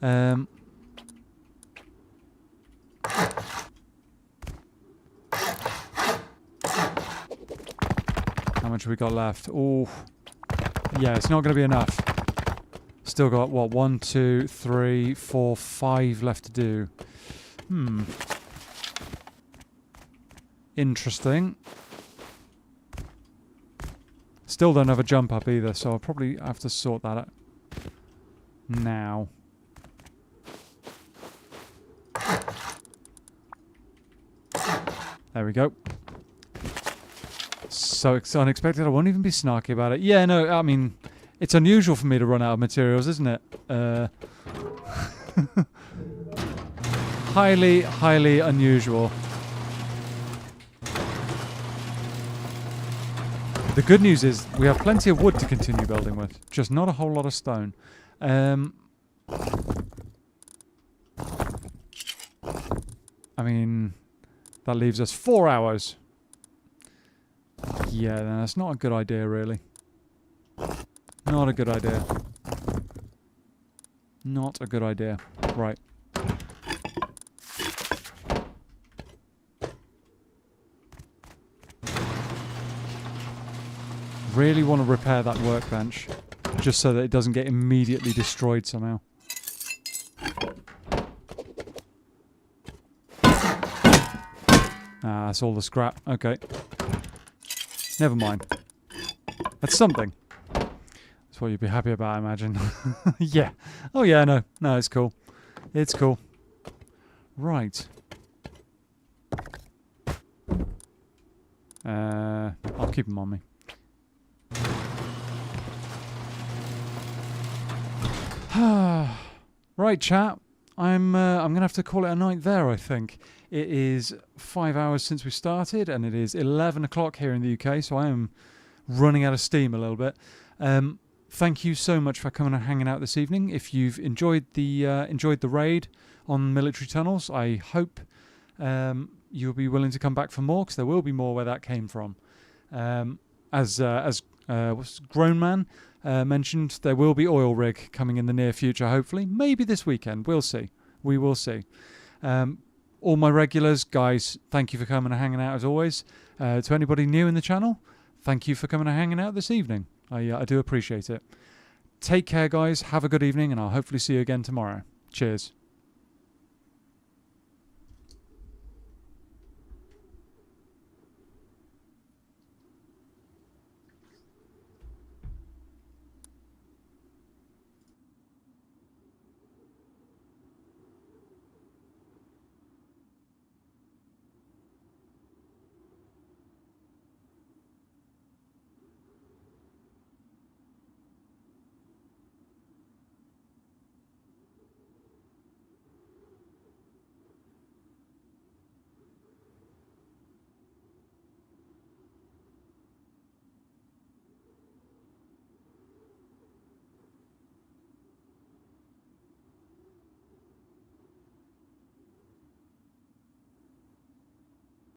How much have we got left? Oh, yeah, it's not going to be enough. Still got, what, 1, 2, 3, 4, 5 left to do. Interesting. Still don't have a jump up either, so I'll probably have to sort that out now. There we go. So it's unexpected. I won't even be snarky about it. Yeah, no, I mean, it's unusual for me to run out of materials, isn't it? Highly, highly unusual. The good news is we have plenty of wood to continue building with, just not a whole lot of stone. I mean, that leaves us 4 hours. Yeah, that's not a good idea, really. Not a good idea. Not a good idea. Right. Really want to repair that workbench, just so that it doesn't get immediately destroyed somehow. Ah, that's all the scrap. Okay. Never mind. That's something. That's what you'd be happy about, I imagine. Yeah. Oh yeah, no. No, it's cool. It's cool. Right. I'll keep them on me. Right, chat. I'm gonna have to call it a night there, I think. It is 5 hours since we started, and it is 11 o'clock here in the UK, so I am running out of steam a little bit. Thank you so much for coming and hanging out this evening. If you've enjoyed the raid on military tunnels, I hope you'll be willing to come back for more, because there will be more where that came from. As Grown Man mentioned, there will be oil rig coming in the near future, hopefully. Maybe this weekend. We'll see. We will see. All my regulars, guys, thank you for coming and hanging out as always. To anybody new in the channel, thank you for coming and hanging out this evening. I do appreciate it. Take care, guys. Have a good evening, and I'll hopefully see you again tomorrow. Cheers.